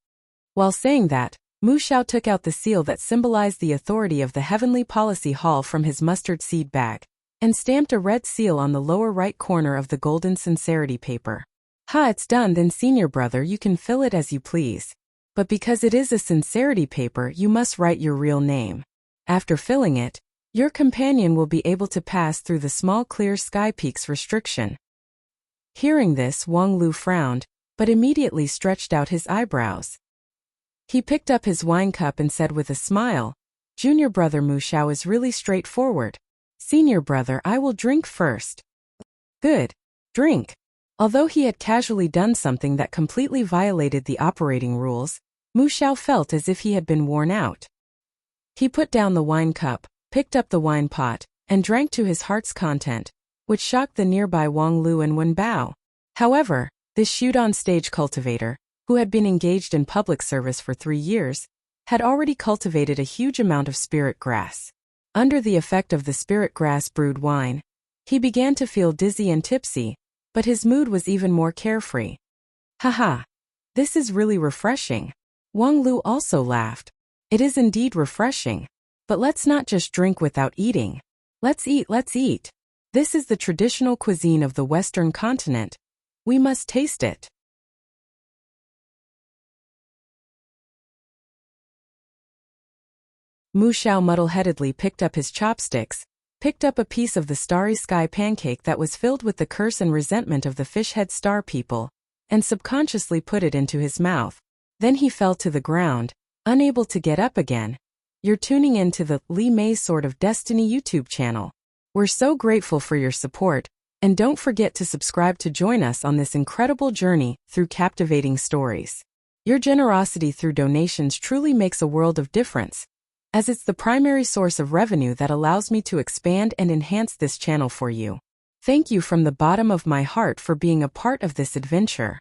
While saying that, Mu Xiao took out the seal that symbolized the authority of the Heavenly Policy Hall from his mustard seed bag, and stamped a red seal on the lower right corner of the golden sincerity paper. Ha, it's done then, senior brother, you can fill it as you please. But because it is a sincerity paper, you must write your real name. After filling it, your companion will be able to pass through the small clear sky peaks restriction. Hearing this, Wang Lu frowned, but immediately stretched out his eyebrows. He picked up his wine cup and said with a smile, junior brother Mu Xiao is really straightforward. Senior brother, I will drink first. Good. Drink. Although he had casually done something that completely violated the operating rules, Mu Xiao felt as if he had been worn out. He put down the wine cup, picked up the wine pot, and drank to his heart's content, which shocked the nearby Wang Lu and Wen Bao. However, this shoot-on-stage cultivator, who had been engaged in public service for 3 years, had already cultivated a huge amount of spirit grass. Under the effect of the spirit grass brewed wine, he began to feel dizzy and tipsy, but his mood was even more carefree. Haha, this is really refreshing. Wang Lu also laughed. It is indeed refreshing. But let's not just drink without eating. Let's eat. This is the traditional cuisine of the Western continent. We must taste it. Mu Xiao muddle-headedly picked up his chopsticks, picked up a piece of the starry sky pancake that was filled with the curse and resentment of the fishhead star people, and subconsciously put it into his mouth. Then he fell to the ground, unable to get up again. You're tuning in to the Li Mei's Sword of Destiny YouTube channel. We're so grateful for your support, and don't forget to subscribe to join us on this incredible journey through captivating stories. Your generosity through donations truly makes a world of difference, as it's the primary source of revenue that allows me to expand and enhance this channel for you. Thank you from the bottom of my heart for being a part of this adventure.